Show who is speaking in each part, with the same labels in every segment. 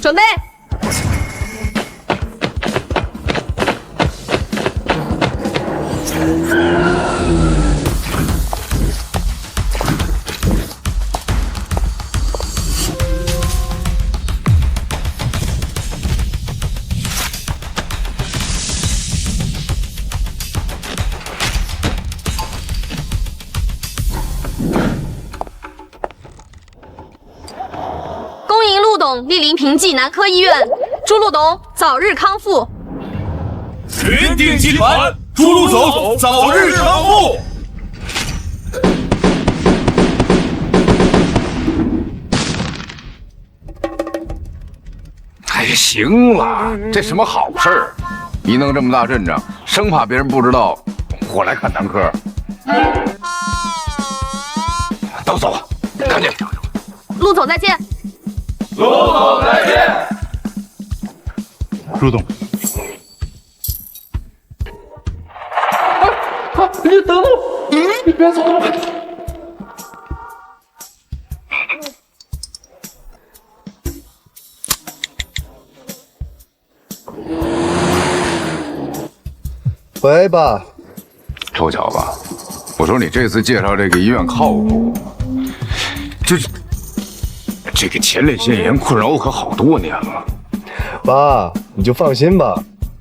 Speaker 1: 准备。恭迎陆董莅临平济男科医院，祝陆董早日康复。
Speaker 2: 云鼎集团，祝陆总早日康复。
Speaker 3: 哎呀，行了，这什么好事儿？你弄这么大阵仗，生怕别人不知道我来看男科。都走了，赶紧。
Speaker 1: 陆总再见。
Speaker 2: 陆总再见。
Speaker 4: 陆总，
Speaker 2: 你等等我，你别走。
Speaker 5: 喂，爸。
Speaker 3: 臭小子，我说你这次介绍这个医院靠谱，这个前列腺炎困扰我可好多年了。
Speaker 5: 爸，你就放心吧，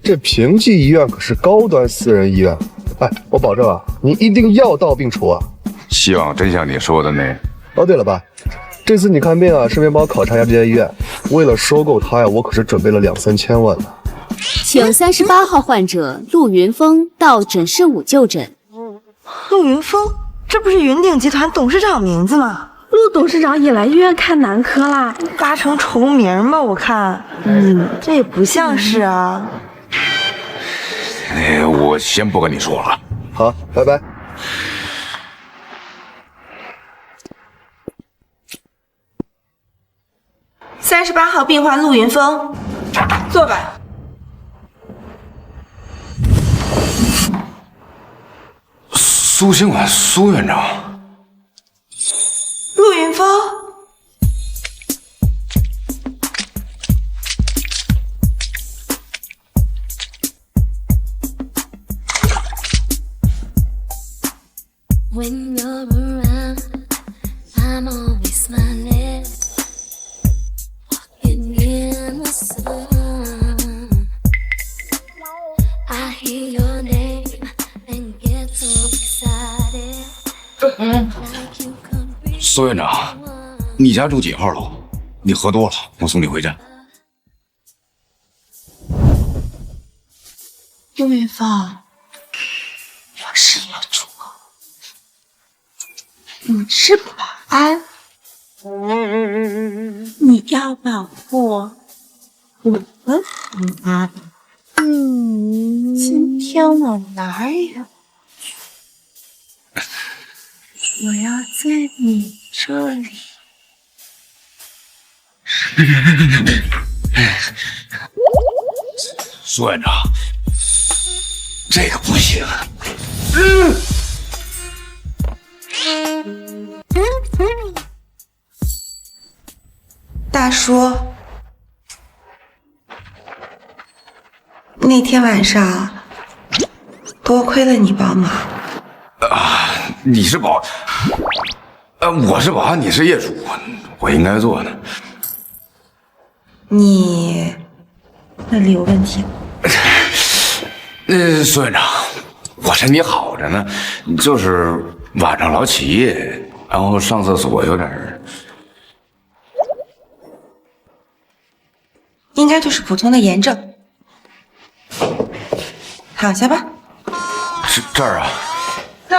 Speaker 5: 这平济医院可是高端私人医院，哎，我保证啊，你一定药到病除啊。
Speaker 3: 希望真像你说的那样。
Speaker 5: 哦，对了，爸，这次你看病啊，顺便帮我考察一下这家医院。为了收购它呀，我可是准备了2、3千万呢。
Speaker 6: 请38号患者陆云峰到诊室5就诊。
Speaker 7: 陆云峰，这不是云鼎集团董事长名字吗？
Speaker 8: 陆董事长也来医院看男科啦，
Speaker 7: 八成重名吧？我看，这也不像是啊。
Speaker 3: 哎，我先不跟你说了。
Speaker 5: 好，拜拜。
Speaker 7: 38号病患陆云峰，坐吧。
Speaker 3: 苏兴管苏院长，
Speaker 7: 陆云峰，
Speaker 3: 苏院长，你家住几号楼？你喝多了，我送你回家。
Speaker 7: 陆云峰，我是业主，你是保安，你要保护我的保安。今天我哪儿也不去，我要在你这里。
Speaker 3: 苏院长，这个不行。
Speaker 7: 大叔，那天晚上多亏了你帮忙。
Speaker 3: 你是保，我是保安，你是业主，我应该做的。
Speaker 7: 你那里有问题？
Speaker 3: 苏院长，我身体好着呢，就是晚上老起夜，然后上厕所有点
Speaker 7: 应该就是普通的炎症。躺下吧。
Speaker 3: 这儿啊？
Speaker 7: 对。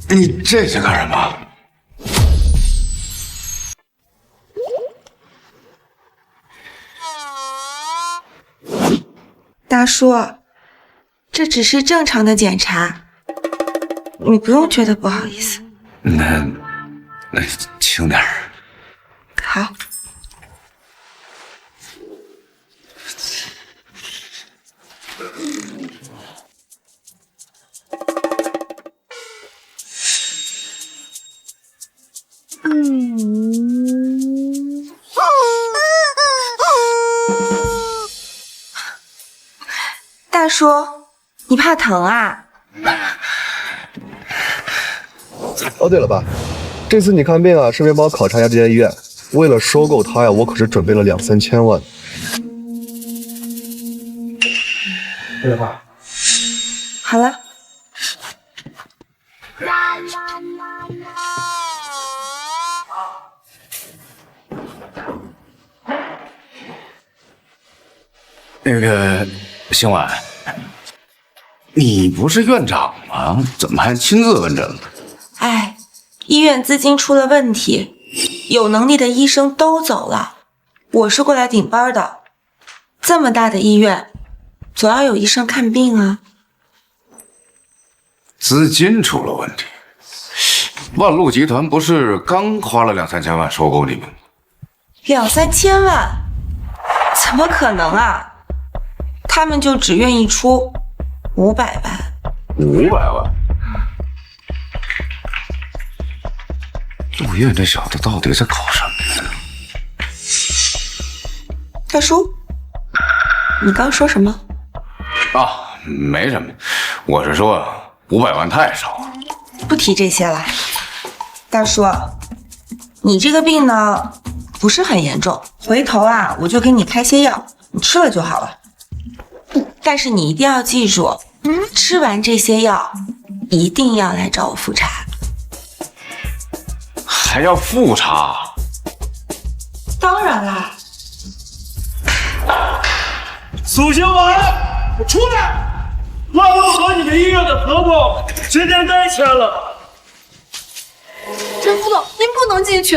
Speaker 3: 你这是干什么？
Speaker 7: 大叔，这只是正常的检查，你不用觉得不好意思。
Speaker 3: 那轻点儿。
Speaker 7: 好。大叔，你怕疼啊？
Speaker 5: 哦，对了爸，这次你看病啊，顺便帮我考察一下这家医院。为了收购它呀，我可是准备了2、3千万。对了爸。
Speaker 7: 好了。
Speaker 3: 那个星婉，你不是院长吗？怎么还亲自问诊了？
Speaker 7: 哎，医院资金出了问题，有能力的医生都走了，我是过来顶班的。这么大的医院，总要有医生看病啊。
Speaker 3: 资金出了问题。万路集团不是刚花了2、3千万收购你们吗
Speaker 7: ？2、3千万？怎么可能啊？他们就只愿意出500万。
Speaker 3: 500万？陆叶这小子到底在搞什么呀？
Speaker 7: 大叔，你刚说什么？
Speaker 3: 啊，没什么，我是说500万太少了。
Speaker 7: 不提这些了。大叔，你这个病呢不是很严重，回头啊我就给你开些药，你吃了就好了。但是你一定要记住，吃完这些药一定要来找我复查。
Speaker 3: 还要复查？
Speaker 7: 当然啦。
Speaker 2: 苏兴文，出来！万路和你们医院的合同今天该签了。
Speaker 1: 陈副总，您不能进去。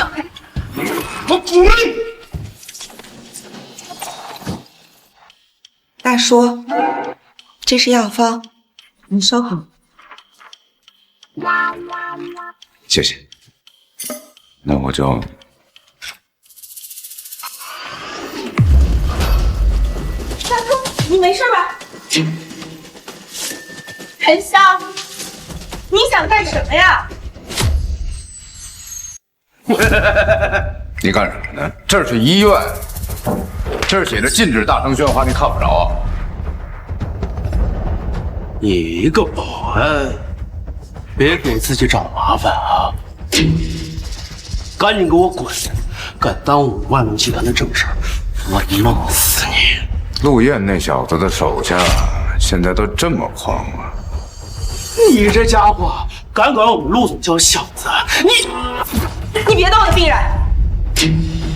Speaker 2: 我滚！
Speaker 7: 大叔，这是药方，你收好。
Speaker 3: 谢谢。那我就……
Speaker 7: 大叔，你没事吧？
Speaker 1: 沉香，
Speaker 7: 你想干什么呀？
Speaker 3: 你干什么呢？这是医院，这儿写着禁止大声喧哗，你看不着啊？
Speaker 2: 你一个保安，别给自己找麻烦啊！赶紧给我滚！敢耽误万路集团的正事，我弄死你！
Speaker 3: 陆燕那小子的手下现在都这么狂啊！
Speaker 2: 你这家伙敢管我们陆总叫小子，
Speaker 7: 你别动我的病人！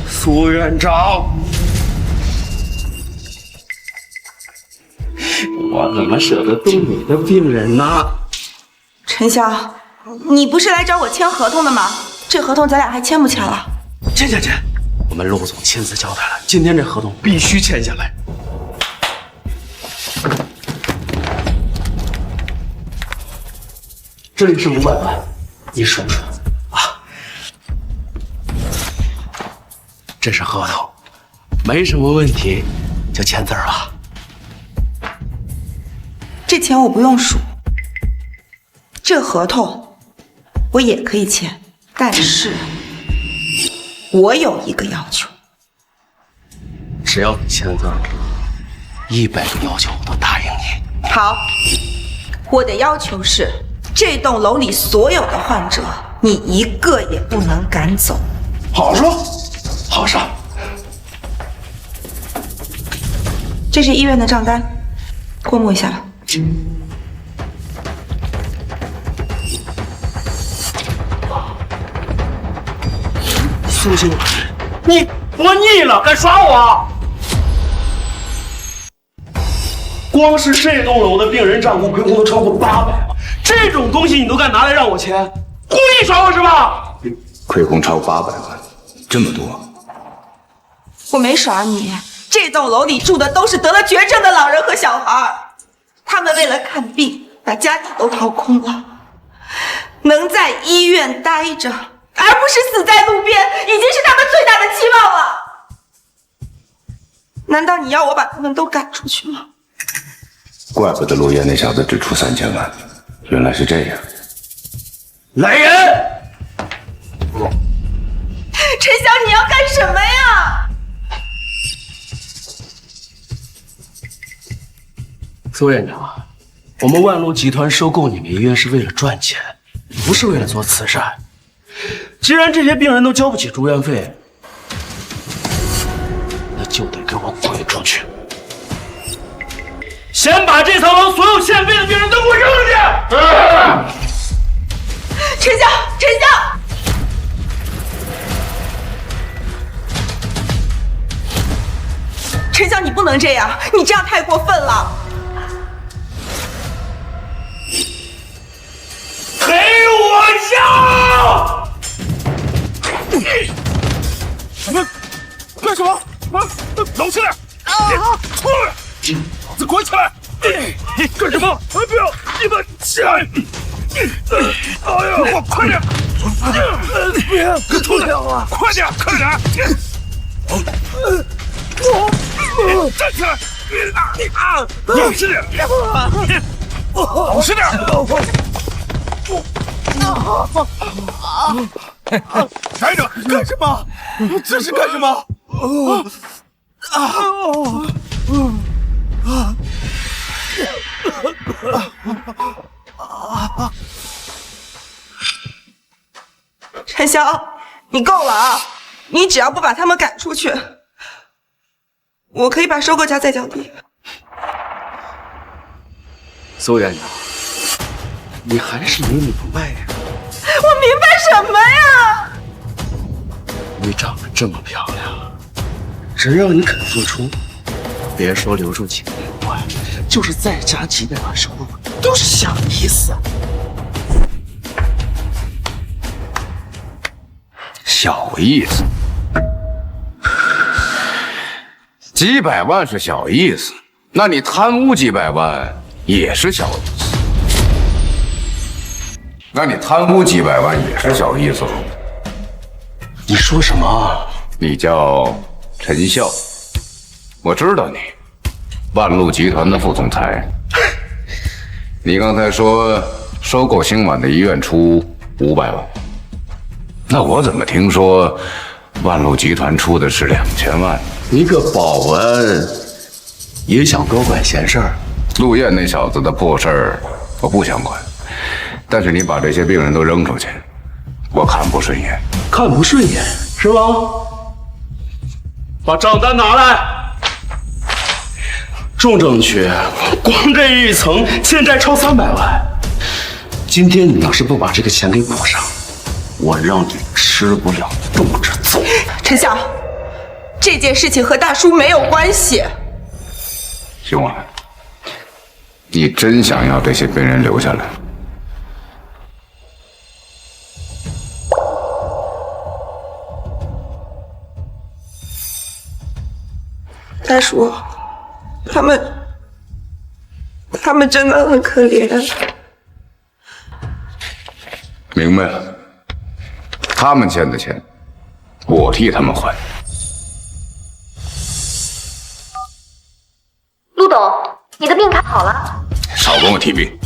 Speaker 2: 苏院长，我怎么舍得动你的病人呢？
Speaker 7: 陈潇，你不是来找我签合同的吗？这合同咱俩还签不签了？
Speaker 2: 签！我们陆总亲自交代了，今天这合同必须签下来。这里是500万，你数数啊。这是合同，没什么问题，就签字吧。
Speaker 7: 这钱我不用数，这合同我也可以签，但是我有一个要求。
Speaker 2: 只要你签字，100个要求我都答应你。
Speaker 7: 好，我的要求是，这栋楼里所有的患者，你一个也不能赶走。
Speaker 2: 好说，好说。
Speaker 7: 这是医院的账单，过目一下了。
Speaker 2: 苏兴，你活腻了，敢耍我？光是这栋楼的病人账户亏空都超过800万，这种东西你都敢拿来让我签，故意耍我是吧？
Speaker 3: 亏空超800万，这么多？
Speaker 7: 我没耍你，这栋楼里住的都是得了绝症的老人和小孩，他们为了看病把家底都掏空了，能在医院待着，而不是死在路边，已经是他们最大的期望了。难道你要我把他们都赶出去吗？
Speaker 3: 怪不得陆燕那小子只出3000万，原来是这样。
Speaker 2: 来人！
Speaker 7: 什么呀？
Speaker 2: 苏院长，我们万路集团收购你们医院是为了赚钱，不是为了做慈善。既然这些病人都交不起住院费，那就得给我滚出去！先把这层楼所有欠费的病人都给我扔出去！
Speaker 7: 陈潇，陈潇！陈潇，你不能这样，你这样太过分了！
Speaker 2: 给我下！
Speaker 3: 干什么？啊！老实点！出来！老子滚起来！干什么？不要！你们下！哎呀！快点！别！出来！快点！快点！站起来！老实点！老实点！站着！干什么？这是干什么？
Speaker 7: 陈潇，你够了啊！你只要不把他们赶出去，我可以把收购价再降低。
Speaker 2: 苏院长，你还是没明白呀？
Speaker 7: 我明白什么呀？
Speaker 2: 你长得这么漂亮，只要你肯付出，别说留住几个病患，就是再加几百万收入，都是小意思。
Speaker 3: 小意思，几百万是小意思，那你贪污几百万也是小意思，那你贪污几百万也是小意思。
Speaker 2: 你说什么？
Speaker 3: 你叫陈笑，我知道你，万路集团的副总裁。你刚才说收购星晚的医院出500万，那我怎么听说万路集团出的是2000万？
Speaker 2: 一个保安也想多管闲事儿？
Speaker 3: 陆燕那小子的破事儿我不想管，但是你把这些病人都扔出去，我看不顺眼。
Speaker 2: 看不顺眼是吧？把账单拿来，众证据，光这一层欠债超300万。今天你要是不把这个钱给补上，我让你吃不了兜着走。
Speaker 7: 陈晓，这件事情和大叔没有关系。
Speaker 3: 星晚，你真想要这些病人留下来？
Speaker 7: 大叔，他们真的很可怜。
Speaker 3: 明白了，他们欠的钱，我替他们还。
Speaker 1: 陆董，你的病卡好了。
Speaker 3: 少跟我提病！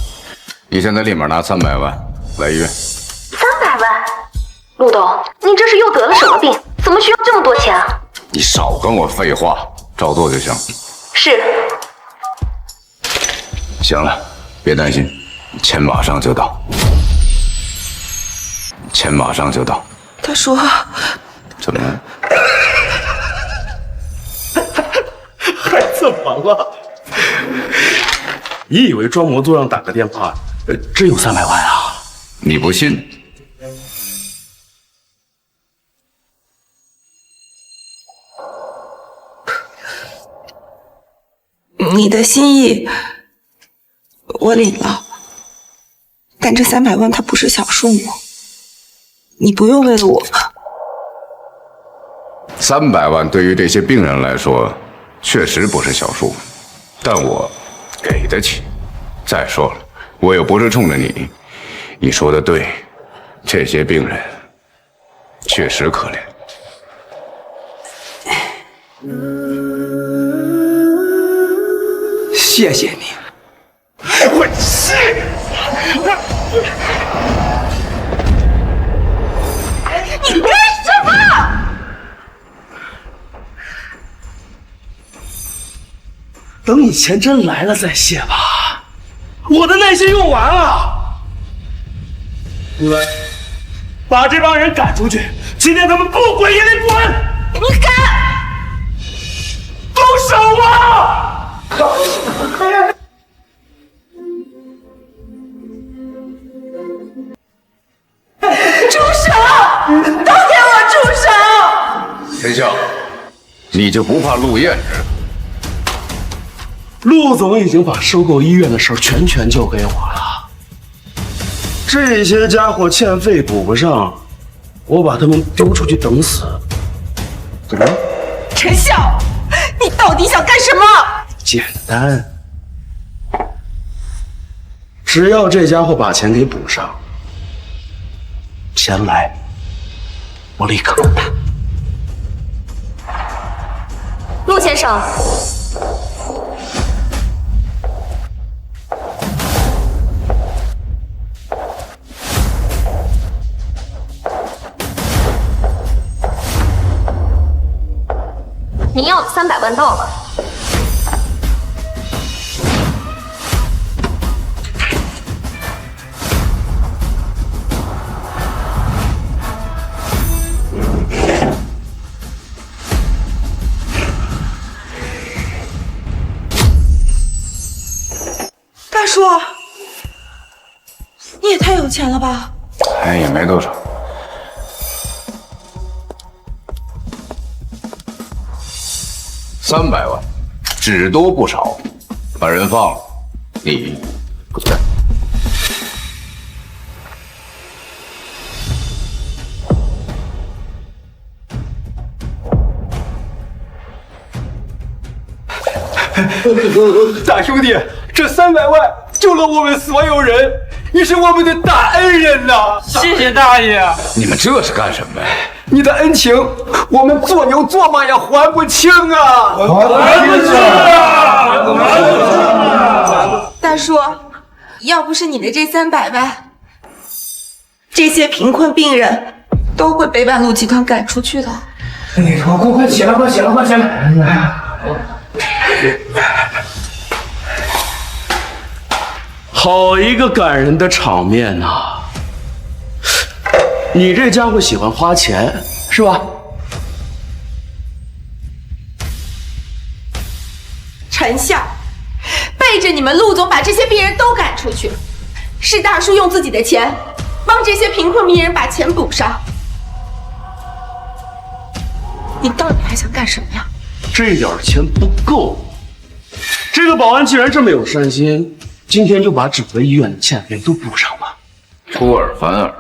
Speaker 3: 你现在立马拿300万来医院。
Speaker 1: 300万？陆董，您这是又得了什么病？怎么需要这么多钱啊？
Speaker 3: 你少跟我废话，照做就行。
Speaker 1: 是。
Speaker 3: 行了，别担心，钱马上就到。钱马上就到。
Speaker 7: 大叔，
Speaker 3: 怎么了？
Speaker 2: 还怎么了？你以为装模作样打个电话，真有300万啊？
Speaker 3: 你不信？
Speaker 7: 你的心意我领了，但这300万它不是小数目，你不用为了我。
Speaker 3: 300万对于这些病人来说，确实不是小数，但我给得起。再说了，我又不是冲着你。你说的对，这些病人确实可怜。
Speaker 9: 谢谢你。
Speaker 3: 我去！
Speaker 7: 你干什么？
Speaker 2: 等你钱真来了再谢吧，我的耐心用完了。你们把这帮人赶出去，今天他们不滚也得滚！
Speaker 7: 你敢！
Speaker 2: 动手啊！
Speaker 7: 住手！都给我住手！
Speaker 3: 陈笑，你就不怕陆燕知道？
Speaker 2: 陆总已经把收购医院的事全权交给我了，这些家伙欠费补不上，我把他们丢出去等死。怎么了？
Speaker 7: 陈笑，你到底想干什么？
Speaker 2: 简单，只要这家伙把钱给补上，钱来，我立刻滚蛋。
Speaker 1: 陆先生，您要的300万到了。
Speaker 7: 大叔，你也太有钱了吧！
Speaker 3: 哎，也没多少。300万，只多不少，把人放了，你滚蛋！
Speaker 9: 大兄弟，这300万救了我们所有人，你是我们的大恩人呐！谢谢大爷，
Speaker 3: 你们这是干什么呀？
Speaker 9: 你的恩情，我们做牛做马也还不清啊！还不清啊！
Speaker 7: 大叔，要不是你的这300万，这些贫困病人都会被万路集团赶出去的。
Speaker 9: 你快起来，快起来，快起来！
Speaker 2: 好一个感人的场面呐！你这家伙喜欢花钱是吧？
Speaker 7: 陈笑，背着你们陆总把这些病人都赶出去，是大叔用自己的钱帮这些贫困病人把钱补上。你到底还想干什么呀？
Speaker 2: 这点钱不够。这个保安既然这么有善心，今天就把整个医院的欠费都补上吧。
Speaker 3: 出尔反尔。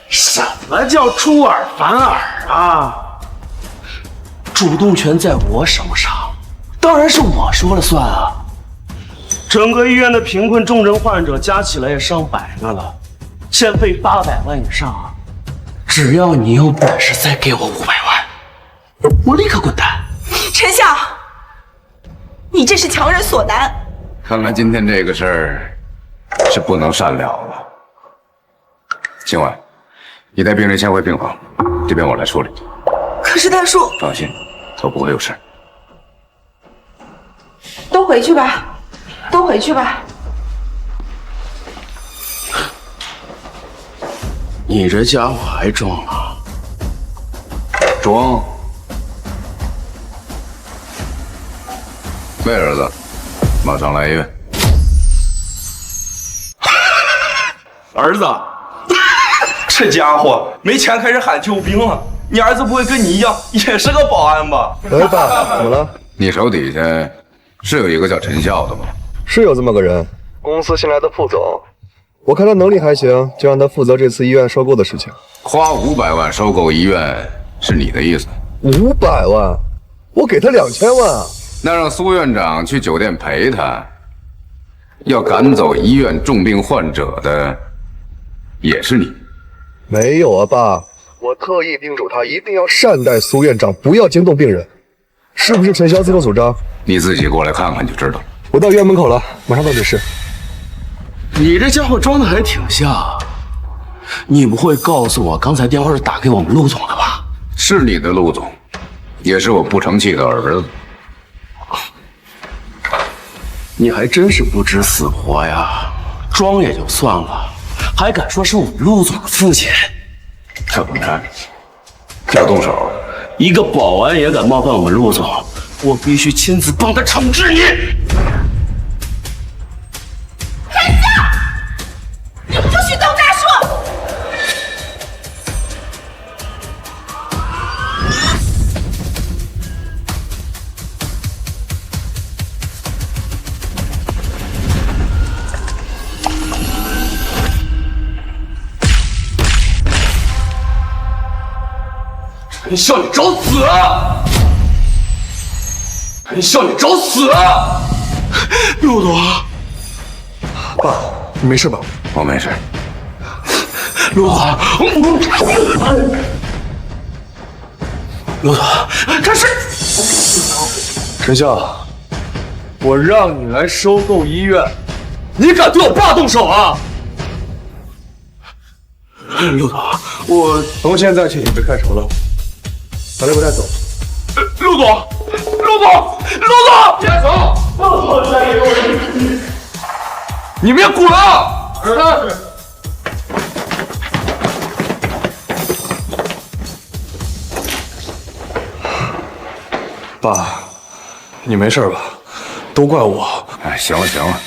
Speaker 2: 什么叫出尔反尔啊？主动权在我手上，当然是我说了算啊。整个医院的贫困重症患者加起来也上百个了，欠费800万以上啊！只要你有本事再给我500万，我立刻滚蛋。
Speaker 7: 陈笑，你这是强人所难。
Speaker 3: 看来今天这个事儿是不能善了了。今晚你带病人先回病房，这边我来处理。
Speaker 7: 可是大叔，
Speaker 3: 放心，都不会有事。
Speaker 7: 都回去吧，都回去吧。
Speaker 2: 你这家伙还装啊？
Speaker 3: 装？魏儿子，马上来医院。
Speaker 9: 儿子，这家伙没钱开始喊救兵了。你儿子不会跟你一样也是个保安吧？
Speaker 5: 喂，爸，怎么了？
Speaker 3: 你手底下是有一个叫陈笑的吗？
Speaker 5: 是有这么个人，公司新来的副总，我看他能力还行，就让他负责这次医院收购的事情。
Speaker 3: 花500万收购医院是你的意思
Speaker 5: ？500万，我给他2000万啊！
Speaker 3: 那让苏院长去酒店陪他，要赶走医院重病患者的也是你。
Speaker 5: 没有啊，爸，我特意叮嘱他一定要善待苏院长，不要惊动病人，是不是陈潇自作主张？
Speaker 3: 你自己过来看看就知道了。
Speaker 5: 我到医院门口了，马上到诊室。
Speaker 2: 你这家伙装的还挺像，你不会告诉我刚才电话是打给我们陆总的吧？
Speaker 3: 是你的陆总，也是我不成器的儿子。
Speaker 2: 你还真是不知死活呀！装也就算了，还敢说是我们陆总的父亲？
Speaker 3: 赵本山，要动手，
Speaker 2: 一个保安也敢冒犯我们陆总，我必须亲自帮他惩治你！
Speaker 7: 开笑！你不许动大树！
Speaker 2: 陈笑，你找死啊！陈笑，你找死啊！陆总，
Speaker 5: 爸，你没事吧？
Speaker 3: 我没事。
Speaker 2: 陆总，陆总，这是
Speaker 5: 陈笑，我让你来收购医院，
Speaker 2: 你敢对我爸动手啊！陆总，我
Speaker 5: 从现在起你被开除了，把这给我带走。
Speaker 2: 陆总，陆总，陆总，别走！
Speaker 9: 你们也滚啊！
Speaker 5: 爸，你没事吧？都怪我。
Speaker 3: 哎，行了行了，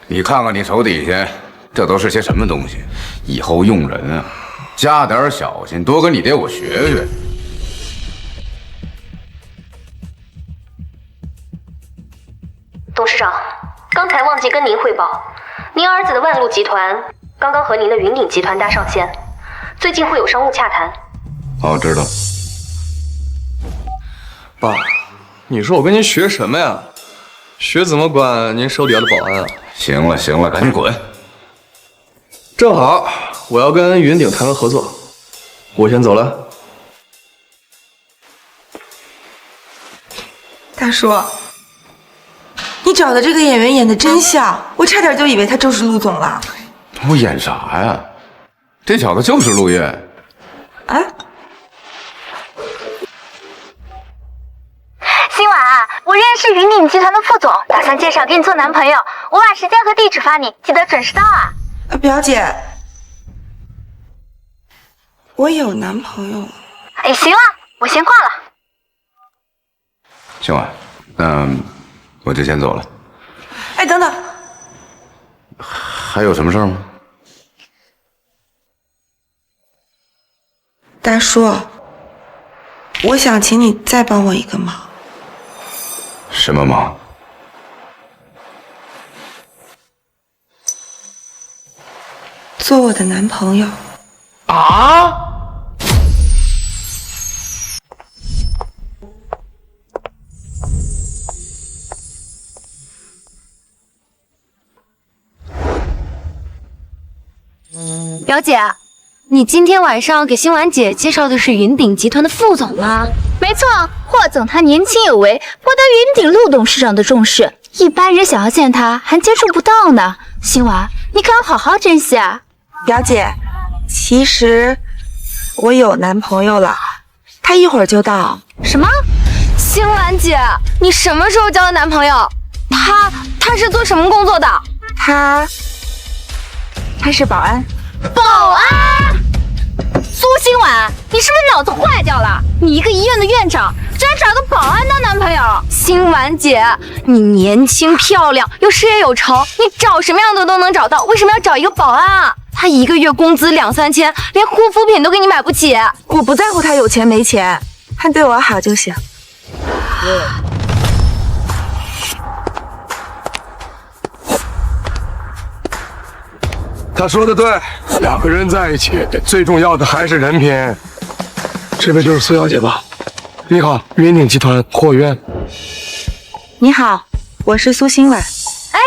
Speaker 3: 你看看你手底下，这都是些什么东西？以后用人啊，加点小心，多跟你爹我学学。
Speaker 1: 董事长，刚才忘记跟您汇报，您儿子的万路集团刚刚和您的云顶集团搭上线，最近会有商务洽谈。
Speaker 3: 哦，知道。
Speaker 5: 爸，你说我跟您学什么呀？学怎么管您手底下的保安啊？
Speaker 3: 行了行了，赶紧滚！
Speaker 5: 正好我要跟云顶谈个合作，我先走了。
Speaker 7: 大叔，你找的这个演员演的真像，我差点就以为他就是陆总了。
Speaker 3: 我演啥呀？这小子就是陆叶。
Speaker 7: 啊？
Speaker 1: 今晚啊，我认识云顶集团的副总，打算介绍给你做男朋友。我把时间和地址发你，记得准时到啊。
Speaker 7: 表姐，我有男朋友了。
Speaker 1: 哎，行了，我先挂了。
Speaker 3: 行吧，那我就先走了。
Speaker 7: 哎，等等，
Speaker 3: 还有什么事儿吗？
Speaker 7: 大叔，我想请你再帮我一个忙。
Speaker 3: 什么忙？
Speaker 7: 做我的男朋友。
Speaker 2: 啊！
Speaker 1: 表姐，你今天晚上给新婉姐介绍的是云顶集团的副总吗？
Speaker 6: 没错，霍总他年轻有为，博得云顶陆董事长的重视，一般人想要见他还接触不到呢。新婉，你可要好好珍惜啊！
Speaker 7: 表姐，其实我有男朋友了，他一会儿就到。
Speaker 6: 什么？新婉姐，你什么时候交的男朋友？他是做什么工作的？
Speaker 7: 他是保安。
Speaker 6: 保安？苏新婉，你是不是脑子坏掉了？你一个医院的院长，居然找个保安当男朋友？新婉姐，你年轻漂亮又事业有成，你找什么样的都能找到，为什么要找一个保安啊？他一个月工资2、3千，连护肤品都给你买不起。
Speaker 7: 我不在乎他有钱没钱，他对我好就行。
Speaker 5: 他说的对，两个人在一起，最重要的还是人品。这位就是苏小姐吧？你好，云顶集团霍渊。
Speaker 7: 你好，我是苏新婉。
Speaker 6: 哎，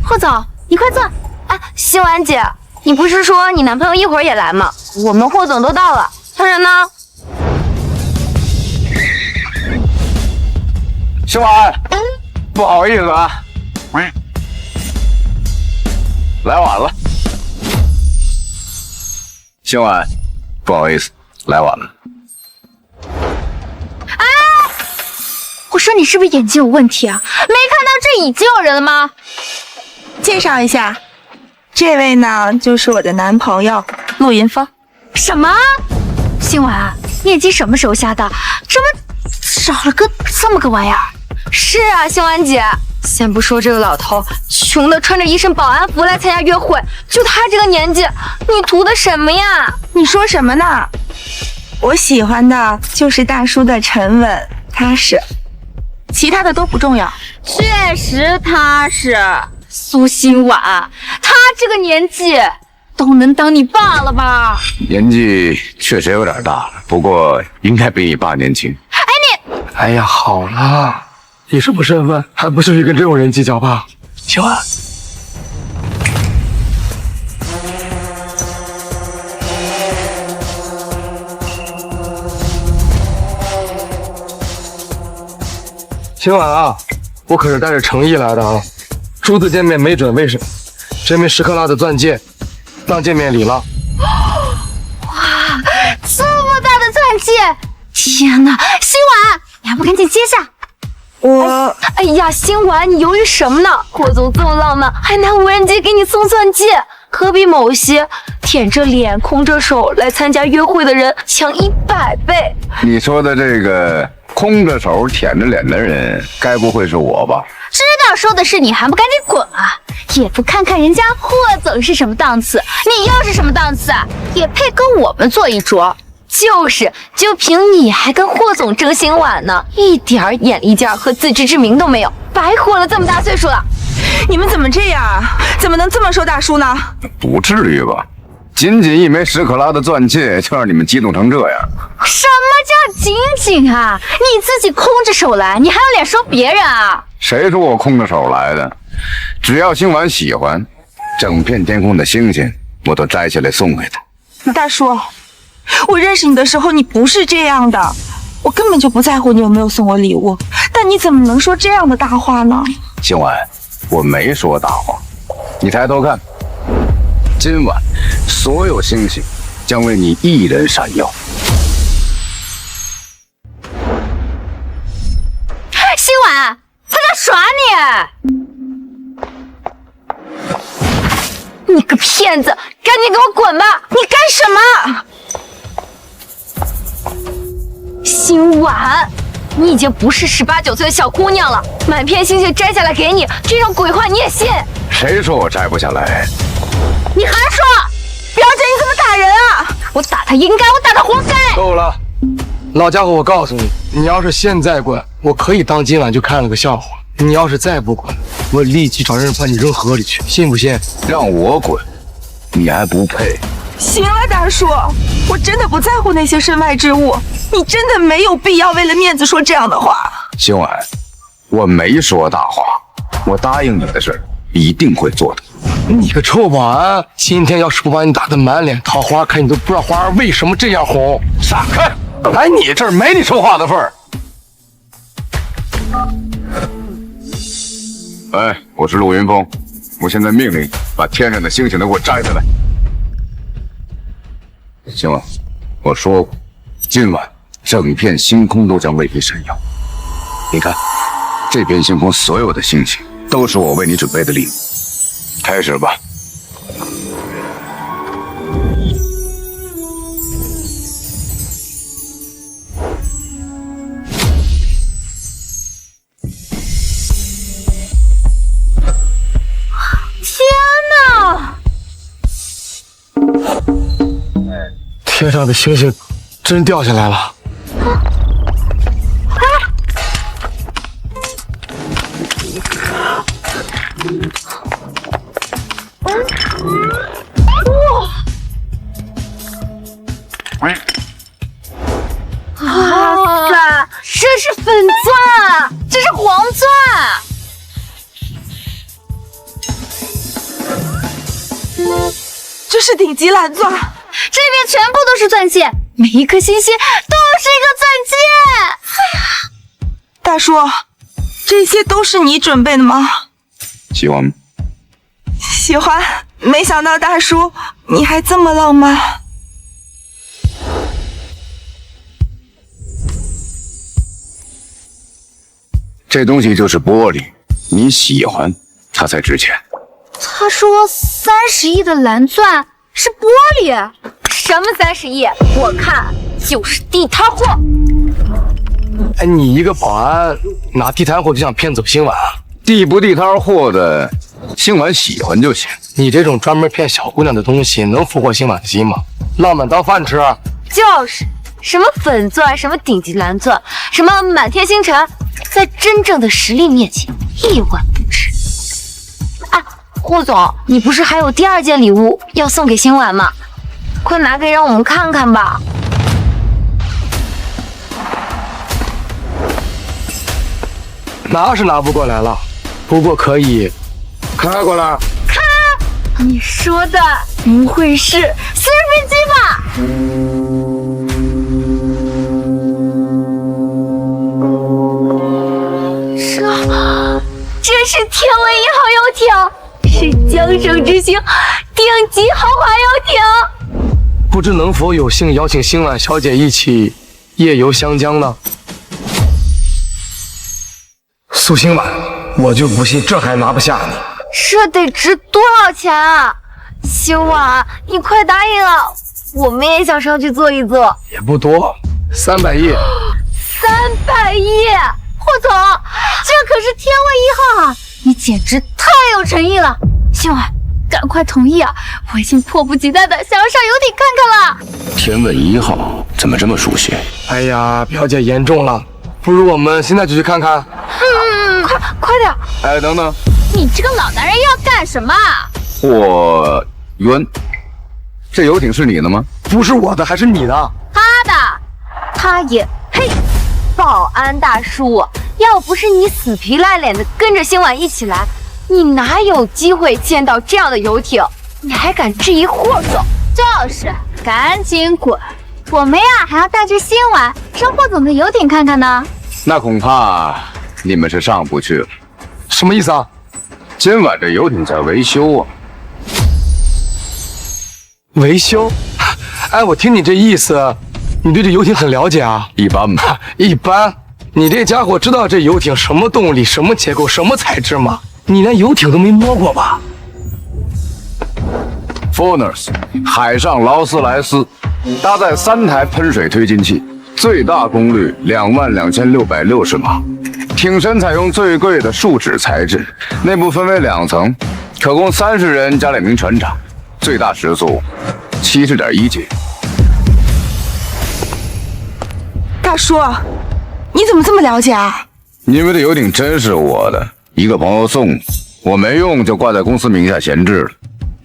Speaker 6: 霍总，你快坐。哎，新婉姐，你不是说你男朋友一会儿也来吗？我们霍总都到了，他人呢？
Speaker 3: 新婉，不好意思啊，来晚了。新婉，不好意思，来晚了。
Speaker 6: 哎，霍我说你是不是眼睛有问题啊？没看到这已经有人了吗？
Speaker 7: 介绍一下，这位呢就是我的男朋友陆云峰。
Speaker 6: 什么？星婉，你眼睛什么时候瞎的？怎么少了个这么个玩意儿？是啊，星婉姐，先不说这个老头穷的穿着一身保安服来参加约会，就他这个年纪，你图的什么呀？
Speaker 7: 你说什么呢？我喜欢的就是大叔的沉稳踏实，其他的都不重要。
Speaker 6: 确实踏实，苏星婉，他这个年纪都能当你爸了吧？
Speaker 3: 年纪确实有点大了，不过应该比你爸年轻。
Speaker 5: 哎呀，好了，你是不身份，还不至于跟这种人计较吧？小安，今晚啊，我可是带着诚意来的啊！初次见面没准为什么？这枚10克拉的钻戒当见面礼了。
Speaker 6: 哇，这么大的钻戒！天哪，星婉，你还不赶紧接下？哎呀，星婉，你犹豫什么呢？霍总这么浪漫，还拿无人机给你送钻戒，可比某些舔着脸、空着手来参加约会的人强100倍。
Speaker 3: 你说的这个空着手舔着脸的人，该不会是我吧？
Speaker 6: 知道说的是你，还不赶紧滚啊！也不看看人家霍总是什么档次，你又是什么档次啊？也配跟我们坐一桌？就凭你还跟霍总争星婉呢，一点眼力劲儿和自知之明都没有，白活了这么大岁数了。
Speaker 7: 你们怎么这样啊？怎么能这么说大叔呢？
Speaker 3: 不至于吧？仅仅一枚10克拉的钻戒，就让你们激动成这样？
Speaker 6: 什么叫仅仅啊？你自己空着手来，你还有脸说别人啊？
Speaker 3: 谁说我空着手来的？只要星婉喜欢，整片天空的星星我都摘下来送给她。
Speaker 7: 大叔，我认识你的时候你不是这样的，我根本就不在乎你有没有送我礼物，但你怎么能说这样的大话呢？
Speaker 3: 星婉，我没说大话，你抬头看，今晚所有星星将为你一人闪耀。
Speaker 6: 星婉，他在耍你！你个骗子，赶紧给我滚吧！你干什么？星婉，你已经不是18、19岁的小姑娘了，满片星星摘下来给你，这种鬼话你也信？
Speaker 3: 谁说我摘不下来？
Speaker 6: 你还说！表姐，你怎么打人啊？我打他应该，我打他活该！
Speaker 5: 够了，老家伙，我告诉你，你要是现在滚，我可以当今晚就看了个笑话；你要是再不滚，我立即找人把你扔河里去，信不信？
Speaker 3: 让我滚，你还不配。
Speaker 7: 行了，大叔，我真的不在乎那些身外之物，你真的没有必要为了面子说这样的话。
Speaker 3: 星婉，我没说大话，我答应你的事一定会做的。
Speaker 5: 你个臭保安，今天要是不把你打得满脸桃花开，你都不知道花儿为什么这样红。闪开！来你这儿没你说话的份儿。
Speaker 3: 哎，我是陆云峰，我现在命令你把天上的星星都给我摘下来。星婉，我说过，今晚整片星空都将为你闪耀。你看，这片星空所有的星星都是我为你准备的礼物。开始吧。
Speaker 5: 天上的星星真掉下来了。
Speaker 6: 哇塞，这是粉钻，这是黄钻。
Speaker 7: 这是顶级蓝钻，
Speaker 6: 这边全部都是钻戒，每一颗星星都是一个钻戒。
Speaker 7: 大叔，这些都是你准备的吗？
Speaker 3: 喜欢吗？
Speaker 7: 喜欢，没想到大叔你还这么浪漫。
Speaker 3: 这东西就是玻璃，你喜欢它才值钱。
Speaker 6: 他说30亿的蓝钻是玻璃，什么30亿？我看就是地摊货。
Speaker 5: 哎，你一个保安拿地摊货就想骗走新婉啊？
Speaker 3: 地不地摊货的，新婉喜欢就行。
Speaker 5: 你这种专门骗小姑娘的东西，能俘获新婉的心吗？浪漫当饭吃？
Speaker 6: 就是什么粉钻，什么顶级蓝钻，什么满天星辰，在真正的实力面前一文不值。啊，霍总，你不是还有第2件礼物要送给新婉吗？快拿给让我们看看吧。
Speaker 5: 拿是拿不过来了，不过可以开过来。
Speaker 6: 你说的不会是私人飞机吧？这是天文1号游艇，是江省之星顶级豪华游艇。
Speaker 5: 不知能否有幸邀请新婉小姐一起夜游湘江呢？苏新婉，我就不信这还拿不下你。
Speaker 6: 这得值多少钱啊？新婉，你快答应啊！我们也想上去坐一坐。
Speaker 5: 也不多，300亿。
Speaker 6: 300亿！霍总，这可是天问1号啊！你简直太有诚意了。新婉，赶快同意啊！我已经迫不及待的想要上游艇看看了。
Speaker 3: 天问1号怎么这么熟悉？
Speaker 5: 哎呀，表姐严重了，不如我们现在就去看看。
Speaker 6: 快点！
Speaker 3: 哎，等等，
Speaker 6: 你这个老男人要干什么？
Speaker 3: 霍渊，这游艇是你的吗？
Speaker 5: 不是我的，还是你的？
Speaker 6: 他的，他也配？保安大叔，要不是你死皮赖脸的跟着新婉一起来，你哪有机会见到这样的游艇？你还敢质疑霍总？就是，赶紧滚！我们呀还要带着新婉上霍总的游艇看看呢。
Speaker 3: 那恐怕你们是上不去了。
Speaker 5: 什么意思啊？
Speaker 3: 今晚这游艇在维修啊。
Speaker 5: 维修？哎，我听你这意思，你对这游艇很了解啊？
Speaker 3: 一般吧。
Speaker 5: 一般？你这家伙知道这游艇什么动力、什么结构、什么材质吗？你连游艇都没摸过吧
Speaker 3: Forners 海上劳斯莱斯，搭载3台喷水推进器，最大功率22660马。艇身采用最贵的树脂材质，内部分为2层，可供30人加2名船长，最大时速70.1斤。
Speaker 7: 大叔，你怎么这么了解啊？
Speaker 3: 因为这游艇真是我的，一个朋友送的，我没用就挂在公司名下闲置了。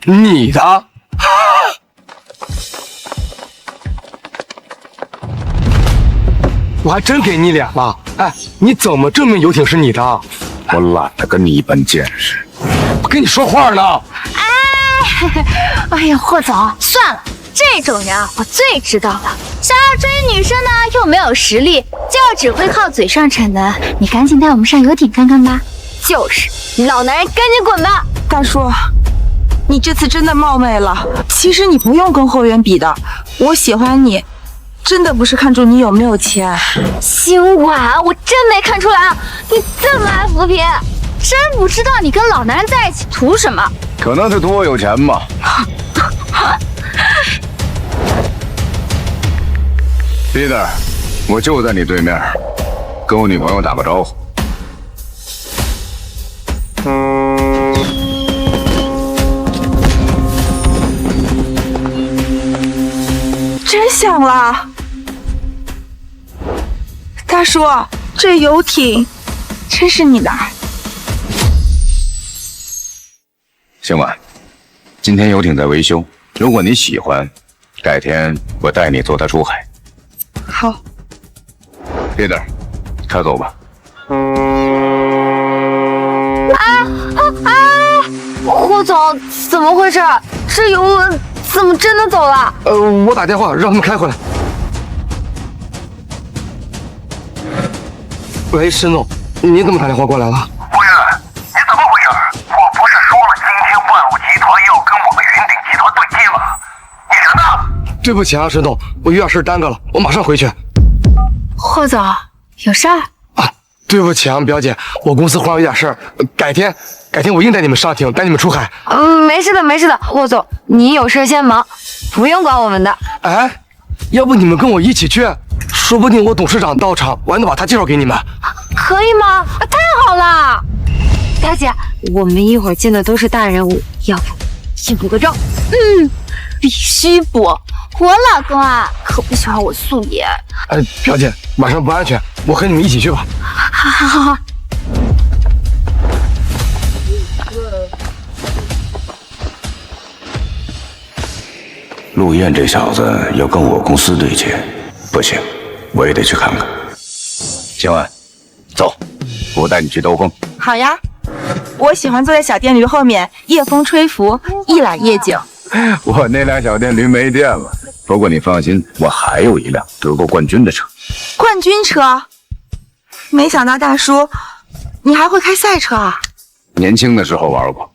Speaker 5: 你的？我还真给你脸了。哎，你怎么证明游艇是你的？
Speaker 3: 我懒得跟你一般见识。
Speaker 5: 我跟你说话呢。
Speaker 6: 哎呀，霍总，算了，这种人啊，我最知道了。想要追女生呢，又没有实力，就要只会靠嘴上逞能。你赶紧带我们上游艇看看吧。就是，老男人赶紧滚吧。
Speaker 7: 大叔，你这次真的冒昧了。其实你不用跟后援比的，我喜欢你，真的不是看中你有没有钱。
Speaker 6: 新婉，我真没看出来啊，你这么爱扶贫，真不知道你跟老男人在一起图什么。
Speaker 3: 可能是图我有钱吧。Peter， 我就在你对面，跟我女朋友打个招呼。
Speaker 7: 真响了。大叔，这游艇真是你的？
Speaker 3: 新婉，今天游艇在维修，如果你喜欢，改天我带你坐它出海。
Speaker 7: 好。
Speaker 3: Peter， 开走吧。
Speaker 6: 霍总，怎么回事？这游轮怎么真的走了？
Speaker 5: 我打电话让他们开回来。喂，申总，你怎么打电话过来了？
Speaker 10: 夫人，你怎么回事？我不是说了，今天万路集团要跟我们云顶集团对接吗？你人呢？
Speaker 5: 对不起啊，申总，我有点事耽搁了，我马上回去。
Speaker 6: 霍总，有事儿？
Speaker 5: 对不起啊，表姐，我公司忽然有点事儿，改天我硬带你们上庭，带你们出海。
Speaker 6: 没事的，没事的，霍总，你有事先忙，不用管我们的。
Speaker 5: 哎，要不你们跟我一起去？说不定我董事长到场，我还能把他介绍给你们。
Speaker 6: 可以吗？太好了！大姐，我们一会儿见的都是大人物，要不先补个妆？必须补。我老公啊，可不喜欢我素颜。
Speaker 5: 表姐，晚上不安全，我和你们一起去吧。
Speaker 6: 好。
Speaker 3: 陆燕这小子要跟我公司对接，不行，我也得去看看。星晚，走，我带你去兜风。
Speaker 7: 好呀，我喜欢坐在小电驴后面，夜风吹拂，一览夜景。
Speaker 3: 我那辆小电驴没电了，不过你放心，我还有一辆得过冠军的车。
Speaker 7: 冠军车？没想到大叔，你还会开赛车啊？
Speaker 3: 年轻的时候玩过。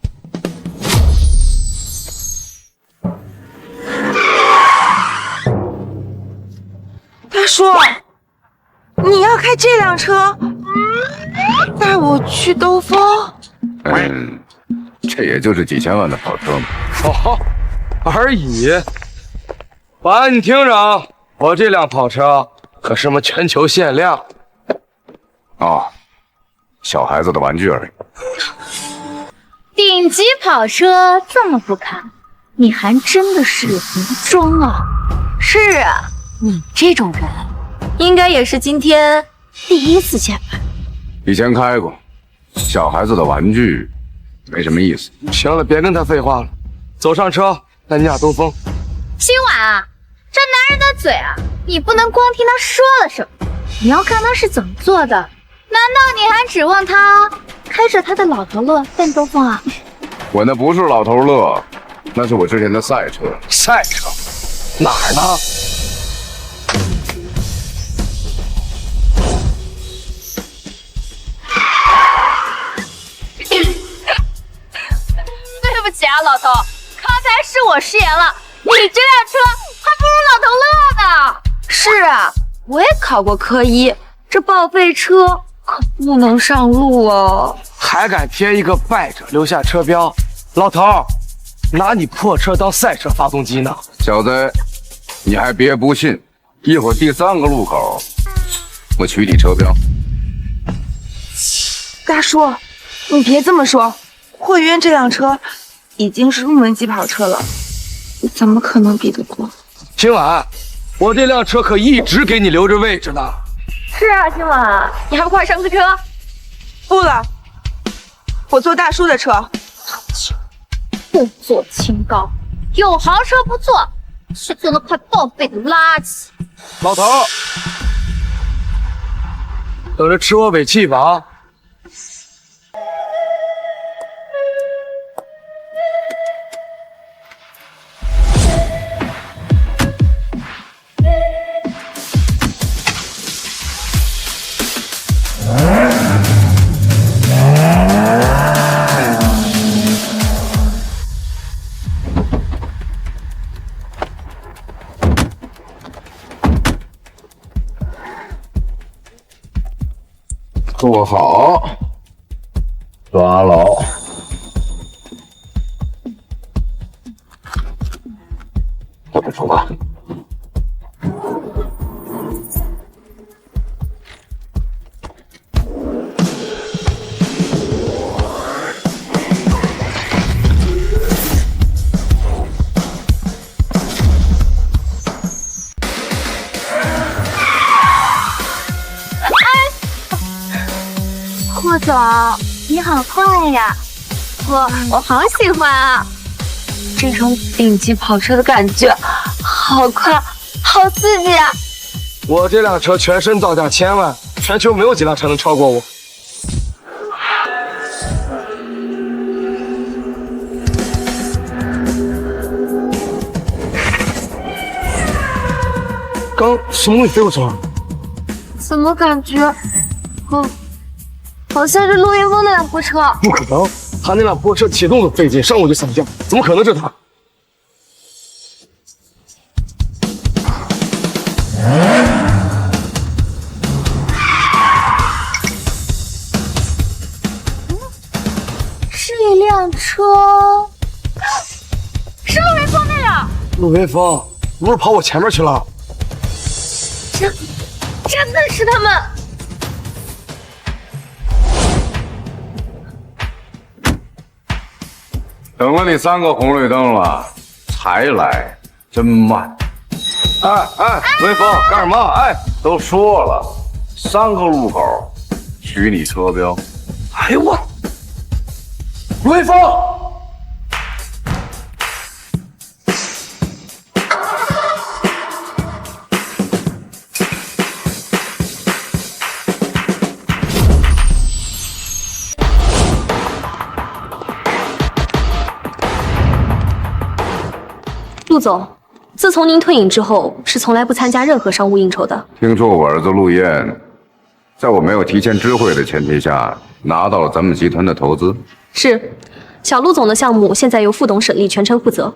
Speaker 7: 大叔，你要开这辆车，带我去兜风？
Speaker 3: 这也就是几千万的跑车嘛。
Speaker 5: 而已。保安，你听着啊，我这辆跑车可是全球限量。
Speaker 3: 小孩子的玩具而已。
Speaker 6: 顶级跑车这么不堪，你还真的是无装啊！是啊，你这种人，应该也是今天第一次见吧？
Speaker 3: 以前开过，小孩子的玩具没什么意思。
Speaker 5: 行了，别跟他废话了，走上车，带你俩兜风。
Speaker 6: 今晚啊，这男人的嘴啊，你不能光听他说了什么，你要看他是怎么做的。难道你还指望他开着他的老头乐带你兜风啊？
Speaker 3: 我那不是老头乐，那是我之前的赛车。
Speaker 5: 赛车哪儿呢？
Speaker 6: 对不起啊，老头，刚才是我失言了。你这辆车还不如老头乐呢。是啊，我也考过科一，这报废车可不能上路哦。
Speaker 5: 还敢贴一个败者留下车标，老头，拿你破车当赛车发动机呢？
Speaker 3: 小子，你还别不信，一会儿第3个路口，我取你车标。
Speaker 7: 大叔，你别这么说，霍渊这辆车已经是入门级跑车了，怎么可能比得过？
Speaker 5: 今晚我这辆车可一直给你留着位置呢。
Speaker 6: 是啊，今晚你还不快上个车？
Speaker 7: 不了，我坐大叔的车。
Speaker 6: 不坐清高，有豪车不坐，是坐那快报废的垃圾。
Speaker 5: 老头，等着吃我尾气吧。
Speaker 3: 坐好，抓牢。或者出发。
Speaker 6: 霍总，你好快呀！我好喜欢啊！这种顶级跑车的感觉，好快，好刺激啊！
Speaker 5: 我这辆车全身造价1000万，全球没有几辆车能超过我。刚什么东西飞过去了？
Speaker 6: 怎么感觉，好像是陆云峰那辆破车。
Speaker 5: 不可能，他那辆破车启动都费劲，上午就散架，怎么可能是他？
Speaker 6: 车是陆云峰那辆。
Speaker 5: 陆云峰不是跑我前面去了？
Speaker 6: 真的是他们！
Speaker 3: 等了你3个红绿灯了，才来，真慢。陆云峰干什么？都说了，3个路口取你车标。
Speaker 5: 哎呦我，陆云峰！
Speaker 1: 陆总，自从您退隐之后，是从来不参加任何商务应酬的。
Speaker 3: 听说我儿子陆燕，在我没有提前知会的前提下，拿到了咱们集团的投资。
Speaker 1: 是，小陆总的项目现在由副董沈丽全程负责。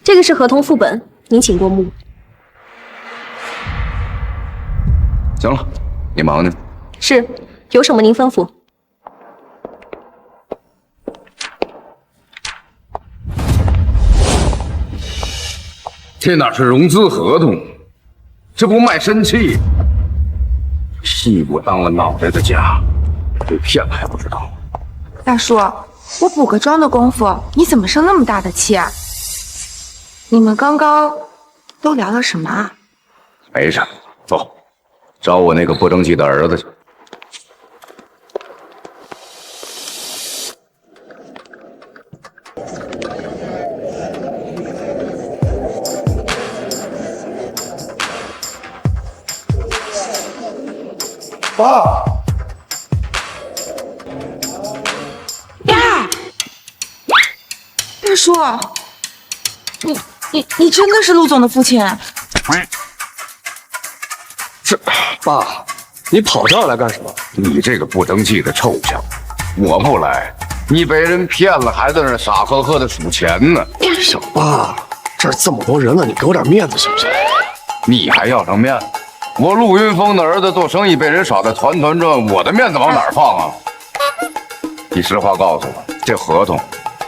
Speaker 1: 这个是合同副本，您请过目。
Speaker 3: 行了，你忙呢。
Speaker 1: 是，有什么您吩咐。
Speaker 3: 这哪是融资合同，这不卖身契？屁股当了脑袋的家，被骗了还不知道。
Speaker 7: 大叔，我补个妆的功夫，你怎么生那么大的气啊？你们刚刚都聊了什么啊？
Speaker 3: 没什么，走，找我那个不争气的儿子去。
Speaker 5: 爸，
Speaker 7: 大叔，你真的是陆总的父亲？
Speaker 5: 是爸，你跑这儿来干什么？
Speaker 3: 你这个不争气的臭小子，我不来，你被人骗了，还在那傻呵呵的数钱呢。
Speaker 5: 小爸，这儿这么多人了，你给我点面子行不行？
Speaker 3: 你还要上面子？我陆云峰的儿子做生意被人耍得团团转，我的面子往哪儿放啊？你实话告诉我，这合同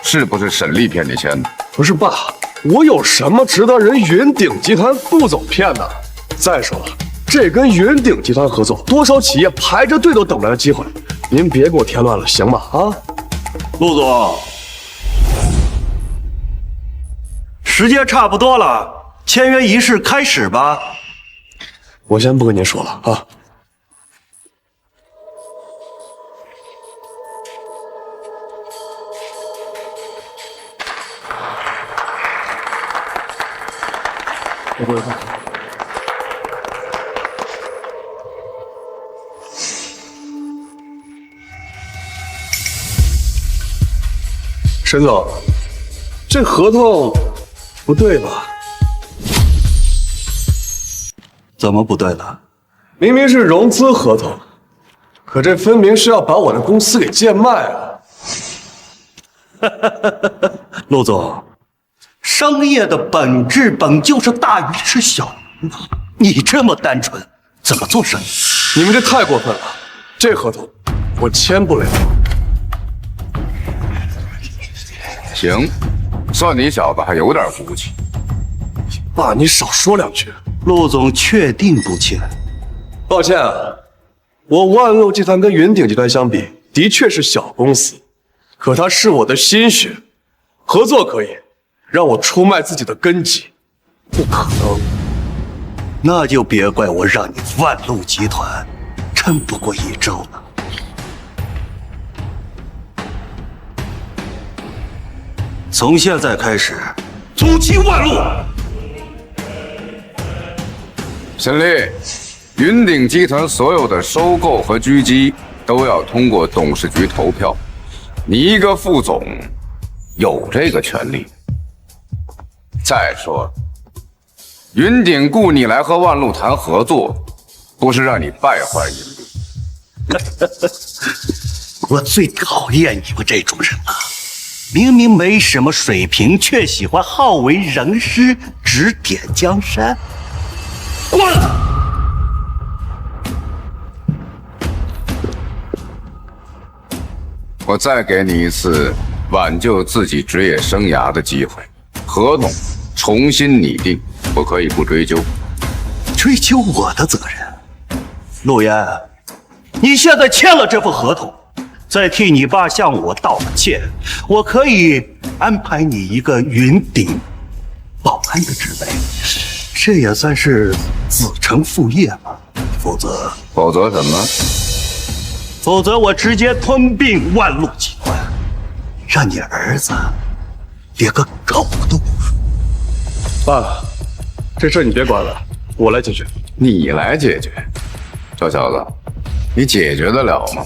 Speaker 3: 是不是沈丽骗你签的？
Speaker 5: 不是爸，我有什么值得人云鼎集团副总骗的？再说了，这跟云鼎集团合作，多少企业排着队都等来了机会，您别给我添乱了，行吗？啊，
Speaker 2: 陆总，时间差不多了，签约仪式开始吧。
Speaker 5: 我先不跟您说了啊。我过来看。沈总，这合同不对吧？
Speaker 2: 怎么不对了？
Speaker 5: 明明是融资合同，可这分明是要把我的公司给贱卖啊！
Speaker 2: 陆总，商业的本质本就是大鱼吃小鱼嘛。你这么单纯，怎么做生意？
Speaker 5: 你们这太过分了，这合同我签不了。
Speaker 3: 行，算你小子还有点骨气。
Speaker 5: 爸，你少说两句。
Speaker 2: 陆总确定不签？
Speaker 5: 抱歉啊，我万路集团跟云鼎集团相比，的确是小公司，可它是我的心血，合作可以，让我出卖自己的根基，不可能。
Speaker 2: 那就别怪我让你万路集团撑不过1周了。从现在开始，阻击万路。
Speaker 3: 沈丽，云鼎集团所有的收购和狙击都要通过董事局投票，你一个副总有这个权利。再说，云鼎雇你来和万路谈合作，不是让你败坏云鼎。
Speaker 2: 我最讨厌你们这种人了，明明没什么水平，却喜欢好为人师，指点江山。滚！
Speaker 3: 我再给你一次挽救自己职业生涯的机会。合同重新拟定，我可以不追究。
Speaker 2: 追究我的责任？陆岩，你现在签了这份合同，再替你爸向我道歉，我可以安排你一个云顶保安的职位，这也算是子承父业吧。否则
Speaker 3: 什么？
Speaker 2: 否则我直接吞并万路集团，让你儿子连个狗都不如。
Speaker 5: 爸，这事你别管了，我来解决。
Speaker 3: 你来解决？臭小子，你解决得了吗？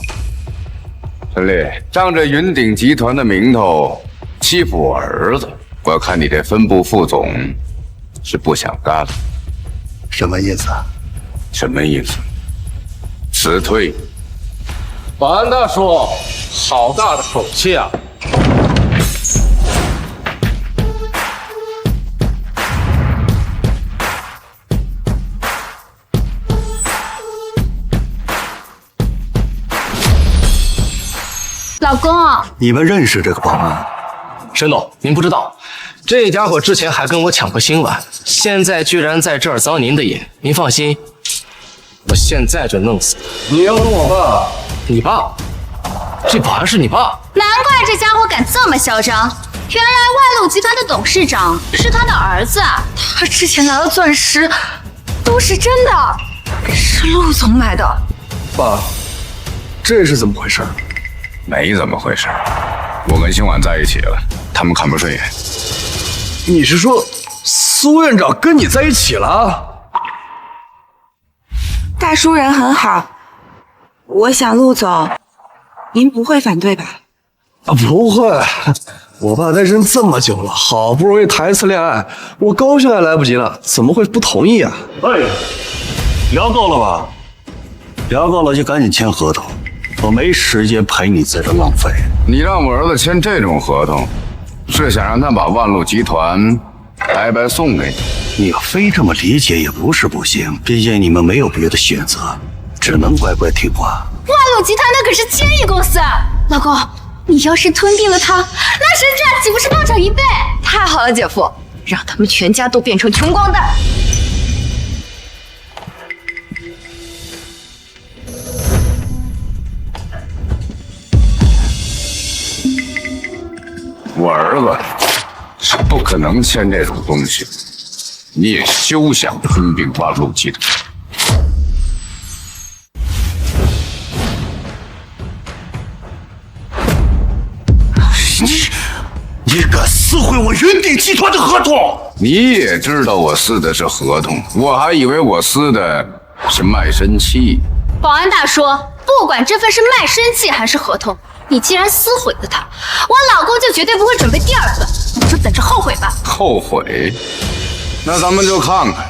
Speaker 3: 陈丽，仗着云鼎集团的名头欺负我儿子，我看你这分部副总是不想干了。
Speaker 2: 什么意思啊？
Speaker 3: 什么意思？辞退。
Speaker 11: 保安大叔，好大的口气啊！
Speaker 6: 老公，
Speaker 2: 你们认识这个保安？
Speaker 11: 沈总，您不知道，这家伙之前还跟我抢过新碗，现在居然在这儿遭您的眼。您放心，我现在就弄死他。
Speaker 5: 你要弄我爸？
Speaker 11: 你爸？这保安是你爸？
Speaker 6: 难怪这家伙敢这么嚣张，原来万路集团的董事长是他的儿子啊！他之前拿的钻石都是真的，是陆总买的。
Speaker 5: 爸，这是怎么回事？
Speaker 3: 没怎么回事，我跟星晚在一起了，他们看不顺眼。
Speaker 5: 你是说苏院长跟你在一起了？
Speaker 7: 大叔人很好，我想陆总，您不会反对吧？
Speaker 5: 啊，不会，我爸单身这么久了，好不容易谈一次恋爱，我高兴还来不及呢，怎么会不同意啊？
Speaker 2: 哎，聊够了吧？聊够了就赶紧签合同，我没时间陪你在这浪费。
Speaker 3: 你让我儿子签这种合同，是想让他把万路集团白白送给你？
Speaker 2: 你要非这么理解也不是不行，毕竟你们没有别的选择，只能乖乖听话。
Speaker 6: 万路集团那可是千亿公司，老公，你要是吞并了它，那身价岂不是暴涨1倍？太好了，姐夫，让他们全家都变成穷光蛋。
Speaker 3: 我儿子是不可能签这种东西，你也休想吞并万路集团。
Speaker 2: 你敢撕毁我云鼎集团的合同？
Speaker 3: 你也知道我撕的是合同，我还以为我撕的是卖身契。
Speaker 6: 保安大叔，不管这份是卖身契还是合同，你既然撕毁了它，我老公就绝对不会准备第二份，你就等着后悔吧。
Speaker 3: 后悔？那咱们就看看，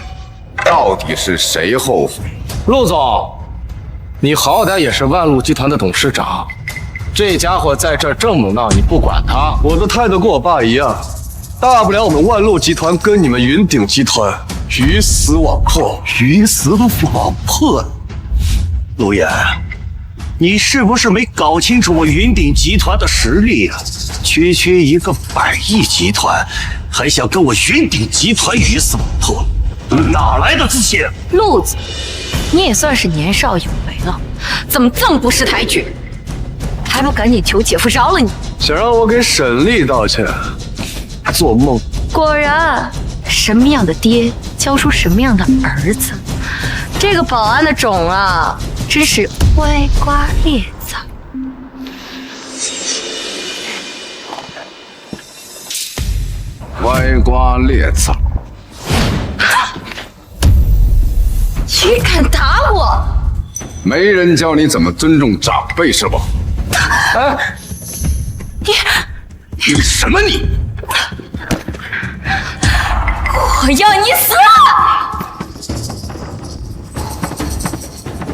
Speaker 3: 到底是谁后悔。
Speaker 11: 陆总，你好歹也是万路集团的董事长，这家伙在这儿这么闹，你不管他？
Speaker 5: 我的态度跟我爸一样，大不了我们万路集团跟你们云鼎集团鱼死网破。
Speaker 2: 鱼死网破？陆岩，你是不是没搞清楚我云鼎集团的实力啊？区区一个100亿集团，还想跟我云鼎集团鱼死网破，哪来的自信？
Speaker 6: 陆子，你也算是年少有为了，怎么这么不识抬举？还不赶紧求姐夫饶了你！
Speaker 5: 想让我给沈丽道歉，做梦！
Speaker 6: 果然，什么样的爹教出什么样的儿子。这个保安的种啊，真是歪瓜裂枣。
Speaker 3: 歪瓜裂枣！
Speaker 6: 你敢打我？
Speaker 3: 没人教你怎么尊重长辈是吧？
Speaker 11: 哎，
Speaker 3: 你什么你？
Speaker 6: 我要你死！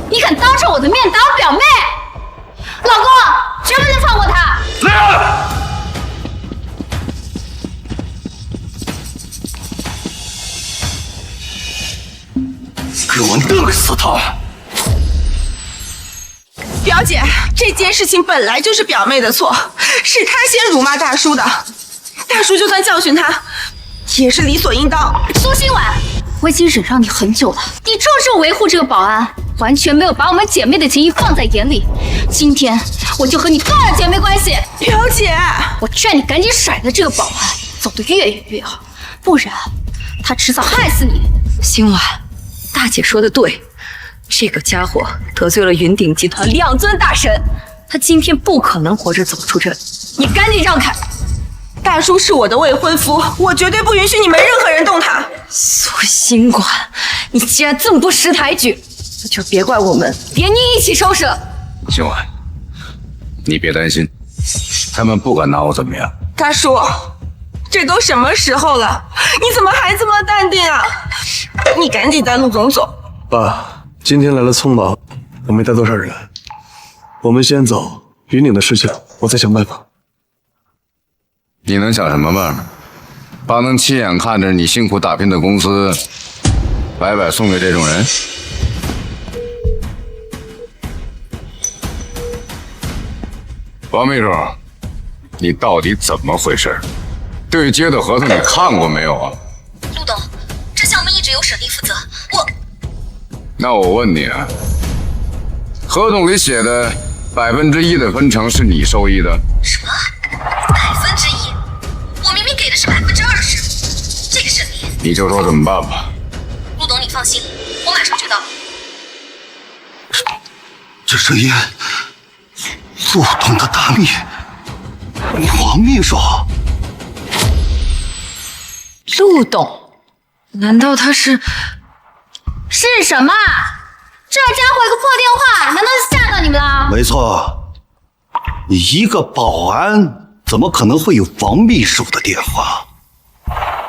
Speaker 6: 你敢当着我的面打我表妹？老公，绝不能放过她！
Speaker 2: 给我弄死他！
Speaker 7: 表姐，这件事情本来就是表妹的错，是她先辱骂大叔的，大叔就算教训她，也是理所应当。
Speaker 6: 苏心婉，我已经忍让你很久了，你处处维护这个保安，完全没有把我们姐妹的情谊放在眼里。今天我就和你断了姐妹关系。
Speaker 7: 表姐，
Speaker 6: 我劝你赶紧甩了这个保安，走得越远越好，不然他迟早害死你。
Speaker 12: 心婉，大姐说的对，这个家伙得罪了云鼎集团2尊大神，他今天不可能活着走出这里。你赶紧让开！
Speaker 7: 大叔是我的未婚夫，我绝对不允许你们任何人动他。
Speaker 12: 苏心婉，你既然这么不识抬举，那就别怪我们，连你一起收拾了。
Speaker 3: 心婉，你别担心，他们不敢拿我怎么样。
Speaker 7: 大叔，这都什么时候了，你怎么还这么淡定啊？你赶紧带陆总走。
Speaker 5: 爸，今天来了匆忙，我没带多少人，我们先走。云岭的事情，我再想办法。
Speaker 3: 你能想什么办法？把能亲眼看着你辛苦打拼的公司，白白送给这种人？王秘书，你到底怎么回事？对接的合同你看过没有啊？
Speaker 6: 陆董，这项目一直由沈丽负责，
Speaker 3: 那我问你啊，合同里写的1%的分成是你受益的？
Speaker 6: 什么1%？我明明给的是20%，这个沈丽……
Speaker 3: 你就说怎么办吧。
Speaker 6: 陆董，你放心，我马上就到。
Speaker 2: 这是因陆董的大秘，王秘书。
Speaker 12: 陆董，难道他是
Speaker 6: 什么？这家伙一个破电话，难道是吓到你们了？
Speaker 2: 没错，你一个保安怎么可能会有王秘书的电话？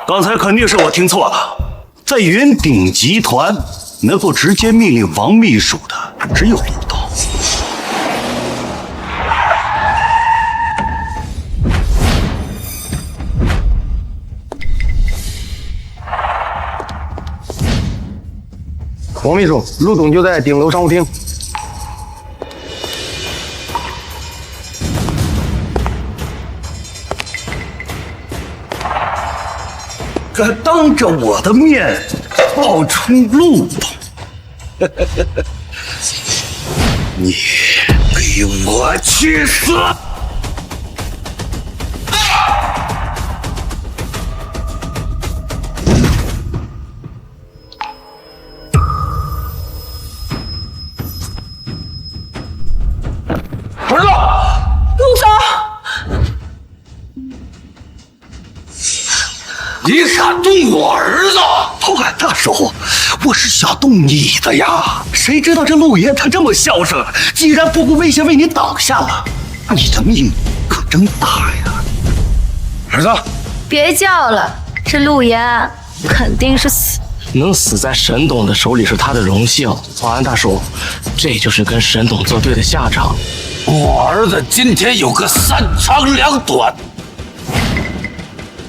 Speaker 2: 刚才肯定是我听错了，在云鼎集团能够直接命令王秘书的只有陆董。
Speaker 11: 王秘书，陆总就在顶楼商务厅。
Speaker 2: 敢当着我的面冒充陆董，你给我去死！
Speaker 9: 儿子，
Speaker 7: 陆总，
Speaker 2: 你敢动我儿子？保安大叔，我是想动你的呀！谁知道这陆爷他这么嚣张，竟然不顾危险为你挡下了，你的命可真大呀！
Speaker 3: 儿子，
Speaker 12: 别叫了，这陆岩肯定是死。
Speaker 11: 能死在沈董的手里是他的荣幸。保安大叔，这就是跟沈董作对的下场。
Speaker 2: 我儿子今天有个3长2短，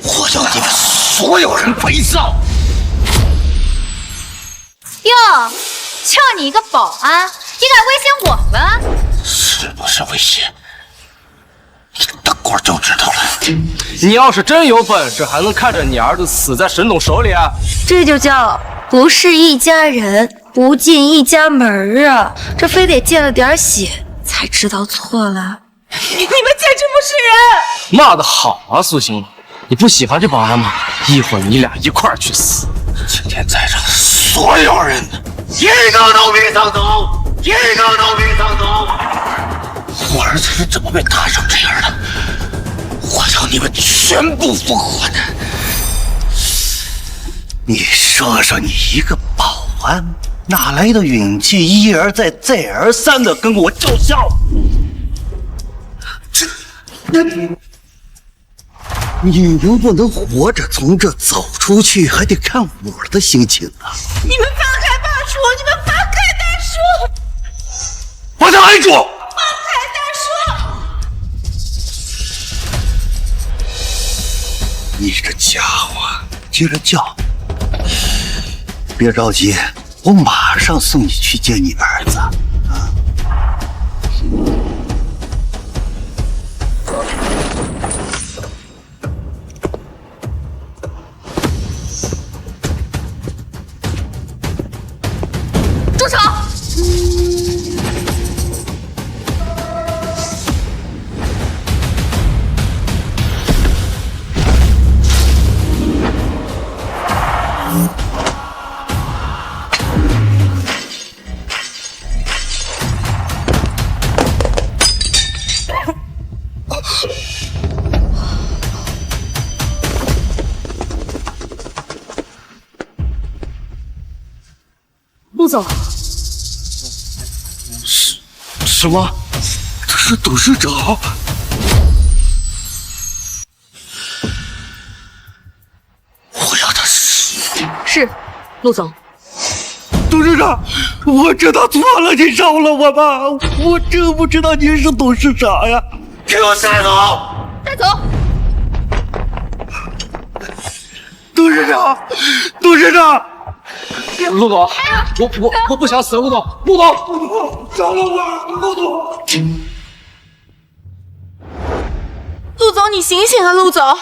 Speaker 2: 我要你们所有人陪葬！
Speaker 6: 哟，就你一个保安，也敢威胁我们？
Speaker 2: 是不是威胁？你等会儿就知道了。
Speaker 11: 你要是真有本事，还能看着你儿子死在沈董手里啊？
Speaker 12: 这就叫不是一家人，不进一家门啊！这非得见了点血才知道错了。
Speaker 7: 你们简直不是人！
Speaker 11: 骂得好啊，苏醒，你不喜欢这保安吗？一会儿你俩一块儿去死！
Speaker 2: 今天在场所有人，一个都别想走，一个都别想走！我儿子是怎么被打成这样的？我要你们全部复活的！你说说，你一个保安哪来的勇气一而再再而三的跟我叫嚣？你能不能活着从这走出去，还得看我的心情啊！
Speaker 7: 你们放开大叔！你们放开大叔！
Speaker 2: 把他拦住！
Speaker 7: 放开大叔！
Speaker 2: 你这家伙竟然叫！别着急，我马上送你去见你儿子。啊！
Speaker 6: 住手！
Speaker 8: 陆总，
Speaker 2: 什么？这是董事长？我要他死！
Speaker 6: 是，陆总。
Speaker 2: 董事长，我知道错了，你饶了我吧！我真不知道您是董事长呀！给我带走！
Speaker 6: 带走！
Speaker 2: 董事长，董事长！
Speaker 11: 陆总，我不想死，陆总，陆总，
Speaker 2: 饶了我，陆总！
Speaker 7: 陆总，你醒醒啊，陆总！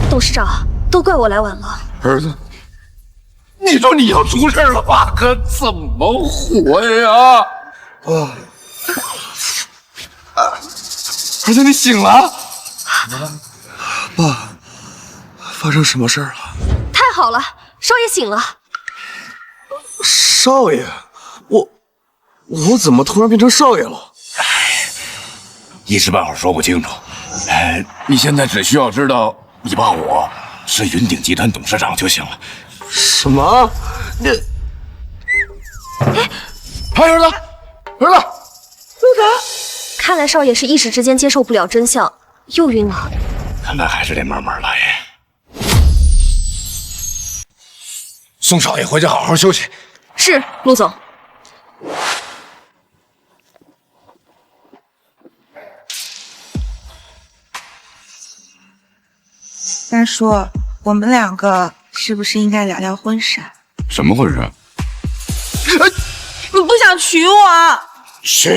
Speaker 1: 董事长，都怪我来晚了。
Speaker 3: 儿子，你说你要出事了，爸可怎么活呀？儿子，你醒了？
Speaker 5: 爸，发生什么事儿了？
Speaker 1: 太好了，少爷醒了。
Speaker 5: 少爷，我怎么突然变成少爷了？
Speaker 3: 一时半会儿说不清楚。你现在只需要知道你爸我是云鼎集团董事长就行了。
Speaker 5: 什么？你……
Speaker 3: 儿子，儿子，
Speaker 1: 陆总，看来少爷是一时之间接受不了真相，又晕了。
Speaker 3: 看来还是得慢慢来。送少爷回去好好休息。
Speaker 1: 是，陆总。
Speaker 7: 大叔，我们两个是不是应该聊聊婚事？
Speaker 3: 什么回事？
Speaker 7: 你不想娶我？
Speaker 3: 娶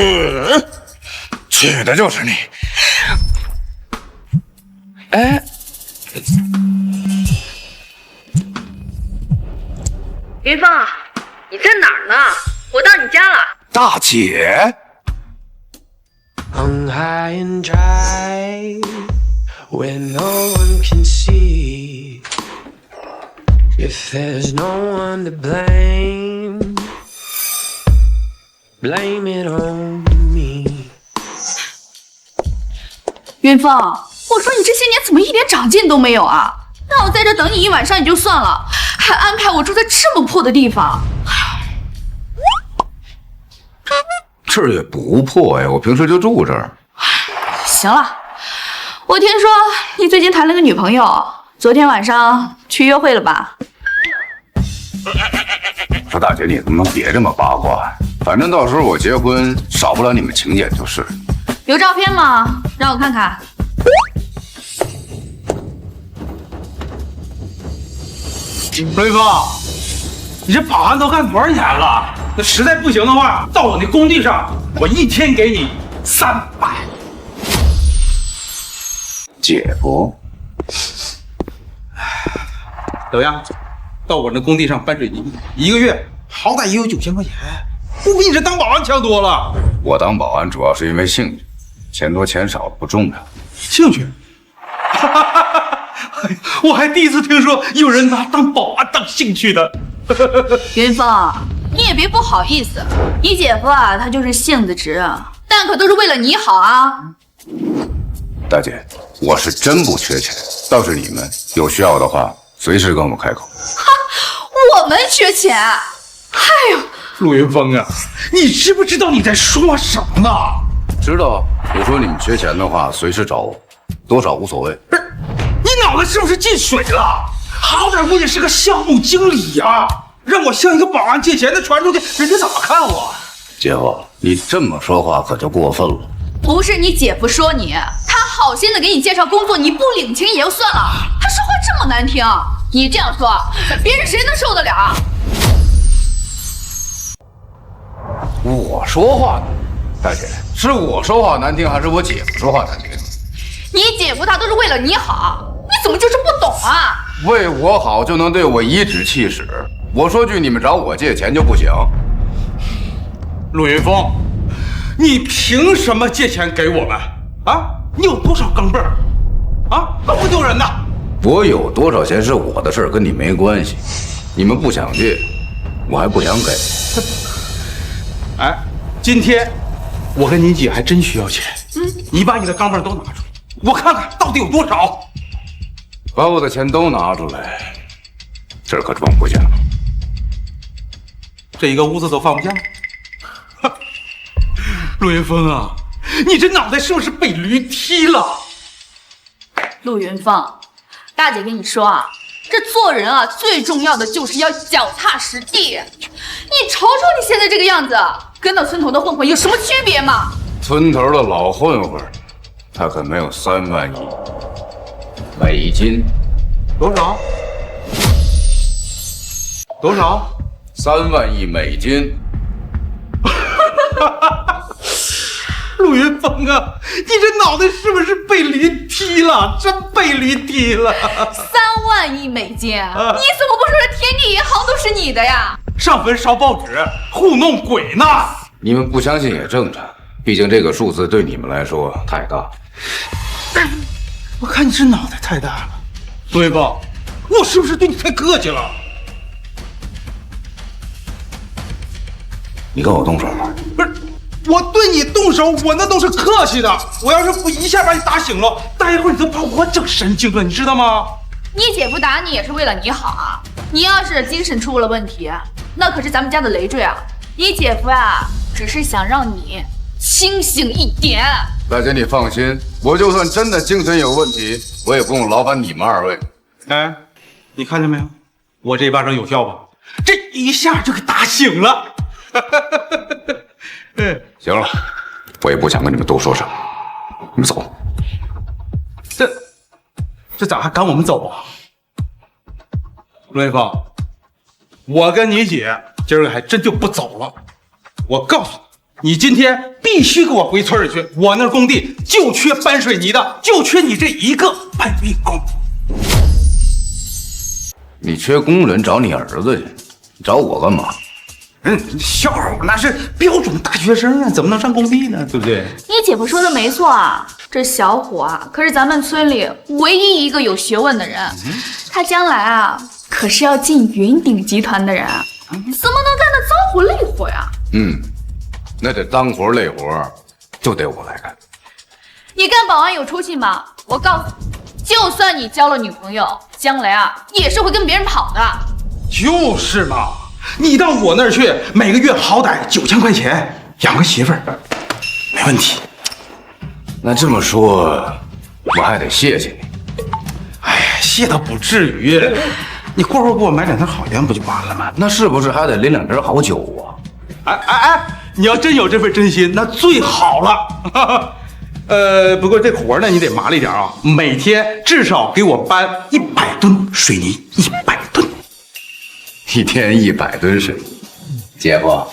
Speaker 3: 的就是你。哎，
Speaker 12: 云峰，你在哪儿呢？我到你家了。
Speaker 3: 大姐。
Speaker 13: I'm high and dry where no one can see. If there's no one to blame, blame it on me.
Speaker 6: 云峰，我说你这些年怎么一点长进都没有啊？让我在这等你一晚上也就算了，还安排我住在这么破的地方。
Speaker 3: 这儿也不破呀，我平时就住这儿。
Speaker 6: 行了，我听说你最近谈了个女朋友，昨天晚上去约会了吧？
Speaker 3: 说大姐，你能不能别这么八卦？反正到时候我结婚少不了你们请柬就是。
Speaker 6: 有照片吗？让我看看。
Speaker 9: 雷锋，你这保安都干多少年了？那实在不行的话，到我那工地上，我一天给你300。
Speaker 3: 姐夫，
Speaker 9: 怎么样？到我那工地上搬水泥，一个月好歹也有9000块钱，不比你这当保安强多了。
Speaker 3: 我当保安主要是因为兴趣，钱多钱少不重要。
Speaker 9: 兴趣？我还第一次听说有人拿当保安当兴趣的。
Speaker 6: 云峰，你也别不好意思，你姐夫啊，他就是性子直，但可都是为了你好啊。
Speaker 3: 大姐，我是真不缺钱，倒是你们有需要的话，随时跟我们开口。
Speaker 6: 哈，我们缺钱？哎呦，
Speaker 9: 陆云峰啊，你知不知道你在说什么呢？
Speaker 3: 知道，我说你们缺钱的话，随时找我，多少无所谓。
Speaker 9: 不是，你脑子是不是进水了？好歹我也是个项目经理呀，让我向一个保安借钱，那传出去，人家怎么看我？
Speaker 3: 姐夫，你这么说话可就过分了。
Speaker 6: 不是你姐夫说你，他好心的给你介绍工作，你不领情也就算了，他说话这么难听，你这样说，别人谁能受得了？
Speaker 3: 我说话呢，大姐，是我说话难听，还是我姐夫说话难听？
Speaker 6: 你姐夫他都是为了你好，你怎么就是不懂啊？
Speaker 3: 为我好就能对我颐指气使，我说句你们找我借钱就不行？
Speaker 9: 陆云峰，你凭什么借钱给我们啊？你有多少钢镚儿啊？丢不丢人呐？
Speaker 3: 我有多少钱是我的事儿，跟你没关系。你们不想借，我还不想给。
Speaker 9: 哎，今天我跟你姐还真需要钱。你把你的钢镚儿都拿出来，我看看到底有多少。
Speaker 3: 把我的钱都拿出来，这儿可装不下。
Speaker 9: 这一个屋子都放不下。陆云峰啊，你这脑袋是不是被驴踢了？
Speaker 6: 陆云峰，大姐跟你说啊，这做人啊，最重要的就是要脚踏实地。你瞅瞅你现在这个样子，跟那村头的混混有什么区别吗？
Speaker 3: 村头的老混混，他可没有3万亿美金。
Speaker 9: 多少？多少
Speaker 3: ？3万亿美金。
Speaker 9: 陆云峰啊，你这脑袋是不是被驴踢了？真被驴踢了
Speaker 6: ！3万亿美金，你怎么不说这天地银行都是你的呀？
Speaker 9: 上坟烧报纸，糊弄鬼呢！
Speaker 3: 你们不相信也正常，毕竟这个数字对你们来说太大。
Speaker 9: 我看你这脑袋太大了，陆云峰，我是不是对你太客气了？
Speaker 3: 你跟我动手了？
Speaker 9: 不是。我对你动手，我那都是客气的。我要是不一下把你打醒了，待一会儿你都把我整神经了，你知道吗？
Speaker 6: 你姐夫打你也是为了你好啊！你要是精神出了问题，那可是咱们家的累赘啊！你姐夫啊，只是想让你清醒一点。
Speaker 3: 大姐，你放心，我就算真的精神有问题，我也不用劳烦你们2位。
Speaker 9: 哎，你看见没有？我这一巴掌有效吧？这一下就给打醒了。
Speaker 3: 行了，我也不想跟你们多说什么，你们走。
Speaker 9: 这咋还赶我们走啊？陆云峰，我跟你姐今儿个还真就不走了。我告诉你，你今天必须给我回村里去，我那工地就缺搬水泥的，就缺你这一个搬运工。
Speaker 3: 你缺工人找你儿子去，你找我干嘛？
Speaker 9: 小虎那是标准大学生啊，怎么能上工地呢？对不对？
Speaker 6: 你姐夫说的没错啊，这小虎啊，可是咱们村里唯一一个有学问的人，他将来啊，可是要进云鼎集团的人，怎么能干得脏活累活呀？
Speaker 3: 那这脏活累活就得我来干。
Speaker 6: 你干保安有出息吗？我告诉你，就算你交了女朋友，将来啊，也是会跟别人跑的。
Speaker 9: 就是嘛。你到我那儿去，每个月好歹9000块钱，养个媳妇儿，没问题。
Speaker 3: 那这么说，我还得谢谢你。
Speaker 9: 哎呀，谢倒不至于，你过会儿给我买2瓶好烟不就完了吗？
Speaker 3: 那是不是还得拎2瓶好酒
Speaker 9: 啊？哎，你要真有这份真心，那最好了。不过这活呢，你得麻利点啊，每天至少给我搬100吨水泥，100吨。
Speaker 3: 1天100吨水，姐夫，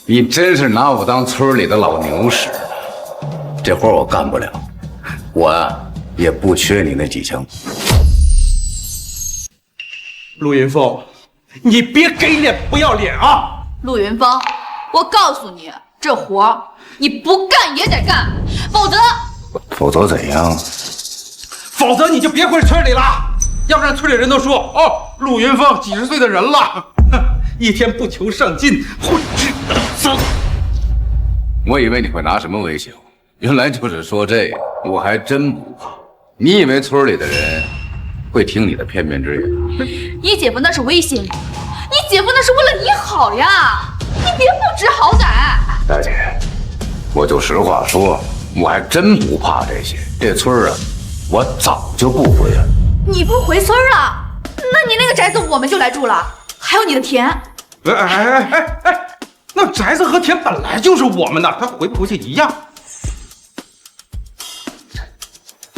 Speaker 3: 你真是拿我当村里的老牛使呢。这活我干不了，我呀也不缺你那几枪。
Speaker 9: 陆云峰，你别给脸不要脸啊！
Speaker 6: 陆云峰，我告诉你，这活你不干也得干，否则
Speaker 3: 怎样？
Speaker 9: 否则你就别回村里了。要不然村里人都说哦，陆云峰几十岁的人了，一天不求上进，混吃等死。
Speaker 3: 我以为你会拿什么威胁我，原来就是说这个，我还真不怕。你以为村里的人会听你的片面之言？
Speaker 6: 你姐夫那是威胁你，你姐夫那是为了你好呀，你别不知好歹。
Speaker 3: 大姐，我就实话说，我还真不怕这些。这村啊，我早就不回了。
Speaker 6: 你不回村了？那你那个宅子我们就来住了，还有你的田。
Speaker 9: 哎，那宅子和田本来就是我们的，他回不回去一样。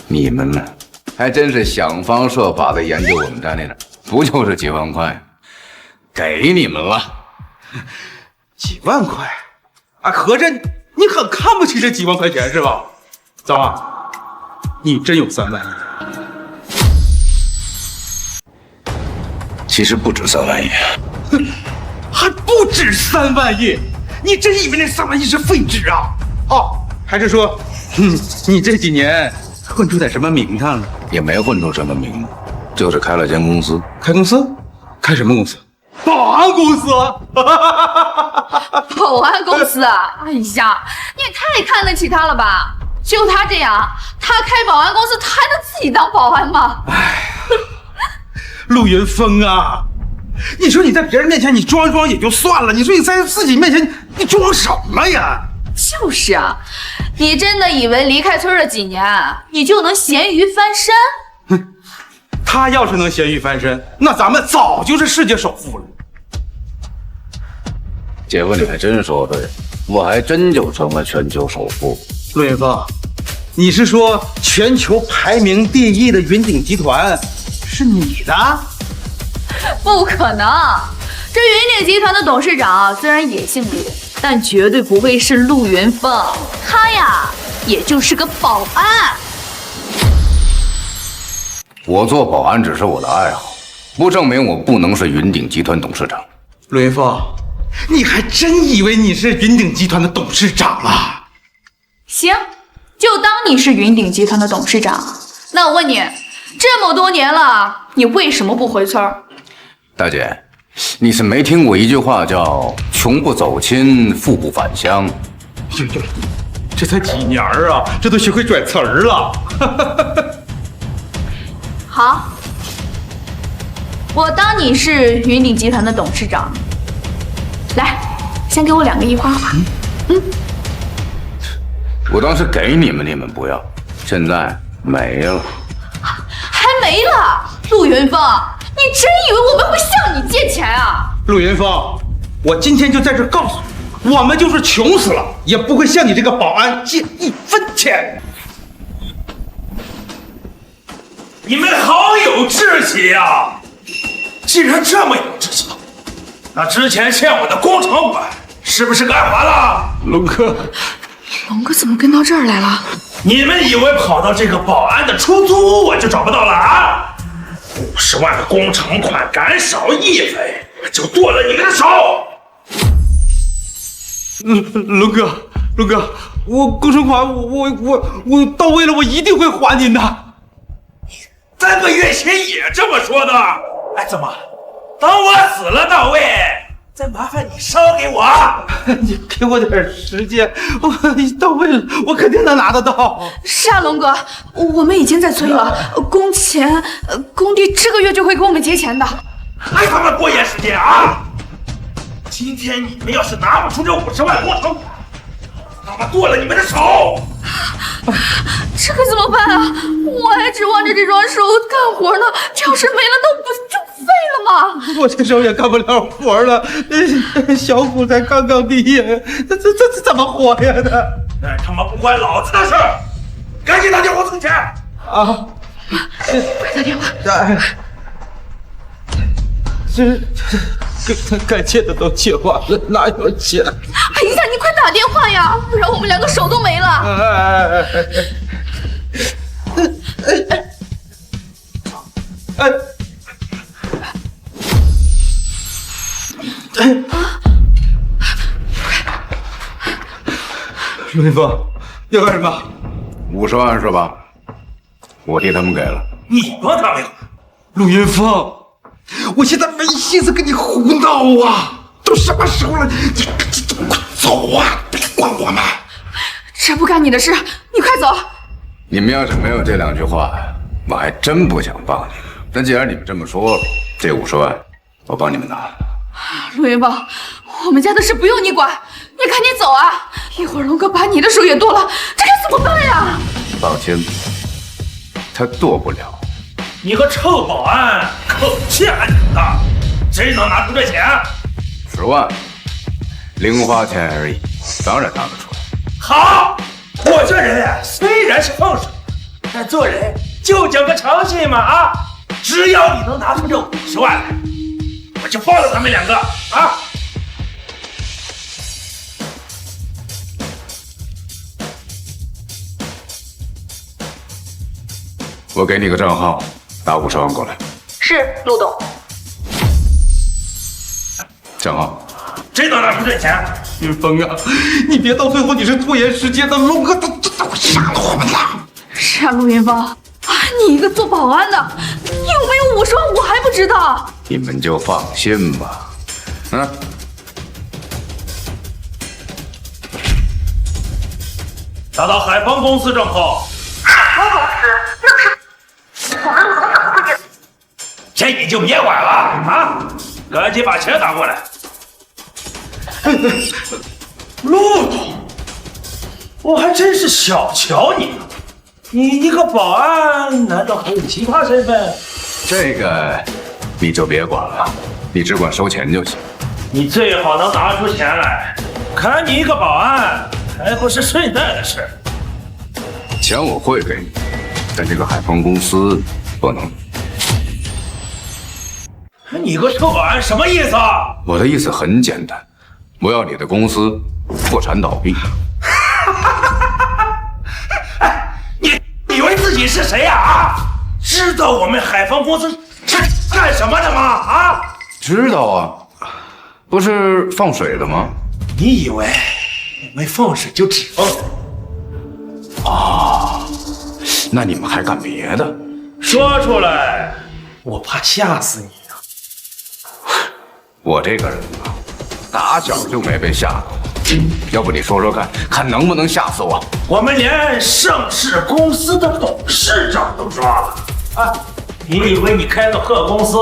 Speaker 3: 你们呢，还真是想方设法的研究我们家那点，不就是几万块？给你们了，
Speaker 9: 几万块啊！合着你很看不起这几万块钱是吧？走啊，你真有3万亿？
Speaker 3: 其实不止3万亿，
Speaker 9: 还不止3万亿？你真以为那3万亿是废纸啊？哦，还是说，你这几年混出点什么名堂了？
Speaker 3: 也没混出什么名堂，就是开了间公司。
Speaker 9: 开公司？开什么公司？保安公司？
Speaker 6: 保安公司啊！哎呀，你也太看得起他了吧？就他这样，他开保安公司，他还能自己当保安吗？
Speaker 9: 哎，陆云峰啊，你说你在别人面前你装装也就算了，你说你在自己面前你装什么呀？
Speaker 6: 就是啊，你真的以为离开村了几年，你就能咸鱼翻身？
Speaker 9: 他要是能咸鱼翻身，那咱们早就是世界首富了。
Speaker 3: 姐夫，你还真说对，我还真就成了全球首富。
Speaker 9: 陆云峰，你是说全球排名第1的云顶集团是你的？
Speaker 6: 不可能！这云顶集团的董事长虽然也姓陆，但绝对不会是陆云峰，他呀，也就是个保安。
Speaker 3: 我做保安只是我的爱好，不证明我不能是云顶集团董事长。
Speaker 9: 陆云峰，你还真以为你是云顶集团的董事长了？
Speaker 6: 行，就当你是云顶集团的董事长。那我问你，这么多年了，你为什么不回村？
Speaker 3: 大姐，你是没听过一句话叫“穷不走亲，富不返乡”？
Speaker 9: 哟，这才几年啊，这都学会转词儿了。
Speaker 6: 好，我当你是云顶集团的董事长。来，先给我2个1花花。
Speaker 3: 我当时给你们，你们不要，现在没了。
Speaker 6: 还没了，陆云峰，你真以为我们会向你借钱啊？
Speaker 9: 陆云峰，我今天就在这告诉你，我们就是穷死了，也不会向你这个保安借1分钱。
Speaker 2: 你们好有志气呀！既然这么有志气，那之前欠我的工程款是不是该还了？
Speaker 9: 龙哥，
Speaker 6: 龙哥怎么跟到这儿来了？
Speaker 2: 你们以为跑到这个保安的出租屋我就找不到了啊？50万的工程款赶少1分，就剁了你们的手！
Speaker 9: 龙哥，我工程款我到位了，我一定会还您的。
Speaker 2: 3个月前也这么说的。哎，怎么？等我死了到位，再麻烦你烧给我。
Speaker 9: 你给我点时间，我到位了，我肯定能拿得到。
Speaker 6: 是啊，龙哥，我们已经在催了，工钱，工地这个月就会给我们结钱的。
Speaker 2: 还他妈拖延时间啊！今天你们要是拿不出这50万工程款，他妈剁了你们的手！
Speaker 6: 这可怎么办啊？我还指望着这双手干活呢，这要是没了，那不就废了吗？
Speaker 9: 我这手也干不了活了，小虎才刚刚毕业，这怎么活呀？
Speaker 2: 那他妈不关老子的事儿，赶紧打电话存钱
Speaker 9: 啊！
Speaker 6: 快打电话！
Speaker 9: 该借的都借完了，哪有钱？
Speaker 6: 哎呀，你快打电话呀，不然我们2个手都没了。
Speaker 9: 陆云峰，要干什么
Speaker 3: ？50万是吧？我替他们给了。
Speaker 2: 你帮他们？
Speaker 9: 陆云峰，我现在没心思跟你胡闹啊！都什么时候了，你快走啊！别管我们。
Speaker 6: 这不干你的事，你快走。
Speaker 3: 你们要是没有这2句话，我还真不想帮你们。但既然你们这么说了，这50万我帮你们拿。
Speaker 6: 陆云峰，我们家的事不用你管，你赶紧走啊！一会儿龙哥把你的手也剁了，这该怎么办呀？
Speaker 3: 放心，他剁不了。
Speaker 2: 你个臭保安，口气还挺大，谁能拿出这钱
Speaker 3: ？10万，零花钱而已，当然拿得出来。
Speaker 2: 好，我这人虽然是放手，但做人就讲个诚信嘛啊！只要你能拿出这50万来，我就放了咱们2个啊！
Speaker 3: 我给你个账号，打50万过来。
Speaker 1: 是，陆董。
Speaker 3: 什么？
Speaker 10: 这哪能挣钱？
Speaker 9: 云峰啊，你别到最后你是拖延时间的，龙哥都会杀了我们了。
Speaker 8: 是啊，陆云峰，你一个做保安的，有没有50万我还不知道。
Speaker 3: 你们就放心吧。
Speaker 10: 打到海丰公司账号。海丰公司？那是我们陆总怎么会给？这你就别管了啊！赶紧把钱打过来。陆总，我还真是小瞧你了。你一个保安，难道还有其他身份？
Speaker 3: 这个你就别管了，你只管收钱就行。
Speaker 10: 你最好能拿出钱来，看你一个保安，还不是顺带的事。
Speaker 3: 钱我会给你，但这个海丰公司不能。
Speaker 10: 你个臭保安什么意思啊？
Speaker 3: 我的意思很简单，我要你的公司破产倒闭。
Speaker 10: 你以为自己是谁呀？啊？知道我们海丰公司是干什么的吗？啊？
Speaker 3: 知道啊，不是放水的吗？
Speaker 10: 你以为我们放水就只放水？
Speaker 3: 啊，那你们还干别的？
Speaker 10: 说出来，我怕吓死你啊！
Speaker 3: 我这个人啊，打小就没被吓过。要不你说说看，看能不能吓死我？
Speaker 10: 我们连上市公司的董事长都抓了啊！你以为你开个破公司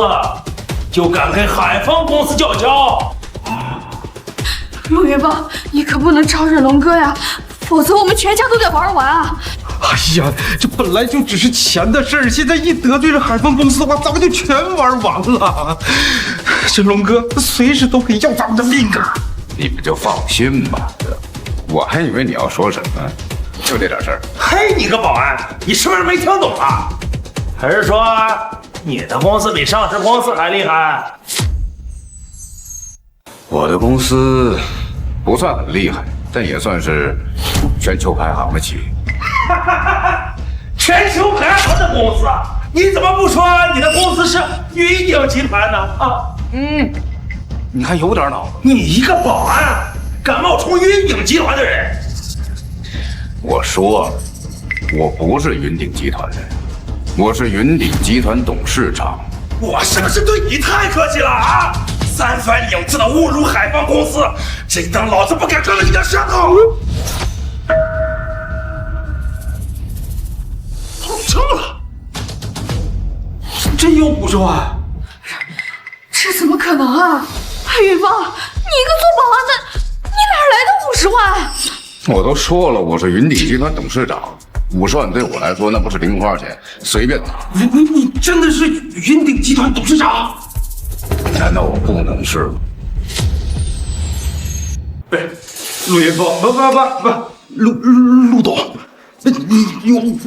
Speaker 10: 就敢跟海丰公司叫嚣？
Speaker 8: 陆云峰，你可不能招惹龙哥呀，否则我们全家都得玩完啊！
Speaker 9: 哎呀，这本来就只是钱的事儿，现在一得罪了海丰公司的话，咱们就全玩完了。这龙哥随时都可以要咱们的命啊！
Speaker 3: 你们就放心吧，我还以为你要说什么，就这点事儿。
Speaker 10: 嘿，你个保安，你是不是没听懂啊？还是说你的公司比上市公司还厉害？
Speaker 3: 我的公司不算很厉害，但也算是全球排行的企业。
Speaker 10: 全球排行的公司，你怎么不说你的公司是云鼎集团呢？啊，
Speaker 3: 你还有点脑子。
Speaker 10: 你一个保安敢冒充云鼎集团的人？
Speaker 3: 我说了，我不是云鼎集团的人，我是云鼎集团董事长。
Speaker 10: 我是不是对你太客气了啊？三番两次的侮辱海丰公司，这当老子不敢割了你的舌头！跑车了，真有50万？
Speaker 8: 这怎么可能啊！云峰，你一个做保安的，你哪来的50万？
Speaker 3: 我都说了，我是云鼎集团董事长，50万对我来说那不是零花钱，随便拿。
Speaker 10: 你真的是云鼎集团董事长？
Speaker 3: 难道我不能是吗？
Speaker 9: 陆云峰，不，陆董，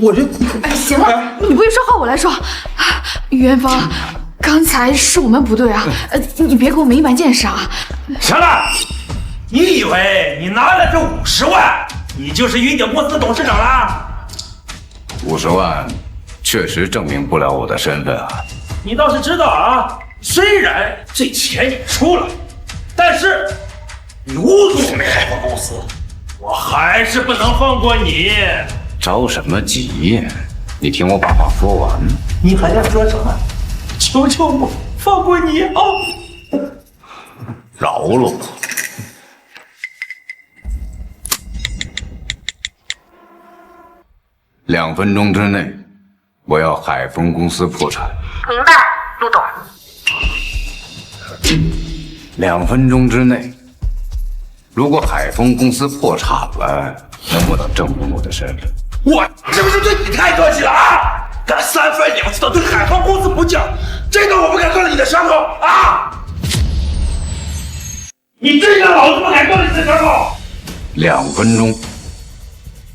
Speaker 9: 我这……
Speaker 8: 哎，行了，你不会说话，我来说。云峰，刚才是我们不对啊，你别给我明白见识啊。
Speaker 10: 行了，你以为你拿了这50万，你就是云鼎公司的董事长了
Speaker 3: ？50万确实证明不了我的身份啊。
Speaker 10: 你倒是知道啊，虽然这钱你出了，但是你侮辱我们海丰公司，我还是不能放过你。
Speaker 3: 着什么急呀？你听我把话说完。
Speaker 10: 你还要说什么？求求我，放过你啊！
Speaker 3: 饶了我。2分钟之内，我要海丰公司破产。
Speaker 1: 明白，陆董。
Speaker 3: 2分钟之内，如果海丰公司破产了，能不能证明我的身份？
Speaker 10: 我是不是对你太客气了啊？敢三番两次的对海丰公司不敬，这个我不敢割了你的舌头啊！你这个老子不敢割了你的舌头。
Speaker 3: 2分钟，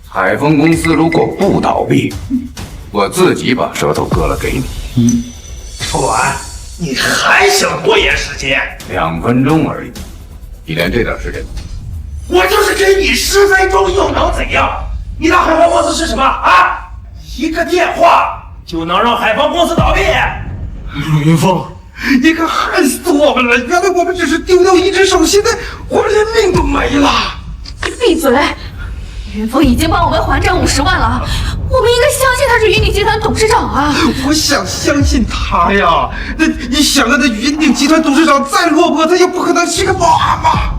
Speaker 3: 海丰公司如果不倒闭，我自己把舌头割了给你。
Speaker 10: 臭保安，你还想拖延时间
Speaker 3: ？2分钟而已，你连这点时间？
Speaker 10: 我就是给你10分钟，又能怎样？你当海丰公司是什么啊？一个电话就能让海丰公司倒闭？
Speaker 9: 陆云峰，你可害死我们了！原来我们只是丢掉一只手，现在我们连命都没了。
Speaker 8: 你闭嘴！云峰已经帮我们还债50万了，我们应该相信他是云鼎集团董事长啊！
Speaker 9: 我想相信他呀。那你想啊，那云鼎集团董事长再落魄，他也不可能是个保安吧？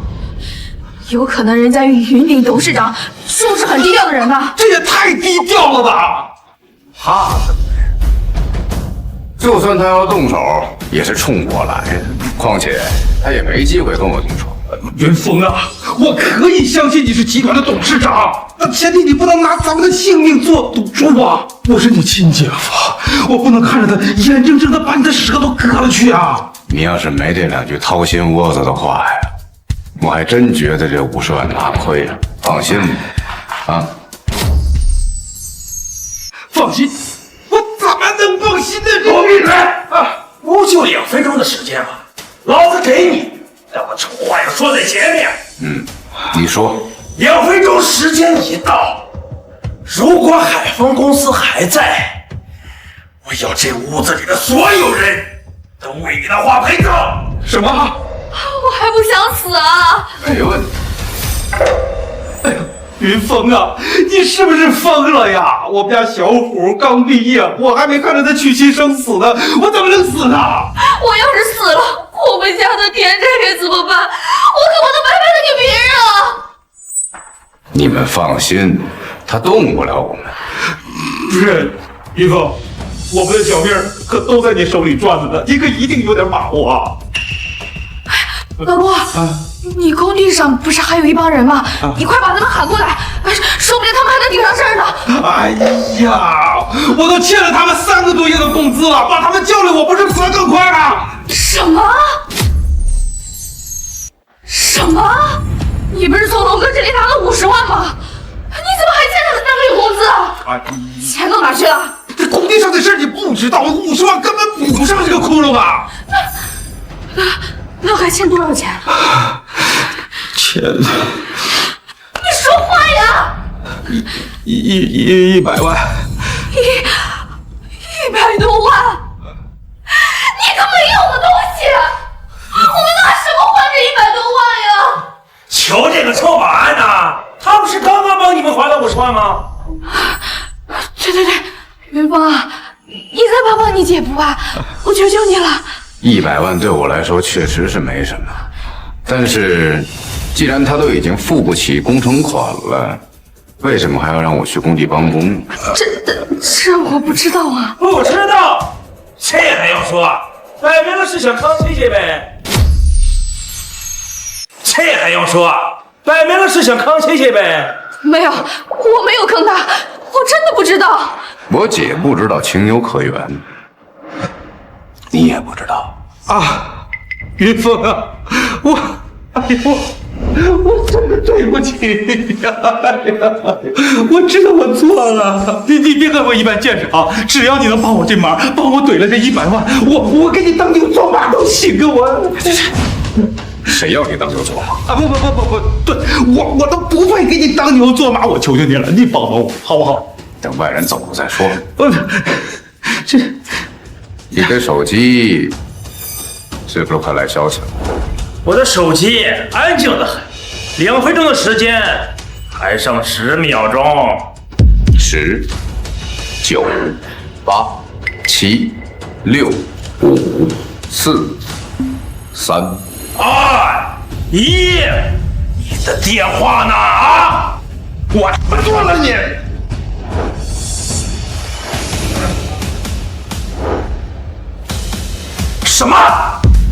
Speaker 8: 有可能人家云鼎董事长就是很低调的人呢。
Speaker 9: 这也太低调了吧！
Speaker 3: 怕什么呀？就算他要动手，也是冲我来的。况且他也没机会跟我动手。
Speaker 9: 云峰啊，我可以相信你是集团的董事长，但前提你不能拿咱们的性命做赌注啊！我是你亲姐夫，我不能看着他眼睁睁的把你的舌头割了去啊！
Speaker 3: 你要是没这2句掏心窝子的话呀，我还真觉得这50万拿亏了。放心吧，啊。
Speaker 9: 放心，我怎么能放心呢？
Speaker 10: 我闭嘴！啊，不就2分钟的时间吗？老子给你，但我这话要说在前面。
Speaker 3: 你说
Speaker 10: ，2分钟时间一到，如果海丰公司还在，我要这屋子里的所有人都为你的话陪葬。
Speaker 9: 什么？
Speaker 8: 我还不想死啊！
Speaker 3: 没问题。
Speaker 9: 哎呦，云峰啊，你是不是疯了呀？我们家小虎刚毕业，我还没看着他娶妻生子呢，我怎么能死呢？
Speaker 8: 我要是死了，我们家的田宅该怎么办？我可不能白白的给别人啊！
Speaker 3: 你们放心，他动不了我们。
Speaker 9: 不是，云峰，我们的小命可都在你手里攥着呢，你可一定有点把握啊！
Speaker 8: 老公，你工地上不是还有一帮人吗？你快把他们喊过来，说不定他们还能顶上事儿呢。
Speaker 9: 哎呀，我都欠了他们3个多月的工资了，把他们叫来，我不是死得更快吗？
Speaker 8: 什么？什么？你不是从龙哥这里拿了50万吗？你怎么还欠他们3个月工资啊？钱都哪去了？
Speaker 9: 这工地上的事你不知道，50万根本补不上这个窟窿啊！
Speaker 8: 那还欠多少钱？
Speaker 9: 欠
Speaker 8: 你说话呀
Speaker 9: ！100万
Speaker 8: ！100多万！你个没用的东西！我们拿什么还这100多万呀？
Speaker 10: 求这个臭保安呐！他不是刚刚帮你们还了50万吗？
Speaker 8: 对，云峰啊，你再帮帮你姐夫吧，我求求你了。
Speaker 3: 100万对我来说确实是没什么，但是既然他都已经付不起工程款了，为什么还要让我去工地帮工？
Speaker 8: 这我不知道啊。
Speaker 10: 不知道，这还用说？摆明了是想坑谁谁呗。这还用说？摆明了是想坑谁谁呗。
Speaker 8: 没有，我没有坑他，我真的不知道。
Speaker 3: 我姐不知道情有可原，你也不知道
Speaker 9: 啊，云峰啊，我真的对不起呀！我知道我错了，你别跟我一般见识啊！只要你能帮我这忙，帮我怼了这100万，我给你当牛做马都行啊！我
Speaker 3: 谁要你当牛做马
Speaker 9: 啊？不，对我都不配给你当牛做马，我求求你了，你帮帮我好不好？
Speaker 3: 等外人走了再说。
Speaker 9: 这。
Speaker 3: 你的手机是不是快来消息了？
Speaker 10: 我的手机安静的很，2分钟的时间还剩10秒钟。
Speaker 3: 10、9、8、7、6、5、4、3、
Speaker 10: 2、1，你的电话呢？啊！我做了你！什么？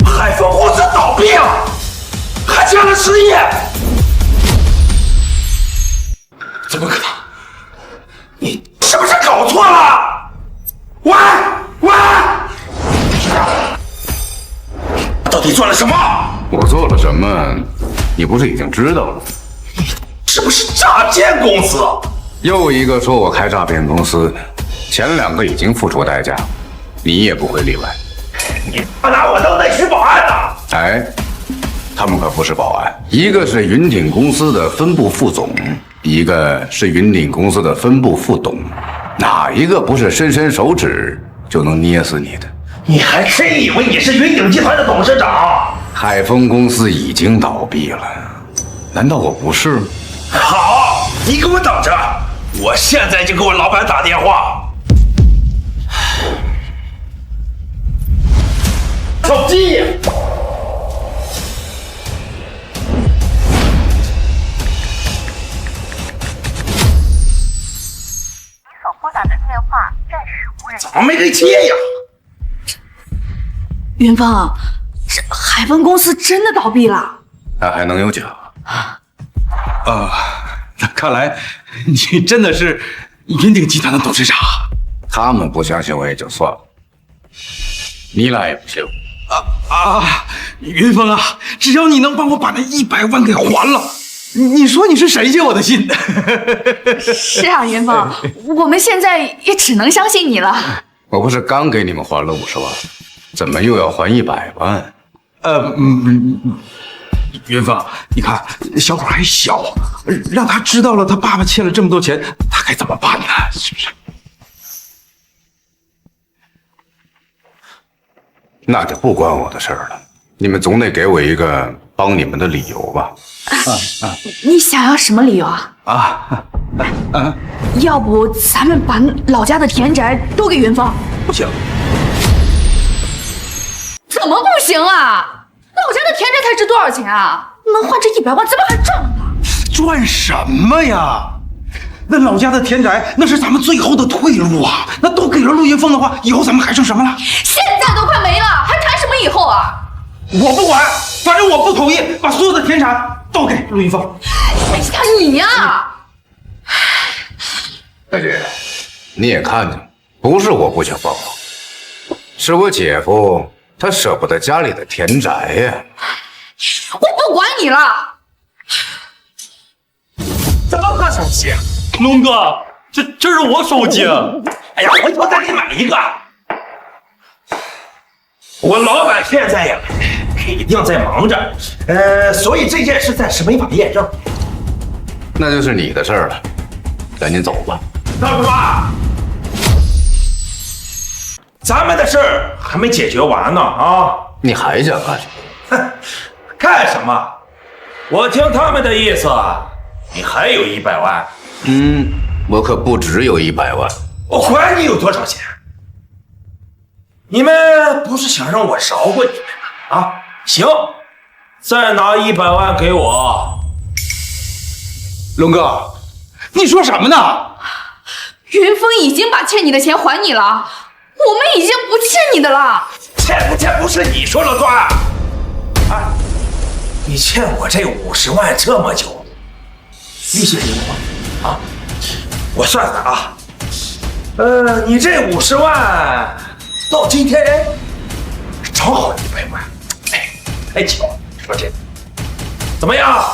Speaker 10: 海丰公司倒闭了，还加了失业？怎么可能？你是不是搞错了？喂！到底做了什么？
Speaker 3: 我做了什么？你不是已经知道了吗？
Speaker 10: 是不是诈骗公司？
Speaker 3: 又一个说我开诈骗公司的，前2个已经付出代价，你也不会例外。
Speaker 10: 你拿我当内需保安呢？
Speaker 3: 哎，他们可不是保安，一个是云鼎公司的分部副总，一个是云鼎公司的分部副董，哪一个不是伸伸手指就能捏死你的？
Speaker 10: 你还真以为你是云鼎集团的董事长？
Speaker 3: 海丰公司已经倒闭了，难道我不是吗？
Speaker 10: 好，你给我等着，我现在就给我老板打电话。手机。
Speaker 1: 所拨打的电话暂时无人。
Speaker 10: 怎么没人接呀？
Speaker 8: 云峰，这海丰公司真的倒闭了？
Speaker 3: 那还能有假？
Speaker 9: 那看来你真的是云鼎集团的董事长。
Speaker 3: 他们不相信我也就算了，你俩也不信我。
Speaker 9: 云峰啊，只要你能帮我把那100万给还了，你说你是谁借我的信？
Speaker 8: 是啊，云峰，我们现在也只能相信你了。
Speaker 3: 我不是刚给你们还了50万，怎么又要还100万？
Speaker 9: 云峰，你看小伙还小，让他知道了他爸爸欠了这么多钱，他该怎么办呢？是不是？
Speaker 3: 那就不关我的事儿了。你们总得给我一个帮你们的理由吧？
Speaker 8: 你想要什么理由啊？要不咱们把老家的田宅都给云峰？
Speaker 9: 不行。
Speaker 8: 怎么不行啊？老家的田宅才值多少钱啊？能换这100万，咱们还赚呢。
Speaker 9: 赚什么呀？那老家的田宅那是咱们最后的退路啊！那都给了陆云峰的话，以后咱们还剩什么了？
Speaker 8: 现在都快没了，还谈什么以后啊？
Speaker 9: 我不管，反正我不同意把所有的田产都给陆云峰。
Speaker 8: 哎呀，你呀！
Speaker 3: 大姐，你也看见了，不是我不想帮忙，是我姐夫他舍不得家里的田宅呀。
Speaker 8: 我不管你了。
Speaker 10: 怎么个手机？
Speaker 2: 龙哥，这是我手机。
Speaker 10: 哎呀，回头再给你买一个。我老板现在呀，肯定在忙着，所以这件事暂时没法验证。
Speaker 3: 那就是你的事儿了，赶紧走吧。
Speaker 10: 等什么？咱们的事儿还没解决完呢啊！
Speaker 3: 你还想干什么？
Speaker 10: 哼，干什么？我听他们的意思，你还有100万。
Speaker 3: 我可不只有100万。
Speaker 10: 我管你有多少钱。你们不是想让我饶过你们吗？啊，行，再拿100万给我。
Speaker 9: 龙哥，你说什么呢？
Speaker 8: 云峰已经把欠你的钱还你了，我们已经不欠你的了。
Speaker 10: 欠不欠不是你说了算。啊，你欠我这50万这么久，利息给我啊！我算算啊，你这50万到今天正好100万，哎，太巧了。说这怎么样？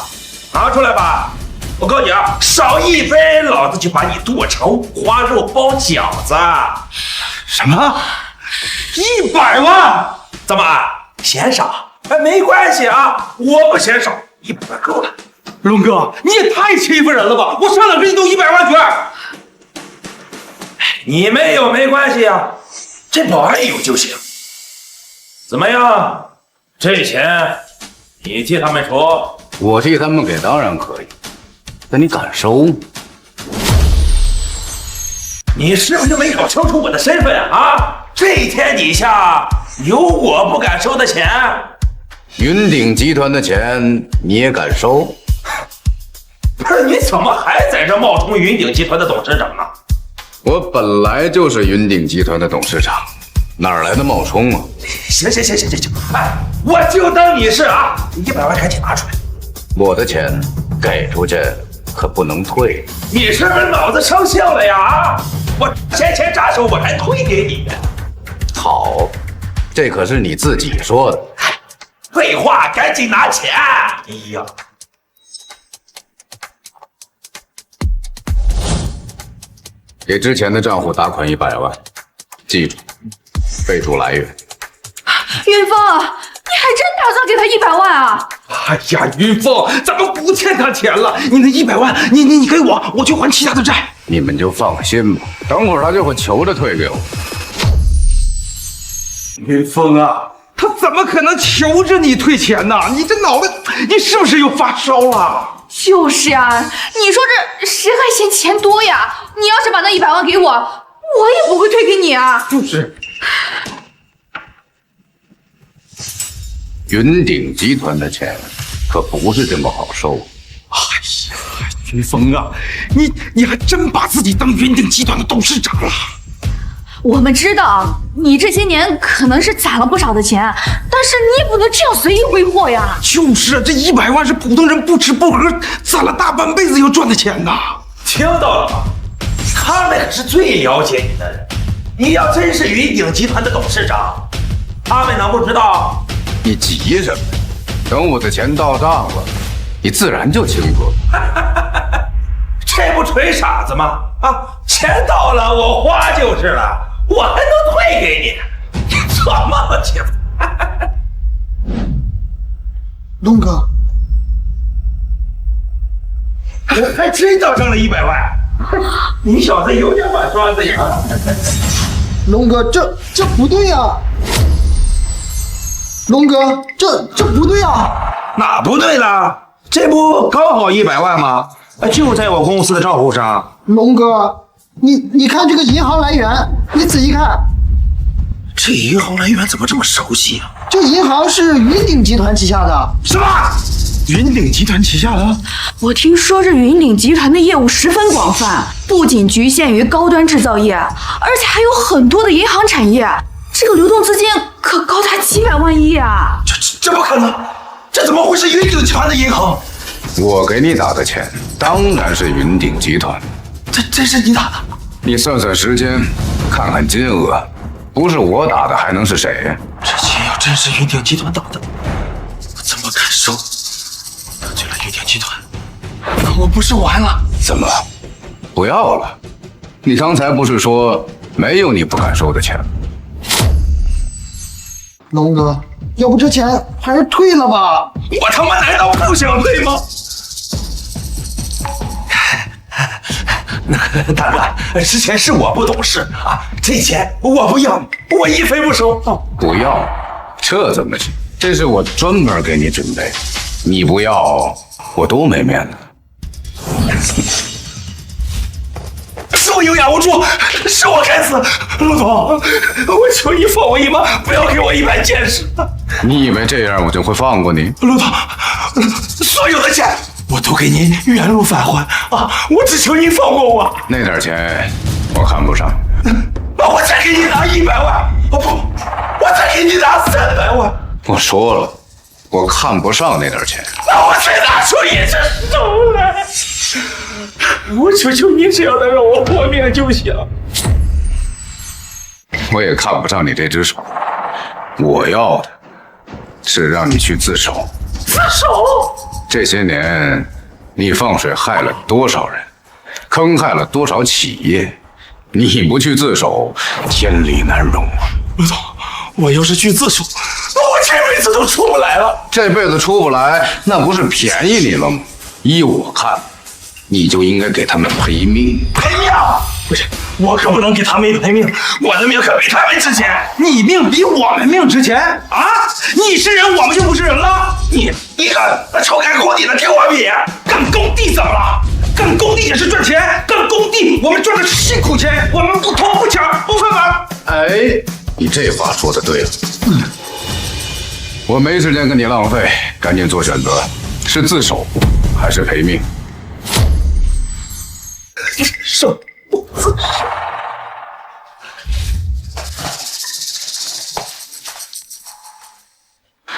Speaker 10: 拿出来吧！我告诉你啊，少一杯，老子就把你剁成花肉包饺子。
Speaker 9: 什么？100万？
Speaker 10: 怎么嫌少？没关系啊，我不嫌少，100万够了。
Speaker 9: 龙哥，你也太欺负人了吧！我上哪给你弄100万去？
Speaker 10: 你没有没关系啊，这保安有就行。怎么样？这钱你替他们出？
Speaker 3: 我替他们给当然可以，但你敢收吗？
Speaker 10: 你是不是没搞清楚我的身份啊？这天底下有我不敢收的钱。
Speaker 3: 云鼎集团的钱你也敢收？
Speaker 10: 不是，你怎么还在这冒充云鼎集团的董事长呢？
Speaker 3: 我本来就是云鼎集团的董事长，哪来的冒充啊？
Speaker 10: 行，哎，我就当你是啊，100万赶紧拿出来。
Speaker 3: 我的钱给出去可不能退。
Speaker 10: 你是不是脑子生锈了呀？啊，我欠钱扎手，我还退给你。
Speaker 3: 好，这可是你自己说的。
Speaker 10: 废话，赶紧拿钱！哎呀，
Speaker 3: 给之前的账户打款100万，记住，备注来源。
Speaker 8: 云峰，你还真打算给他100万啊？
Speaker 9: 哎呀，云峰，咱们不欠他钱了，你那100万，你给我，我去还其他的债。
Speaker 3: 你们就放心吧，等会儿他就会求着退给我。
Speaker 9: 云峰啊，他怎么可能求着你退钱呢？你这脑袋，你是不是又发烧了？
Speaker 8: 就是呀，你说这谁还嫌钱多呀？你要是把那100万给我，我也不会退给你啊。
Speaker 9: 就是。
Speaker 3: 云鼎集团的钱可不是这么好收。
Speaker 9: 哎呀，云峰啊，你还真把自己当云鼎集团的董事长了。
Speaker 8: 我们知道你这些年可能是攒了不少的钱，但是你也不能这样随意挥霍呀。
Speaker 9: 就是这100万是普通人不吃不喝攒了大半辈子要赚的钱呐。
Speaker 10: 听到了吗？他们可是最了解你的人。你要真是云鼎集团的董事长，他们能不知道？
Speaker 3: 你急什么？等我的钱到账了，你自然就清楚了。
Speaker 10: 这不吹傻子吗？啊，钱到了我花就是了，我还能退给你？你做梦去吧！
Speaker 14: 龙哥，
Speaker 10: 我还真当上了100万，你小子有点把刷子扬了。
Speaker 14: 龙哥，这不对呀！龙哥，这不对啊！
Speaker 10: 哪不对了？这不刚好100万吗？就在我公司的账户上。
Speaker 14: 龙哥，你看这个银行来源，你仔细看。
Speaker 10: 这银行来源怎么这么熟悉啊？
Speaker 14: 这银行是云鼎集团旗下的。
Speaker 10: 什么？云鼎集团旗下的？
Speaker 8: 我听说这云鼎集团的业务十分广泛，不仅局限于高端制造业，而且还有很多的银行产业。这个流动资金可高达几百万亿啊！
Speaker 10: 这不可能！这怎么会是云鼎集团的银行？
Speaker 3: 我给你打的钱当然是云鼎集团。
Speaker 10: 这是你打的？
Speaker 3: 你算算时间，看看金额，不是我打的还能是谁？
Speaker 10: 这钱要真是云鼎集团打的，我怎么敢收？得罪了云鼎集团，那我不是完了？
Speaker 3: 怎么不要了？你刚才不是说没有你不敢收的钱？
Speaker 14: 龙哥，要不这钱还是退了吧？
Speaker 10: 我他妈难道不想退吗？大哥，之前是我不懂事啊，这钱我不要，我一分不收。
Speaker 3: 不要，这怎么行？这是我专门给你准备，你不要，我多没面子。
Speaker 10: 是我有眼无珠，是我该死，陆总，我求你放我一马，不要给我一般见识。
Speaker 3: 你以为这样我就会放过你？
Speaker 10: 陆总，所有的钱我都给您原路返还啊！我只求您放过我。
Speaker 3: 那点钱我看不上。
Speaker 10: 那我再给你拿100万，不，我再给你拿300万。
Speaker 3: 我说了，我看不上那点钱。
Speaker 10: 那我再拿出一只手来。我求求你，只要能让我活命就行。
Speaker 3: 我也看不上你这只手，我要的是让你去自首。
Speaker 10: 自首？
Speaker 3: 这些年你放水害了多少人，坑害了多少企业，你不去自首，天理难容啊！
Speaker 10: 陆总，我要是去自首，那我这辈子都出不来了。
Speaker 3: 这辈子出不来，那不是便宜你了吗？依我看，你就应该给他们赔命。
Speaker 10: 赔命？不是，我可不能给他们赔命，我的命可比他们值钱。
Speaker 9: 你命比我们命值钱啊！你是人，我们就不是人了。
Speaker 10: 你跟臭干工地的跟我比，
Speaker 9: 干工地怎么了？干工地也是赚钱，干工地我们赚的是辛苦钱，我们不偷不抢不分碗。
Speaker 3: 哎，你这话说的对了。我没时间跟你浪费，赶紧做选择，是自首还是赔命？
Speaker 10: 手不自首。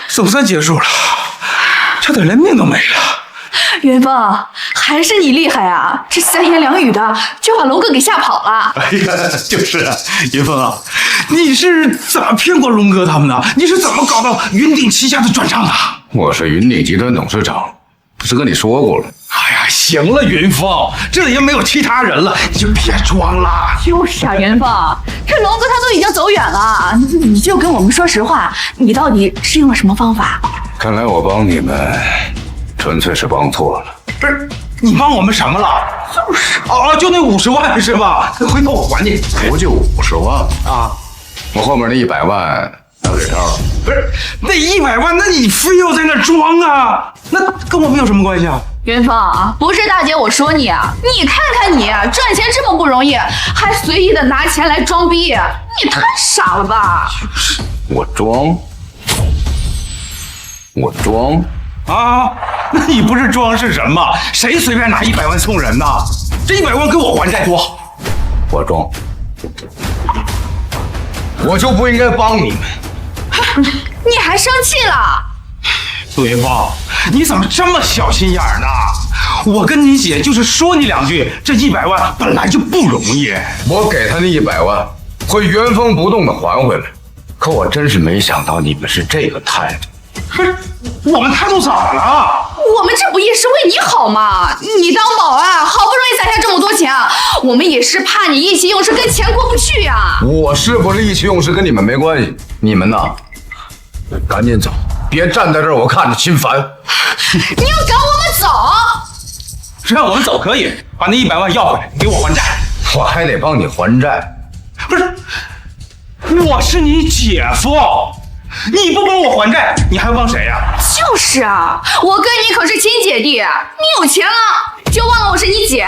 Speaker 9: 总算结束了，差点连命都没了。
Speaker 8: 元芳，还是你厉害啊！这三言两语的就把龙哥给吓跑了。
Speaker 9: 哎呀，就是啊，云峰啊，你是怎么骗过龙哥他们的？你是怎么搞到云鼎旗下的转账的？
Speaker 3: 我是云鼎集团董事长，不是跟你说过了？
Speaker 9: 哎呀，行了，云峰，这里也没有其他人了，你就别装了。
Speaker 8: 就是啊，元芳，这龙哥他都已经走远了，你就跟我们说实话，你到底是用了什么方法？
Speaker 3: 看来我帮你们，纯粹是帮错了。
Speaker 9: 不是，你帮我们什么了？就是就那50万是吧？回头我还你。
Speaker 3: 不就50万
Speaker 9: 啊？
Speaker 3: 我后面那100万小纸条。
Speaker 9: 不是那100万，那你非要在那装啊？那跟我们有什么关系啊？
Speaker 8: 元芳，不是大姐我说你啊，你看看你赚钱这么不容易，还随意的拿钱来装逼，你太傻了吧？
Speaker 3: 我装
Speaker 9: 啊？那你不是装是什么？谁随便拿100万送人呢？这100万给我还债多好。
Speaker 3: 我装，我就不应该帮你们。
Speaker 8: 你还生气了？
Speaker 9: 杜云芳，你怎么这么小心眼呢？我跟你姐就是说你2句，这100万本来就不容易。
Speaker 3: 我给他那100万，会原封不动的还回来。可我真是没想到你们是这个态度。
Speaker 9: 不是，我们态度怎么了？
Speaker 8: 我们这不也是为你好吗？你当保安，好不容易攒下这么多钱，我们也是怕你意气用事，跟钱过不去呀。
Speaker 3: 我是不是意气用事跟你们没关系？你们呐，赶紧走，别站在这儿，我看着心烦。
Speaker 8: 你要赶我们走？
Speaker 9: 让我们走可以，把那100万要回来，给我还债。
Speaker 3: 我还得帮你还债？
Speaker 9: 不是，我是你姐夫。你不帮我还债，你还帮谁呀？
Speaker 8: 就是啊，我跟你可是亲姐弟，你有钱了就忘了我是你姐。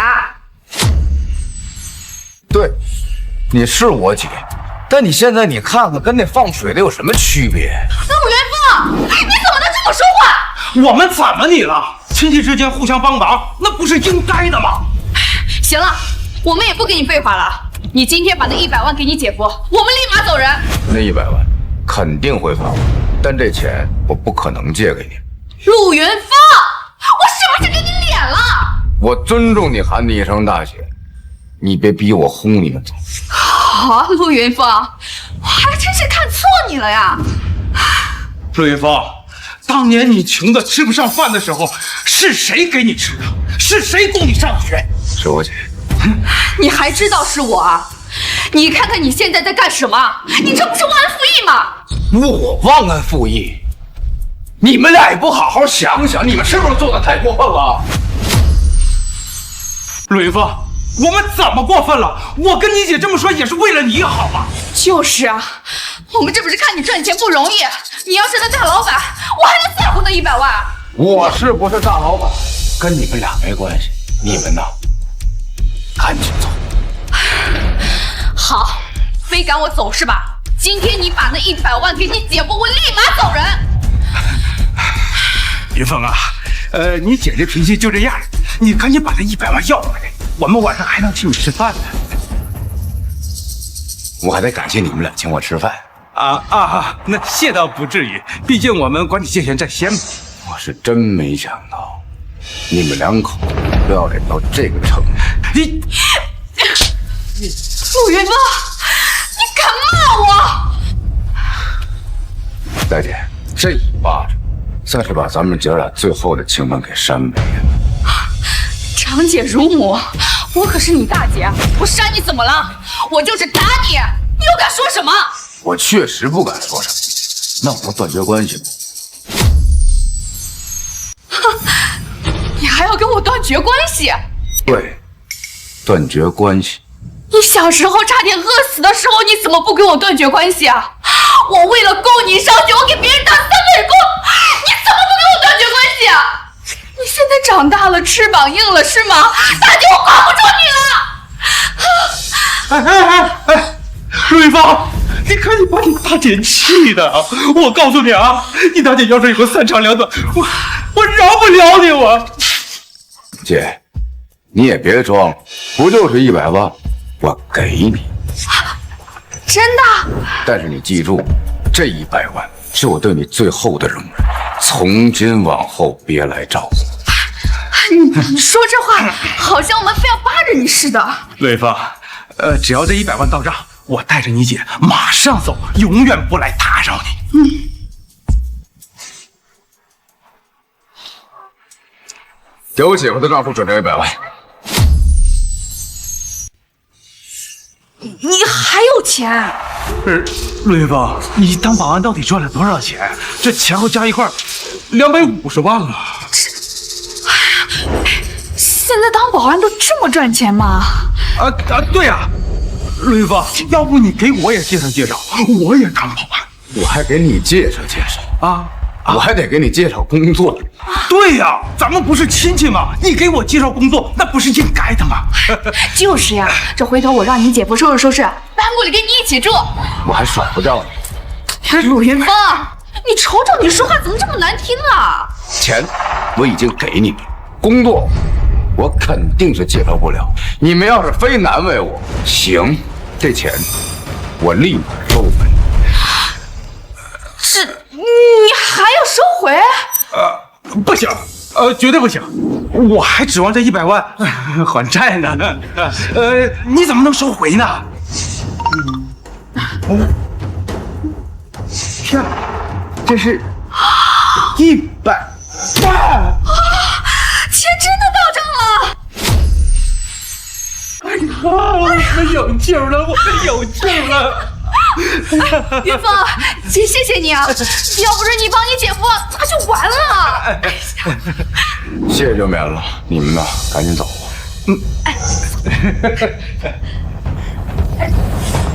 Speaker 3: 对，你是我姐，但你现在你看看，跟那放水的有什么区别？
Speaker 8: 陆元芳，你怎么能这么说话？
Speaker 9: 我们怎么你了？亲戚之间互相帮忙，那不是应该的吗？
Speaker 8: 行了，我们也不跟你废话了。你今天把那100万给你姐夫，我们立马走人。
Speaker 3: 那100万肯定会还我，但这钱我不可能借给你。
Speaker 8: 陆元芳，我是不是给你脸了？
Speaker 3: 我尊重你喊你一声大姐，你别逼我轰你们走。
Speaker 8: 好，陆元芳，我还真是看错你了呀。
Speaker 9: 陆云芳，当年你穷的吃不上饭的时候，是谁给你吃的？是谁供你上学？
Speaker 3: 是我姐。
Speaker 8: 你还知道是我啊？你看看你现在在干什么？你这不是忘恩负义吗？
Speaker 3: 我忘恩负义？你们俩也不好好想想，你们是不是做的太过分了？
Speaker 9: 陆云芳，我们怎么过分了？我跟你姐这么说也是为了你好嘛。
Speaker 8: 就是啊，我们这不是看你赚钱不容易，你要是那大老板，我还能在乎那100万？
Speaker 3: 我是不是大老板，跟你们俩没关系。你们呐，赶紧走。
Speaker 8: 好，非赶我走是吧？今天你把那100万给你姐夫，我立马走人。
Speaker 9: 云峰啊，你姐这脾气就这样，你赶紧把那100万要回来，我们晚上还能请你吃饭呢。
Speaker 3: 我还得感谢你们俩请我吃饭。
Speaker 9: 那谢倒不至于，毕竟我们管你借钱在先嘛。
Speaker 3: 我是真没想到，你们2口都要脸到这个程度。
Speaker 8: 陆云芳，你敢骂我？
Speaker 3: 大姐，这一巴掌算是把咱们姐俩最后的情分给扇没了。
Speaker 8: 长姐如母，我可是你大姐，我扇你怎么了？我就是打你，你又敢说什么？
Speaker 3: 我确实不敢说什么，那我们断绝关系吧。
Speaker 8: 哼，你还要跟我断绝关系？
Speaker 3: 对，断绝关系。
Speaker 8: 你小时候差点饿死的时候，你怎么不跟我断绝关系啊？我为了供你上学，我给别人打3个月工，你怎么不跟我断绝关系啊？你现在长大了，翅膀硬了是吗？大姐，我管不住你
Speaker 9: 了！陆云芳，你看你把你大姐气的，我告诉你啊，你大姐要是有个3长2短，我饶不了你我。
Speaker 3: 姐，你也别装了，不就是100万？我给你，
Speaker 8: 真的？
Speaker 3: 但是你记住，这100万是我对你最后的容忍，从今往后别来找我。
Speaker 8: 你说这话，好像我们非要扒着你似的。
Speaker 9: 陆云芳，只要这100万到账，我带着你姐马上走，永远不来打扰你。
Speaker 3: 给我姐夫的账户转账100万。
Speaker 8: 你还有钱？
Speaker 9: 不是，陆云芳，你当保安到底赚了多少钱？这前后加一块250万了。
Speaker 8: 现在当保安都这么赚钱吗？
Speaker 9: 对呀，陆云芳，要不你给我也介绍介绍，我也当保安。
Speaker 3: 我还给你介绍介绍啊，我还得给你介绍工作。
Speaker 9: 对呀，咱们不是亲戚吗？你给我介绍工作，那不是应该的吗？
Speaker 8: 就是呀，这回头我让你姐夫收拾收拾，搬过来跟你一起住。
Speaker 3: 我还甩不掉你。
Speaker 8: 陆云峰，你瞅瞅你说话怎么这么难听啊？
Speaker 3: 钱我已经给你了，工作我肯定是介绍不了。你们要是非难为我，行，这钱我立马收回。
Speaker 8: 这你还要收回？
Speaker 9: 不行，绝对不行！我还指望这100万还债呢。你怎么能收回呢？天，这是100万！
Speaker 8: 钱真的到账了！
Speaker 9: 哎呀，我们有救了，我们有救了！
Speaker 8: 云峰，谢谢你啊！要不是你帮你姐夫，那就完了。
Speaker 3: 谢谢就免了，你们呢，赶紧走吧。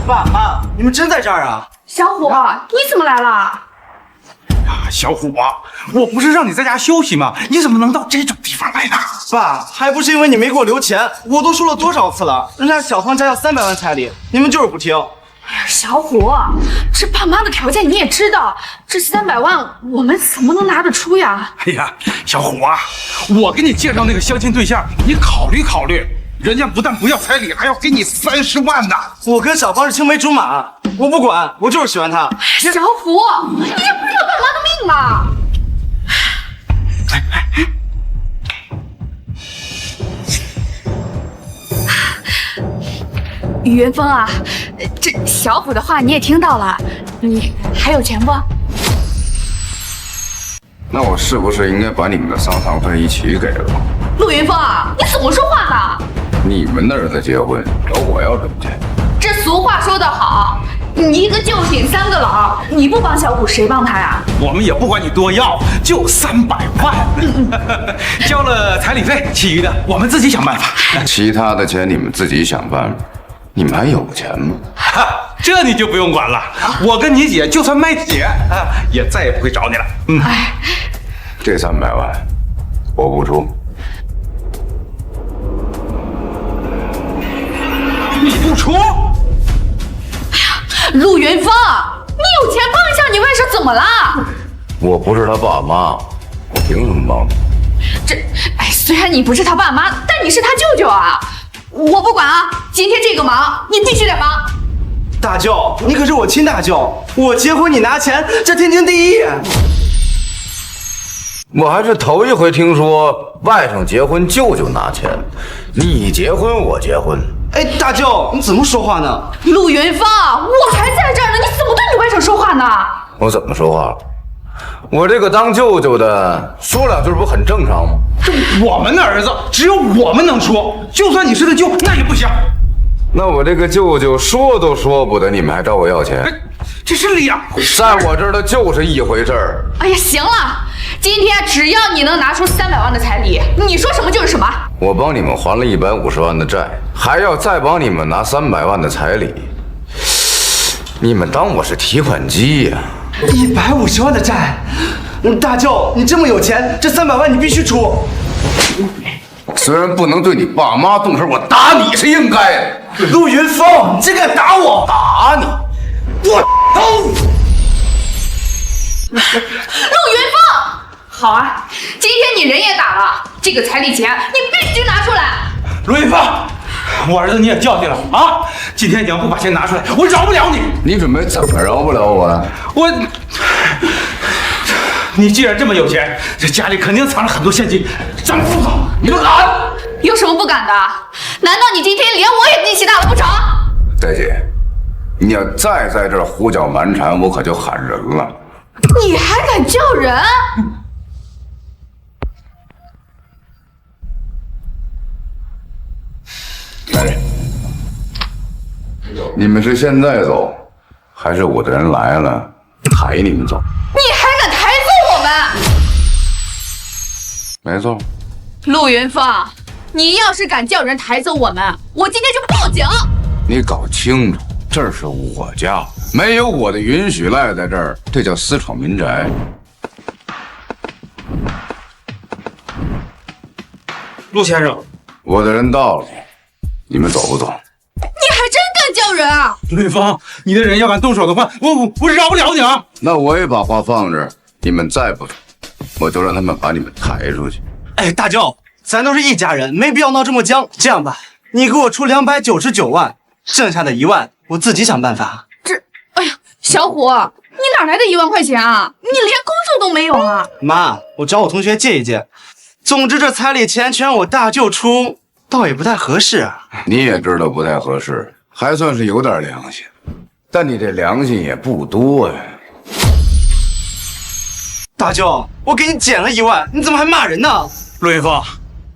Speaker 15: 爸妈，你们真在这儿啊？
Speaker 8: 小虎，你怎么来了？
Speaker 9: 小虎啊，我不是让你在家休息吗？你怎么能到这种地方来呢？
Speaker 15: 爸，还不是因为你没给我留钱，我都说了多少次了，人家小芳家要300万彩礼，你们就是不听。
Speaker 8: 小虎，这爸妈的条件你也知道，这300万我们怎么能拿得出呀？
Speaker 9: 哎呀，小虎啊，我给你介绍那个相亲对象，你考虑考虑，人家不但不要彩礼，还要给你30万呢。
Speaker 15: 我跟小芳是青梅竹马，我不管，我就是喜欢她。
Speaker 8: 小虎，你这不是要爸妈的命吗？云峰啊，这小虎的话你也听到了，你还有钱不？
Speaker 3: 那我是不是应该把你们的丧葬费一起给了？
Speaker 8: 陆云峰啊，你怎么说话呢？
Speaker 3: 你们的儿子结婚，找我要什么钱？
Speaker 8: 这俗话说得好，你一个救挺3个老，你不帮小虎谁帮他呀？
Speaker 9: 我们也不管你多要，就300万，交了彩礼费，其余的我们自己想办法。
Speaker 3: 其他的钱你们自己想办法。你们还有钱吗？
Speaker 9: 这你就不用管了，我跟你姐就算卖铁也再也不会找你了。
Speaker 3: 这300万我不出。
Speaker 9: 你不出？
Speaker 8: 哎呀，陆云峰，你有钱帮一下你外甥怎么了？
Speaker 3: 我不是他爸妈，我凭什么帮他？
Speaker 8: 虽然你不是他爸妈，但你是他舅舅啊。我不管啊，今天这个忙你必须得帮。
Speaker 15: 大舅，你可是我亲大舅，我结婚你拿钱，这天经地义。
Speaker 3: 我还是头一回听说外甥结婚舅舅拿钱，你结婚我结婚。
Speaker 15: 哎，大舅，你怎么说话呢？
Speaker 8: 陆云峰，我还在这儿呢，你怎么对你外甥说话呢？
Speaker 3: 我怎么说话了？我这个当舅舅的说2句不很正常吗？
Speaker 9: 这我们的儿子只有我们能说，就算你是他舅，那也不行。
Speaker 3: 那我这个舅舅说都说不得，你们还找我要钱？
Speaker 9: 这是2回事，
Speaker 3: 在我这儿的就是一回事儿。
Speaker 8: 哎呀，行了，今天只要你能拿出300万的彩礼，你说什么就是什么。
Speaker 3: 我帮你们还了150万的债，还要再帮你们拿300万的彩礼，你们当我是提款机呀
Speaker 15: ？150万的债，大舅，你这么有钱，这300万你必须出。
Speaker 3: 虽然不能对你爸妈动手，我打你是应该的。
Speaker 15: 陆云峰，你竟敢打我！
Speaker 3: 打你！我
Speaker 15: 揍你！
Speaker 8: 陆云峰，好啊，今天你人也打了，这个彩礼钱你必须拿出来。
Speaker 9: 陆云峰，我儿子你也教训了啊！今天你要不把钱拿出来，我饶不了你。
Speaker 3: 你准备怎么饶不了我呀？
Speaker 9: 你既然这么有钱，这家里肯定藏了很多现金，咱们不走，你们敢？
Speaker 8: 有什么不敢的？难道你今天连我也力气大了不成？
Speaker 3: 大姐，你要再在这儿胡搅蛮缠，我可就喊人了。
Speaker 8: 你还敢叫人？
Speaker 3: 哎，你们是现在走，还是我的人来了抬你们走？
Speaker 8: 你还敢抬走我们？
Speaker 3: 没错。
Speaker 8: 陆云峰，你要是敢叫人抬走我们，我今天就报警。
Speaker 3: 你搞清楚，这儿是我家，没有我的允许赖在这儿，这叫私闯民宅。
Speaker 9: 陆先生，
Speaker 3: 我的人到了，你们走不走？
Speaker 8: 你还真敢叫人啊！
Speaker 9: 吕芳，你的人要敢动手的话，我饶不了你啊！
Speaker 3: 那我也把话放这儿，你们再不走，我就让他们把你们抬出去。
Speaker 15: 哎，大舅，咱都是一家人，没必要闹这么僵。这样吧，你给我出299万，剩下的1万我自己想办法。
Speaker 8: 哎呀，小虎，你哪来的1万块钱啊？你连工作都没有啊！
Speaker 15: 妈，我找我同学借一借。总之这彩礼钱全让我大舅出，倒也不太合适啊。
Speaker 3: 你也知道不太合适，还算是有点良心，但你这良心也不多呀。
Speaker 15: 大舅，我给你减了1万，你怎么还骂人呢？
Speaker 9: 陆云峰，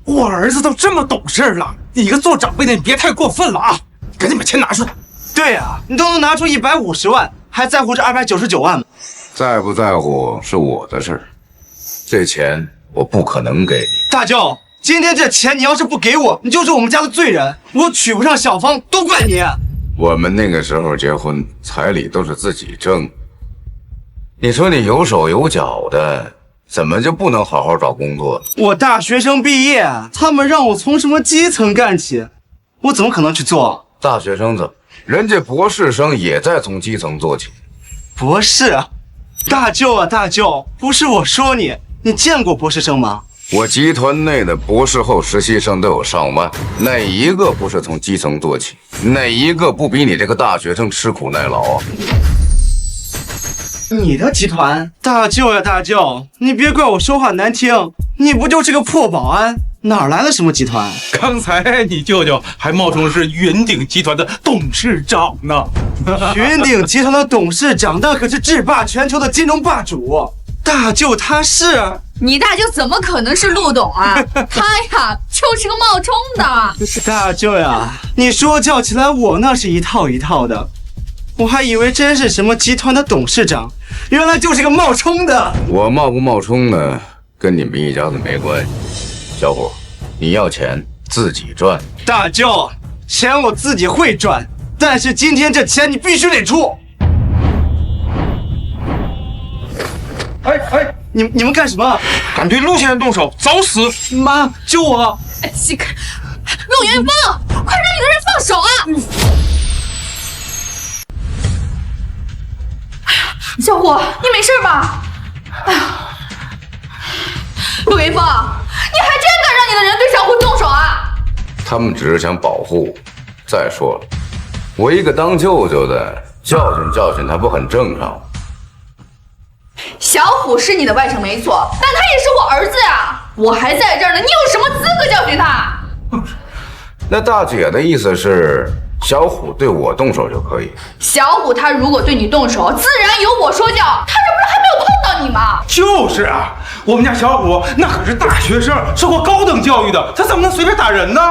Speaker 9: 我儿子都这么懂事了，你一个做长辈的，你别太过分了啊！赶紧把钱拿出来。
Speaker 15: 对呀，你都能拿出150万，还在乎这299万吗？
Speaker 3: 在不在乎是我的事儿，这钱我不可能给你。
Speaker 15: 大舅，今天这钱你要是不给我，你就是我们家的罪人，我娶不上小芳都怪你。
Speaker 3: 我们那个时候结婚，彩礼都是自己挣。你说你有手有脚的，怎么就不能好好找工作？
Speaker 15: 我大学生毕业，他们让我从什么基层干起，我怎么可能去做？
Speaker 3: 大学生怎么？人家博士生也在从基层做起。
Speaker 15: 博士？大舅啊，大舅，不是我说你，你见过博士生吗？
Speaker 3: 我集团内的博士后实习生都有上万，哪一个不是从基层做起？哪一个不比你这个大学生吃苦耐劳啊？
Speaker 15: 你的集团？大舅呀，大舅，你别怪我说话难听，你不就是个破保安，哪来的什么集团？
Speaker 9: 刚才你舅舅还冒充是云鼎集团的董事长呢。
Speaker 15: 云鼎集团的董事长，那可是制霸全球的金融霸主。大舅他是？
Speaker 8: 你大舅怎么可能是陆董啊？他呀，就是个冒充的。
Speaker 15: 大舅呀，你说教起来我那是一套一套的，我还以为真是什么集团的董事长，原来就是个冒充的。
Speaker 3: 我冒不冒充的，跟你们一家子没关系。小伙，你要钱自己赚。
Speaker 15: 大舅，钱我自己会赚，但是今天这钱你必须得出。哎，你们干什么？
Speaker 9: 敢对陆先生动手，找死！
Speaker 15: 妈，救我！
Speaker 8: 陆云峰，快让你的人放手啊！小虎，你没事吧？哎呀，陆云峰，你还真敢让你的人对小虎动手啊？
Speaker 3: 他们只是想保护我。再说了，我一个当舅舅的，教训教训他不很正常吗？
Speaker 8: 小虎是你的外甥没错，但他也是我儿子呀！我还在这儿呢，你有什么资格教训他？
Speaker 3: 那大姐的意思是，小虎对我动手就可以？
Speaker 8: 小虎他如果对你动手，自然由我说教。他这不是还没有碰到你吗？
Speaker 9: 就是啊，我们家小虎那可是大学生，受过高等教育的，他怎么能随便打人呢？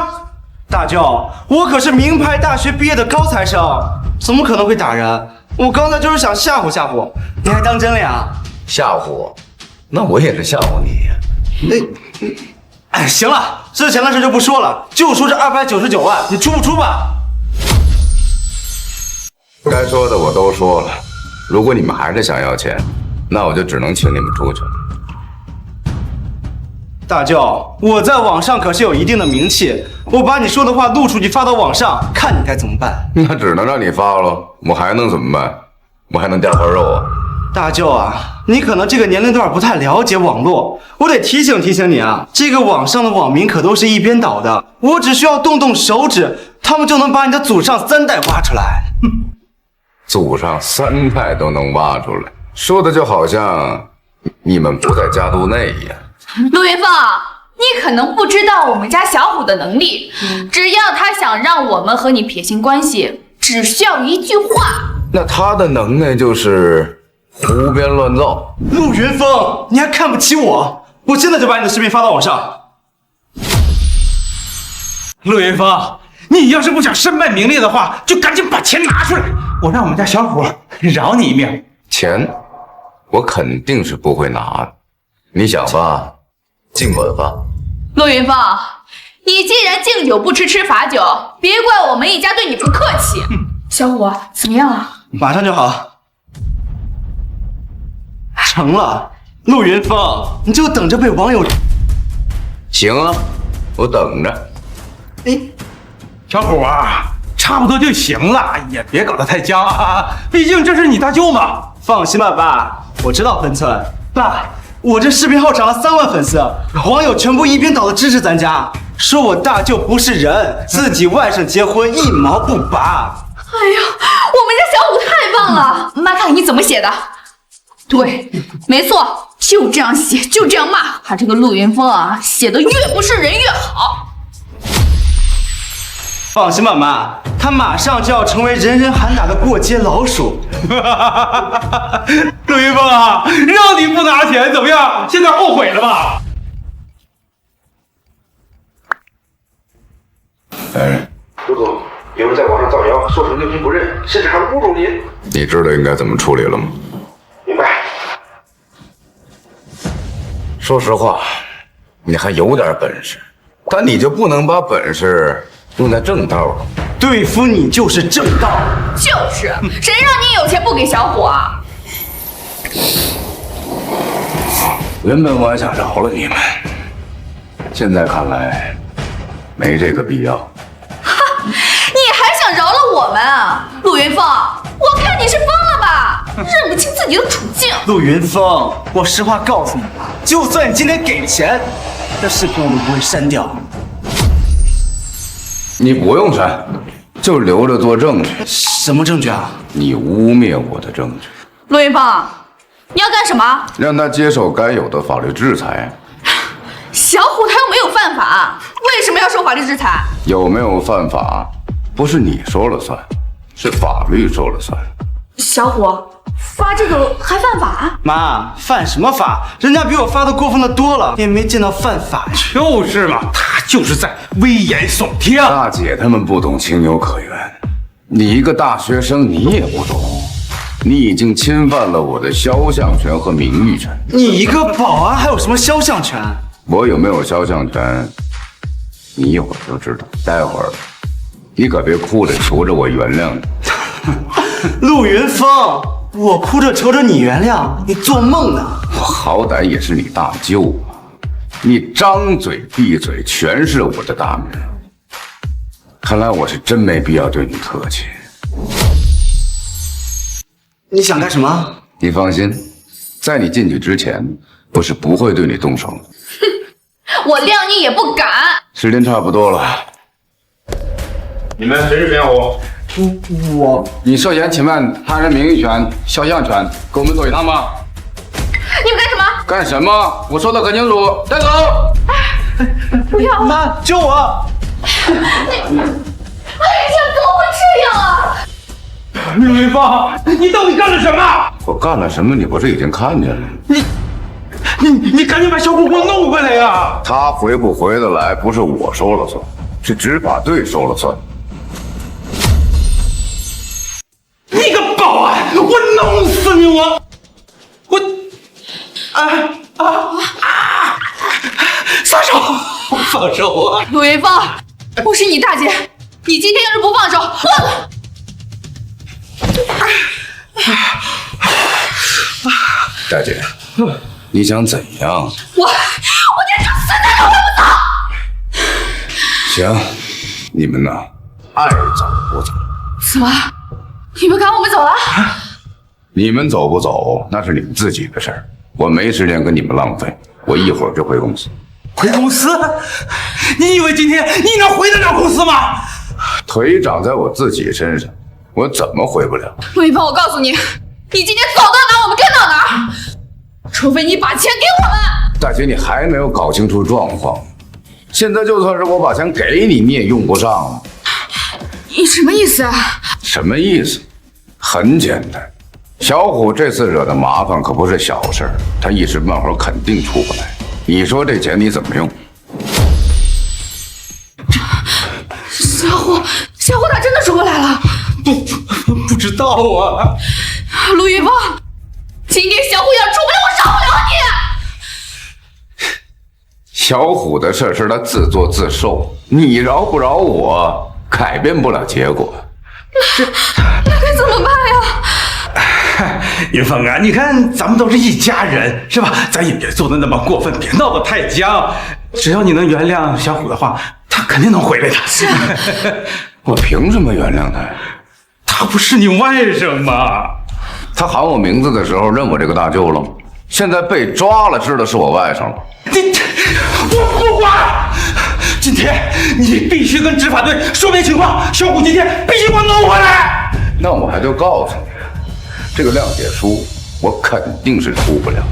Speaker 15: 大舅，我可是名牌大学毕业的高材生，怎么可能会打人？我刚才就是想吓唬吓唬，你还当真了呀？
Speaker 3: 吓唬我？那我也是吓唬你。
Speaker 15: 哎，行了，之前的事就不说了，就说这299万，你出不出吧？
Speaker 3: 该说的我都说了，如果你们还是想要钱，那我就只能请你们出去了。
Speaker 15: 大舅，我在网上可是有一定的名气，我把你说的话录出去发到网上，看你该怎么办。
Speaker 3: 那只能让你发了，我还能怎么办？我还能掉块肉啊？
Speaker 15: 大舅啊，你可能这个年龄段不太了解网络，我得提醒提醒你啊，这个网上的网民可都是一边倒的，我只需要动动手指，他们就能把你的祖上3代挖出来。
Speaker 3: 祖上3代都能挖出来，说的就好像你们不在家族内一样。
Speaker 8: 陆云凤，你可能不知道我们家小虎的能力，只要他想让我们和你撇清关系，只需要一句话。
Speaker 3: 那他的能耐就是胡编乱造。
Speaker 15: 陆云峰，你还看不起我？我现在就把你的视频发到网上。
Speaker 9: 陆云峰，你要是不想身败名裂的话，就赶紧把钱拿出来，我让我们家小虎饶你一命。
Speaker 3: 钱，我肯定是不会拿的。你想发，尽管发。
Speaker 8: 陆云凤，你既然敬酒不吃吃罚酒，别怪我们一家对你不客气。小虎怎么样了？
Speaker 15: 马上就好。成了，陆云峰，你就等着被网友。
Speaker 3: 行啊，我等着。
Speaker 15: 哎，
Speaker 9: 小虎啊，差不多就行了，也别搞得太僵啊，毕竟这是你大舅嘛。
Speaker 15: 放心吧，爸，我知道分寸。爸，我这视频号涨了3万粉丝，网友全部一边倒的支持咱家，说我大舅不是人，自己外甥结婚一毛不拔。
Speaker 8: 哎呀，我们家小虎太棒了！妈看你怎么写的。对，没错，就这样写，就这样骂。他这个陆云峰啊，写的越不是人越好。
Speaker 15: 放心吧，妈，他马上就要成为人人喊打的过街老鼠。
Speaker 9: 陆云峰啊，让你不拿钱怎么样？现在后悔了吧？
Speaker 10: 陆总，有人在网上造谣，说是六亲不认，甚至还侮辱您。
Speaker 3: 你知道应该怎么处理了吗？
Speaker 10: 明白。
Speaker 3: 说实话，你还有点本事，但你就不能把本事用在正道上。
Speaker 15: 对付你就是正道。
Speaker 8: 就是，谁让你有钱不给小虎啊？
Speaker 3: 原本我还想饶了你们，现在看来没这个必要。
Speaker 8: 你还想饶了我们啊，陆云峰？我看你是疯了吧，认不清自己的处境。
Speaker 15: 陆云峰，我实话告诉你，就算你今天给钱，这视频我都不会删掉。
Speaker 3: 你不用删，就留着做证据。
Speaker 15: 什么证据啊？
Speaker 3: 你污蔑我的证据。
Speaker 8: 陆云峰，你要干什么？
Speaker 3: 让他接受该有的法律制裁。
Speaker 8: 小虎他又没有犯法，为什么要受法律制裁？
Speaker 3: 有没有犯法，不是你说了算，是法律说了算。
Speaker 8: 小虎发这个还犯法？
Speaker 15: 妈，犯什么法？人家比我发的过分的多了，也没见到犯法呀。
Speaker 9: 就是嘛，他就是在危言耸听。
Speaker 3: 大姐他们不懂情有可原，你一个大学生你也不懂，你已经侵犯了我的肖像权和名誉权。
Speaker 15: 你一个保安还有什么肖像权？
Speaker 3: 我有没有肖像权，你一会儿就知道。待会儿你可别哭着求着我原谅你。
Speaker 15: 陆云峰，我哭着求着你原谅，你做梦呢！
Speaker 3: 我好歹也是你大舅啊，你张嘴闭嘴全是我的大名，看来我是真没必要对你客气。
Speaker 15: 你想干什么？
Speaker 3: 你放心，在你进去之前，我是不会对你动手的。
Speaker 8: 我谅你也不敢。
Speaker 3: 时间差不多了，
Speaker 10: 你们谁是田虎？
Speaker 3: 我。你涉嫌侵犯他人名誉权、肖像权，跟我们走一趟吧。
Speaker 8: 你们干什么？
Speaker 3: 干什么？我说的很清楚，带走。
Speaker 8: 不要！
Speaker 15: 妈，救我！
Speaker 8: 哎呀，怎么会这样啊？
Speaker 9: 陆云峰，你到底干了什么？
Speaker 3: 我干了什么？你不是已经看见了？
Speaker 9: 你赶紧把小虎给我弄回来呀！
Speaker 3: 他回不回得来，不是我说了算，是执法队说了算。
Speaker 9: 你个保安，我弄死你！我撒手！放手啊！
Speaker 8: 陆云峰，我是你大姐，你今天要是不放手，
Speaker 3: 大姐，你想怎样？
Speaker 8: 我连这死蛋都还不走！
Speaker 3: 行，你们呐，爱走不走。
Speaker 8: 怎么？你们赶我们走了？
Speaker 3: 你们走不走，那是你们自己的事儿，我没时间跟你们浪费，我一会儿就回公司。
Speaker 9: 回公司？你以为今天你能回得了公司吗？
Speaker 3: 腿长在我自己身上，我怎么回不了？
Speaker 8: 陆一峰，我告诉你，你今天走到哪，我们跟到哪，除非你把钱给我们。
Speaker 3: 大姐，你还没有搞清楚状况，现在就算是我把钱给你，你也用不上。
Speaker 8: 你什么意思啊？
Speaker 3: 什么意思？很简单，小虎这次惹的麻烦可不是小事儿，他一时半会儿肯定出不来。你说这钱你怎么用？
Speaker 8: 小虎他真的出不来了？
Speaker 9: 不知道啊。
Speaker 8: 陆云峰，今天小虎要出不来，我饶不了你。
Speaker 3: 小虎的事是他自作自受，你饶不饶我，改变不了结果。
Speaker 8: 那该怎么办呀？
Speaker 9: 云凤啊，你看咱们都是一家人，是吧？咱也别做的那么过分，别闹得太僵。只要你能原谅小虎的话，他肯定能回来的。是啊，
Speaker 3: 我凭什么原谅他呀？
Speaker 9: 他不是你外甥吗？
Speaker 3: 他喊我名字的时候认我这个大舅了吗？现在被抓了，知道是我外甥了。
Speaker 9: 我不管！今天你必须跟执法队说明情况，小虎今天必须给我弄回来。
Speaker 3: 那我还就告诉你，这个谅解书我肯定是出不了。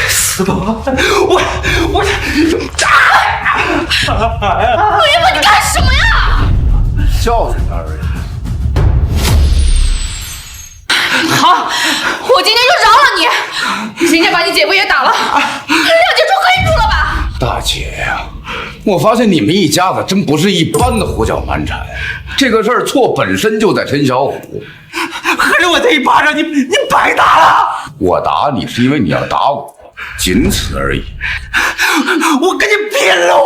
Speaker 9: 死保安！我
Speaker 8: 陆云凤，你干什么呀？
Speaker 3: 教训他而已。
Speaker 8: 好，我今天就饶了你。人家把你姐夫也打了，谅解书可以出了吧？
Speaker 3: 大姐呀，我发现你们一家子真不是一般的胡搅蛮缠。这个事儿错本身就在陈小虎，
Speaker 9: 合着我这一巴掌你白打了。
Speaker 3: 我打你是因为你要打我，仅此而已。
Speaker 9: 我跟你拼了！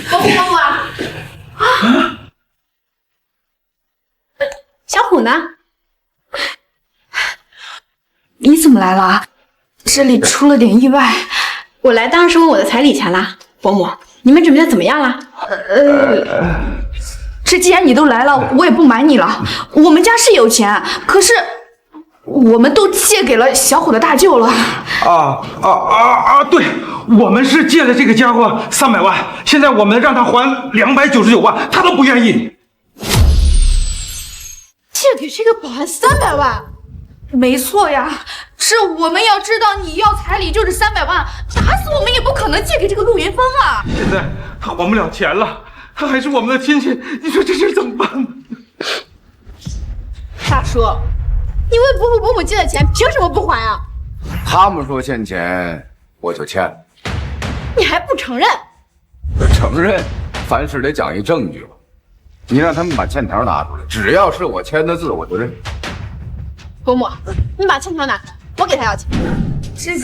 Speaker 6: 伯父啊！小虎呢？
Speaker 8: 你怎么来了？这里出了点意外。
Speaker 6: 我来当然是问我的彩礼钱啦。伯母，你们准备的怎么样了？
Speaker 8: 这既然你都来了，我也不瞒你了。我们家是有钱，可是我们都借给了小虎的大舅了。
Speaker 9: 对，我们是借了这个家伙300万，现在我们让他还299万，他都不愿意。
Speaker 6: 借给这个保安300万？
Speaker 8: 没错呀，这我们要知道你要彩礼就是300万，打死我们也不可能借给这个陆云峰啊！
Speaker 9: 现在他还不了钱了，他还是我们的亲戚，你说这事怎么办呢？
Speaker 6: 大叔，你为伯父伯母借的钱，凭什么不还啊？
Speaker 3: 他们说欠钱，我就欠。
Speaker 6: 你还不承认？
Speaker 3: 承认，凡事得讲一证据吧。你让他们把欠条拿出来，只要是我签的字，我就认。
Speaker 6: 伯母，你把欠条拿出来，我给他要钱。
Speaker 9: 这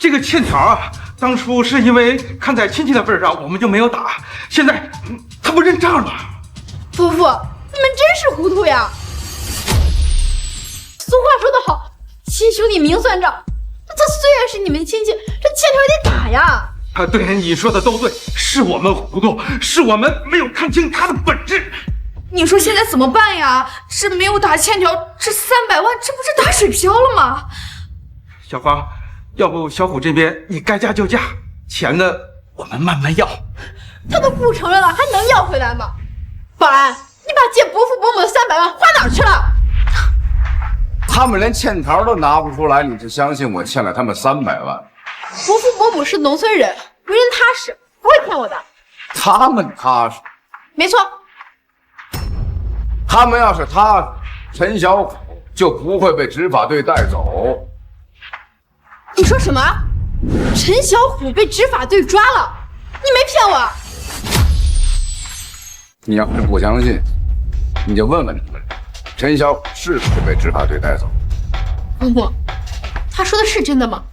Speaker 9: 个欠条啊，当初是因为看在亲戚的份上，我们就没有打。现在他不认账了。
Speaker 6: 伯父，你们真是糊涂呀！俗话说得好，亲兄弟明算账。他虽然是你们的亲戚，这欠条也得打呀。
Speaker 9: 对，你说的都对，是我们糊涂，是我们没有看清他的本质。
Speaker 8: 你说现在怎么办呀？这没有打欠条，这300万，这不是打水漂了吗？
Speaker 9: 小芳，要不小虎这边你该嫁就嫁，钱呢我们慢慢要。
Speaker 6: 他都不承认了，还能要回来吗？保安，你把借伯父伯母的300万花哪儿去了？
Speaker 3: 他们连欠条都拿不出来，你就相信我欠了他们300万？
Speaker 6: 伯父伯母是农村人，为人踏实，不会骗我的。
Speaker 3: 他们踏实？
Speaker 6: 没错。
Speaker 3: 他们要是踏实，陈小虎就不会被执法队带走。
Speaker 6: 你说什么？陈小虎被执法队抓了？你没骗我？
Speaker 3: 你要是不相信，你就问问他们，陈小虎是不是被执法队带走？
Speaker 6: 伯母，他说的是真的吗？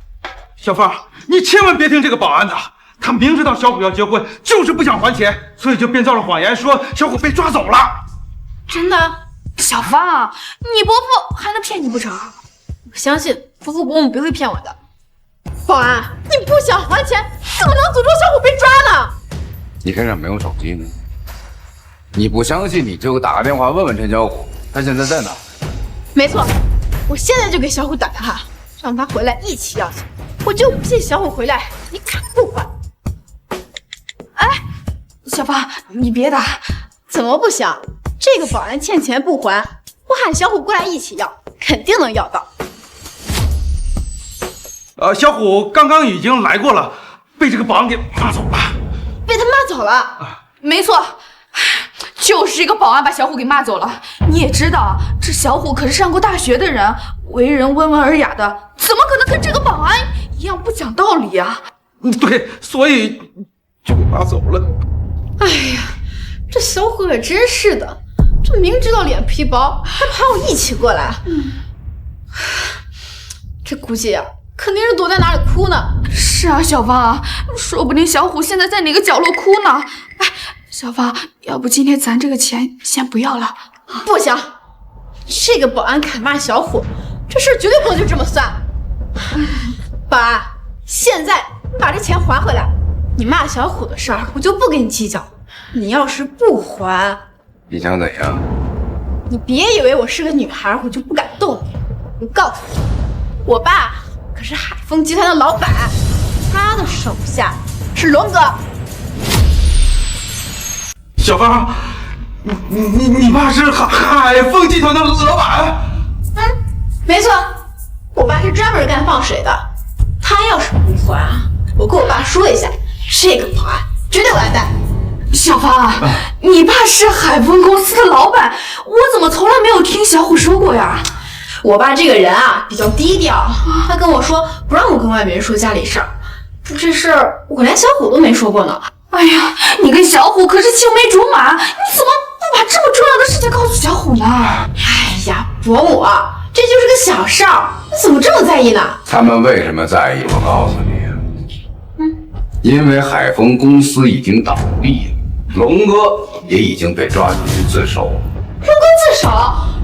Speaker 9: 小芳，你千万别听这个保安的，他明知道小虎要结婚，就是不想还钱，所以就编造了谎言，说小虎被抓走了。
Speaker 6: 真的？
Speaker 8: 小芳，你伯父还能骗你不成？
Speaker 6: 我相信伯父伯母不会骗我的。保安，你不想还钱，怎么能诅咒小虎被抓呢？
Speaker 3: 你身上没有手机呢？你不相信，你就打个电话问问陈小虎，他现在在哪？
Speaker 6: 没错，我现在就给小虎打电话，让他回来一起要钱。我就不信小虎回来你敢不还？
Speaker 8: 哎，小芳，你别打。
Speaker 6: 怎么不想？这个保安欠钱不还，我喊小虎过来一起要，肯定能要到。
Speaker 9: 小虎刚刚已经来过了，被这个保安给骂走了。
Speaker 6: 被他骂走了？
Speaker 8: 没错，就是这个保安把小虎给骂走了。你也知道，这小虎可是上过大学的人，为人温文尔雅的，怎么可能跟这个保安一样不讲道理啊？
Speaker 9: 对，所以就给骂走了。
Speaker 6: 哎呀，这小虎可真是的，这明知道脸皮薄，还喊我一起过来。这估计啊，肯定是躲在哪里哭呢。
Speaker 8: 是啊，小芳，说不定小虎现在在哪个角落哭呢。哎，小芳，要不今天咱这个钱先不要了？
Speaker 6: 不行，这个保安敢骂小虎，这事绝对不能就这么算。保安，现在你把这钱还回来，你骂小虎的事儿我就不跟你计较。你要是不还，
Speaker 3: 你想怎样？
Speaker 6: 你别以为我是个女孩，我就不敢动你。我告诉你，我爸可是海丰集团的老板，他的手下是龙哥。
Speaker 9: 小芳，你爸是海丰集团的老板？
Speaker 6: 没错，我爸是专门干放水的。他要是不还，我跟我爸说一下，这个保安绝对完蛋。
Speaker 8: 小芳，你爸是海丰公司的老板，我怎么从来没有听小虎说过呀？
Speaker 6: 我爸这个人啊，比较低调，他跟我说不让我跟外面人说家里事儿。这事儿我连小虎都没说过呢。
Speaker 8: 哎呀，你跟小虎可是青梅竹马，你怎么不把这么重要的事情告诉小虎呢？
Speaker 6: 哎呀，伯母，这就是个小事儿，你怎么这么在意呢？
Speaker 3: 他们为什么在意？我告诉你，因为海丰公司已经倒闭了，龙哥也已经被抓进去自首了。
Speaker 6: 龙哥自首？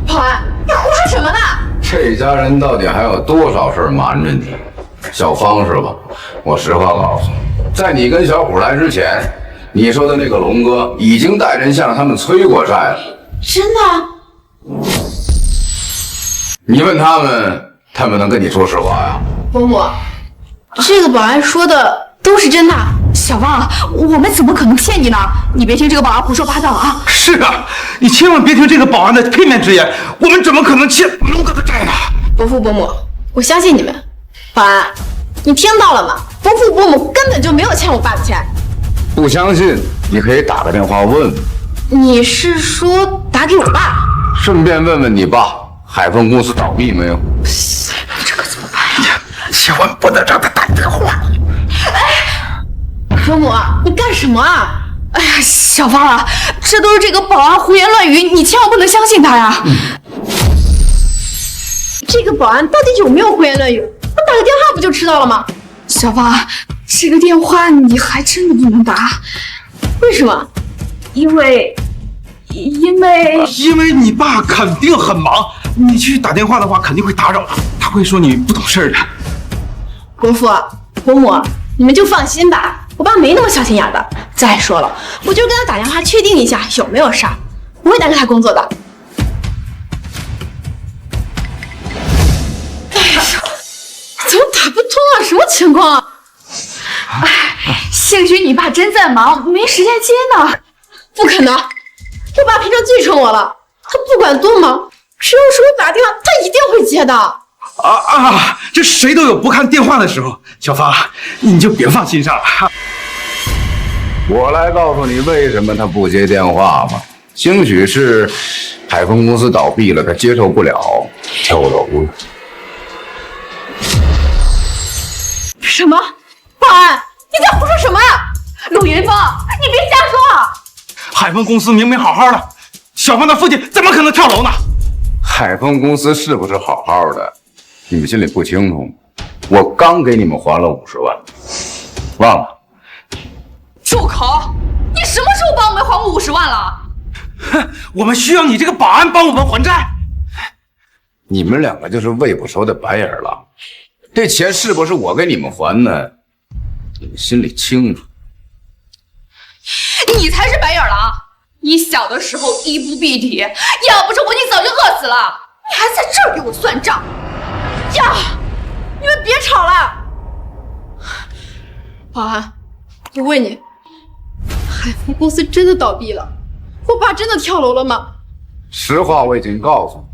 Speaker 6: 保安，你胡说什么呢？
Speaker 3: 这家人到底还有多少事瞒着你？小芳是吧？我实话告诉你，在你跟小虎来之前，你说的那个龙哥已经带人向他们催过债了。
Speaker 6: 真的？
Speaker 3: 你问他们，他们能跟你说实话呀？
Speaker 6: 伯母，这个保安说的都是真的。
Speaker 8: 小芳，我们怎么可能骗你呢？你别听这个保安胡说八道啊！
Speaker 9: 是啊，你千万别听这个保安的片面之言，我们怎么可能欠龙哥的债呢？
Speaker 6: 伯父伯母，我相信你们。保安，你听到了吗？伯父伯母根本就没有欠我爸的钱。
Speaker 3: 不相信，你可以打个电话问问。
Speaker 6: 你是说打给我爸？
Speaker 3: 顺便问问你爸，海丰公司倒闭没有？
Speaker 6: 这可怎么办呀？
Speaker 9: 千万不能让他打电话。
Speaker 6: 伯母，你干什么啊？
Speaker 8: 哎呀，小芳啊，这都是这个保安胡言乱语，你千万不能相信他呀。
Speaker 6: 这个保安到底有没有胡言乱语？我打个电话不就知道了吗？
Speaker 8: 小芳，这个电话你还真的不能打。
Speaker 6: 为什么？
Speaker 8: 因为
Speaker 9: 你爸肯定很忙，你去打电话的话肯定会打扰他会说你不懂事的。
Speaker 6: 伯父伯母，你们就放心吧，我爸没那么小心眼的。再说了，我就跟他打电话确定一下有没有事儿，不会耽搁他工作的。哎呀，怎么打不通啊？什么情况啊？
Speaker 8: 兴许你爸真在忙，没时间接呢。
Speaker 6: 不可能，我爸平常最宠我了，他不管多忙，只要是我打电话，他一定会接的。
Speaker 9: 这谁都有不看电话的时候。小芳，你就别放心上了。
Speaker 3: 我来告诉你为什么他不接电话吧。兴许是海丰公司倒闭了，他接受不了，跳楼了。
Speaker 6: 什么？保安，你在胡说什么啊？
Speaker 8: 陆云峰，你别瞎说。
Speaker 9: 海丰公司明明好好的，小芳的父亲怎么可能跳楼呢？
Speaker 3: 海丰公司是不是好好的，你们心里不清楚？我刚给你们还了50万，忘了？
Speaker 8: 住口！你什么时候帮我们还过50万了？
Speaker 9: 哼，我们需要你这个保安帮我们还债。
Speaker 3: 你们两个就是喂不熟的白眼狼。这钱是不是我给你们还的？你们心里清楚。
Speaker 8: 你才是白眼狼！你小的时候衣不蔽体，要不是我，你早就饿死了。你还在这儿给我算账！
Speaker 6: 呀，你们别吵了。保安，我问你，海丰公司真的倒闭了？我爸真的跳楼了吗？
Speaker 3: 实话我已经告诉你，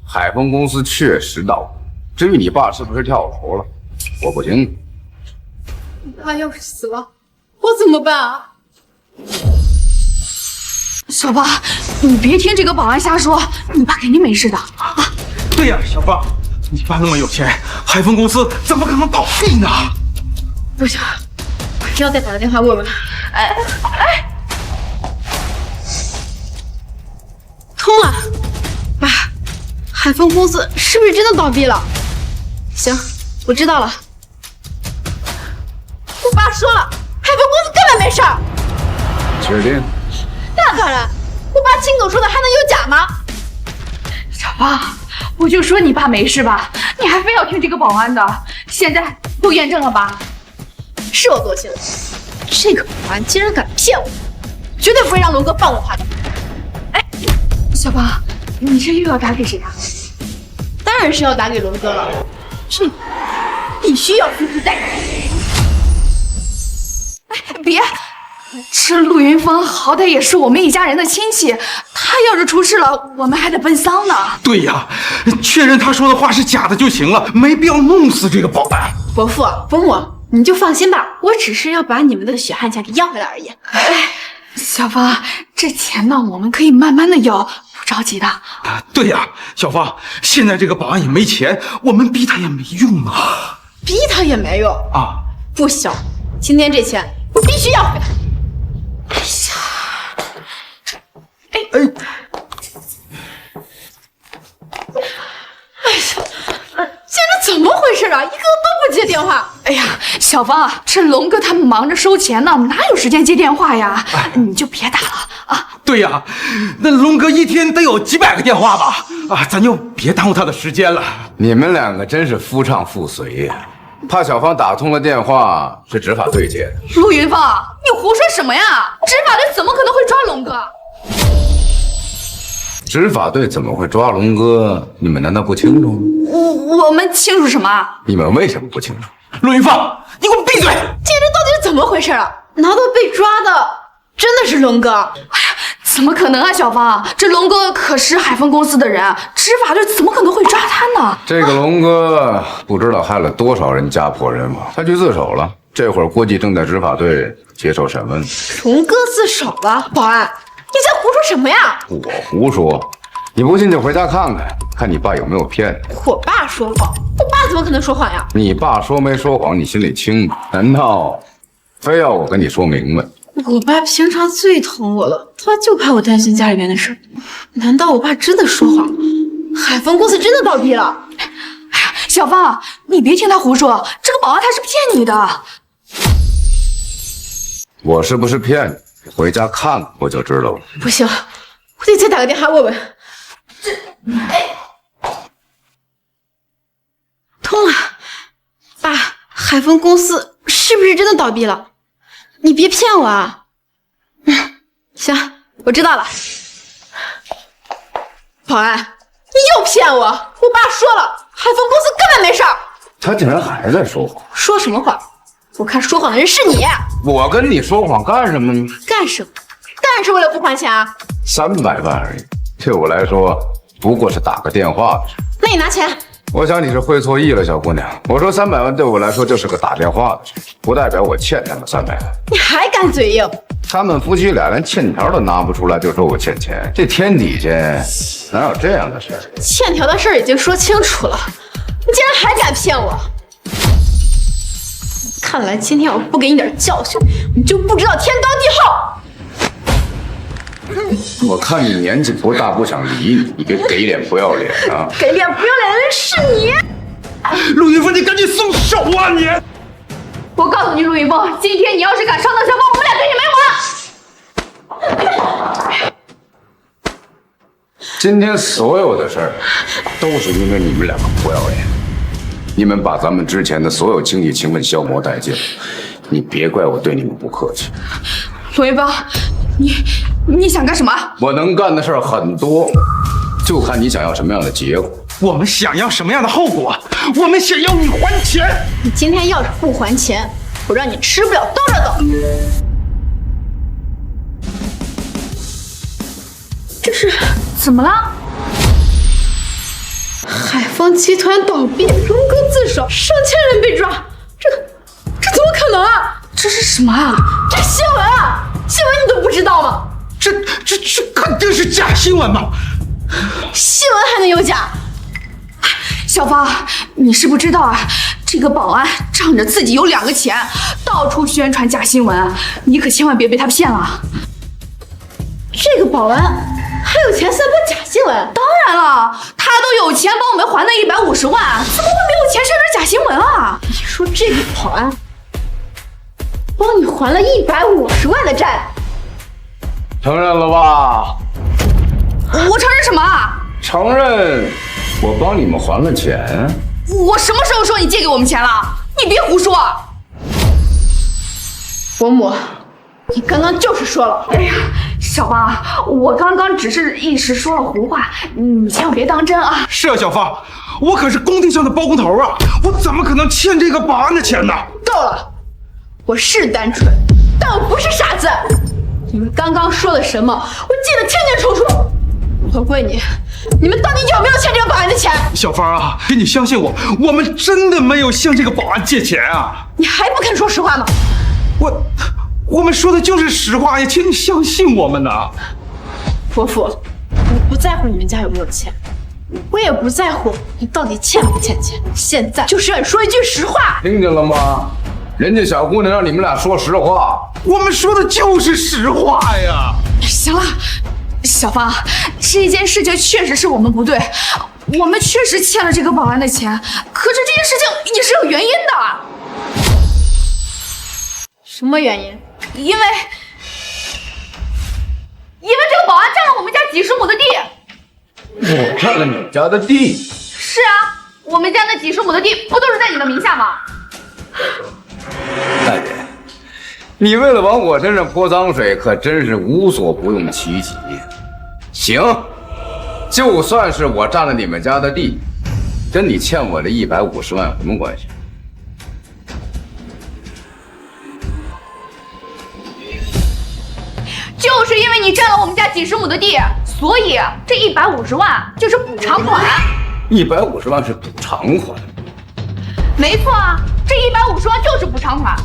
Speaker 3: 海丰公司确实倒闭。至于你爸是不是跳楼了，我不清楚。
Speaker 6: 我爸要是死了，我怎么办啊？
Speaker 8: 小芳，你别听这个保安瞎说，你爸肯定没事的啊。
Speaker 9: 对呀，小芳，你爸那么有钱，海丰公司怎么可能倒闭呢？
Speaker 6: 不行，我一定要再打个电话问问。通了，爸，海丰公司是不是真的倒闭了？行，我知道了。我爸说了，海丰公司根本没事儿。
Speaker 3: 确定？
Speaker 6: 那当然，我爸亲口说的还能有假吗？
Speaker 8: 小芳，我就说你爸没事吧，你还非要听这个保安的，现在都验证了吧？
Speaker 6: 是我多心了，这个保安竟然敢骗我，绝对不会让龙哥放过他的。
Speaker 8: 哎，小芳，你这又要打给谁啊？
Speaker 6: 当然是要打给龙哥了，这必须要付出代价。
Speaker 8: 哎，别！这陆云峰好歹也是我们一家人的亲戚，他要是出事了，我们还得奔丧呢。
Speaker 9: 对呀，确认他说的话是假的就行了，没必要弄死这个保安。
Speaker 6: 伯父，伯母，你就放心吧，我只是要把你们的血汗钱给要回来而已。
Speaker 8: 哎，小芳，这钱呢，我们可以慢慢的要，不着急的。
Speaker 9: 对呀，小芳，现在这个保安也没钱，我们逼他也没用啊。
Speaker 6: 逼他也没用
Speaker 9: 啊！
Speaker 6: 不行，今天这钱我必须要回来。哎呀，现在怎么回事啊？一个都不接电话。
Speaker 8: 哎呀，小芳啊，这龙哥他们忙着收钱呢，哪有时间接电话呀？你就别打了啊。
Speaker 9: 对呀，那龙哥一天得有几百个电话吧？啊，咱就别耽误他的时间了。
Speaker 3: 你们两个真是夫唱妇随呀！怕小芳打通了电话是执法队接的。
Speaker 8: 陆云峰，你胡说什么呀？执法队怎么可能会抓龙哥？
Speaker 3: 执法队怎么会抓龙哥？你们难道不清楚吗？
Speaker 8: 我们清楚什么？
Speaker 3: 你们为什么不清楚？
Speaker 9: 陆云峰，你给我闭嘴！
Speaker 6: 今天这到底是怎么回事啊？难道被抓的真的是龙哥？
Speaker 8: 哎呀，怎么可能啊，小芳，这龙哥可是海丰公司的人，执法队怎么可能会抓他呢？
Speaker 3: 这个龙哥不知道害了多少人家破人亡，他去自首了。这会儿估计正在执法队接受审问。
Speaker 6: 龙哥自首了？保安，你在胡说什么呀？
Speaker 3: 我胡说，你不信就回家看看，看你爸有没有骗你。
Speaker 6: 我爸说谎？我爸怎么可能说谎呀？
Speaker 3: 你爸说没说谎，你心里清楚，难道非要我跟你说明白？
Speaker 6: 我爸平常最疼我了，他就怕我担心家里边的事。难道我爸真的说谎？海丰公司真的倒闭了？
Speaker 8: 哎呀，小芳，你别听他胡说，这个保安他是骗你的。
Speaker 3: 我是不是骗你？回家看看我就知道了。
Speaker 6: 不行，我得再打个电话问问。通了，爸，海丰公司是不是真的倒闭了？你别骗我啊！行，我知道了。保安，你又骗我！我爸说了，海丰公司根本没事儿。
Speaker 3: 他竟然还在说谎！
Speaker 6: 说什么谎？我看说谎的人是你。
Speaker 3: 我跟你说谎干什么呢？
Speaker 6: 干什么？当然是为了不还钱啊
Speaker 3: ！300万而已，对我来说不过是打个电话的事。
Speaker 6: 那你拿钱。
Speaker 3: 我想你是会错意了，小姑娘。我说300万对我来说就是个打电话的事，不代表我欠他们300万。
Speaker 6: 你还敢嘴硬？
Speaker 3: 他们夫妻俩连欠条都拿不出来，就说我欠钱，这天底下哪有这样的事？
Speaker 6: 欠条的事已经说清楚了，你竟然还敢骗我！看来今天我不给你点教训，你就不知道天高地厚。
Speaker 3: 我看你年纪不大，不想理你，你别给脸不要脸啊！
Speaker 6: 给脸不要脸的人是你！
Speaker 9: 陆云峰，你赶紧松手啊你！
Speaker 8: 我告诉你，陆云峰，今天你要是敢伤到小芳，我们俩跟你没完！
Speaker 3: 今天所有的事儿都是因为你们两个不要脸，你们把咱们之前的所有经济情分消磨殆尽，你别怪我对你们不客气。
Speaker 8: 陆云峰，你想干什么？
Speaker 3: 我能干的事儿很多，就看你想要什么样的结果。
Speaker 9: 我们想要什么样的后果？我们想要你还钱。
Speaker 6: 你今天要是不还钱，我让你吃不了兜着走。这是
Speaker 8: 怎么了？
Speaker 6: 海丰集团倒闭，龙哥自首，上千人被抓，这怎么可能啊？
Speaker 8: 这是什么啊？
Speaker 6: 这新闻啊！新闻你都不知道吗？
Speaker 9: 这肯定是假新闻嘛！
Speaker 6: 新闻还能有假？
Speaker 8: 小芳，你是不知道啊，这个保安仗着自己有2个钱，到处宣传假新闻，你可千万别被他骗了。
Speaker 6: 这个保安还有钱散播假新闻？
Speaker 8: 当然了，他都有钱帮我们还那150万，怎么会没有钱宣传假新闻啊？
Speaker 6: 你说这个保安帮你还了150万的债，
Speaker 3: 承认了吧？
Speaker 8: 我承认什么啊？
Speaker 3: 承认我帮你们还了钱。
Speaker 8: 我什么时候说你借给我们钱了？你别胡说！伯母，你刚刚就是说了。哎呀，小芳，我刚刚只是一时说了胡话，你千万别当真啊！
Speaker 9: 是啊，小芳，我可是工地上的包工头啊，我怎么可能欠这个保安的钱呢？
Speaker 8: 够了，我是单纯，但我不是傻子。你们刚刚说了什么，我记得清清楚楚。我问你，你们到底有没有欠这个保安的钱？
Speaker 9: 小芳啊，你相信我，我们真的没有向这个保安借钱啊！
Speaker 8: 你还不肯说实话吗？
Speaker 9: 我们说的就是实话呀，请你相信我们呐。
Speaker 8: 伯父，我不在乎你们家有没有钱，我也不在乎你到底欠不欠钱。现在就是让你说一句实话。
Speaker 3: 听见了吗？人家小姑娘让你们俩说实话，
Speaker 9: 我们说的就是实话呀。
Speaker 8: 行了，小芳，这件事情确实是我们不对，我们确实欠了这个保安的钱，可是这件事情也是有原因的。什么原因？因为这个保安占了我们家几十亩的地。
Speaker 3: 我占了你家的地？
Speaker 8: 是啊，我们家那几十亩的地不都是在你的名下吗？
Speaker 3: 大姐，你为了往我身上泼脏水，可真是无所不用其极。行，就算是我占了你们家的地，跟你欠我的150万有什么关系？
Speaker 8: 就是因为你占了我们家几十亩的地，所以这150万就是补偿款。
Speaker 3: 150万是补偿款？
Speaker 8: 没错啊，这150万就是补偿款。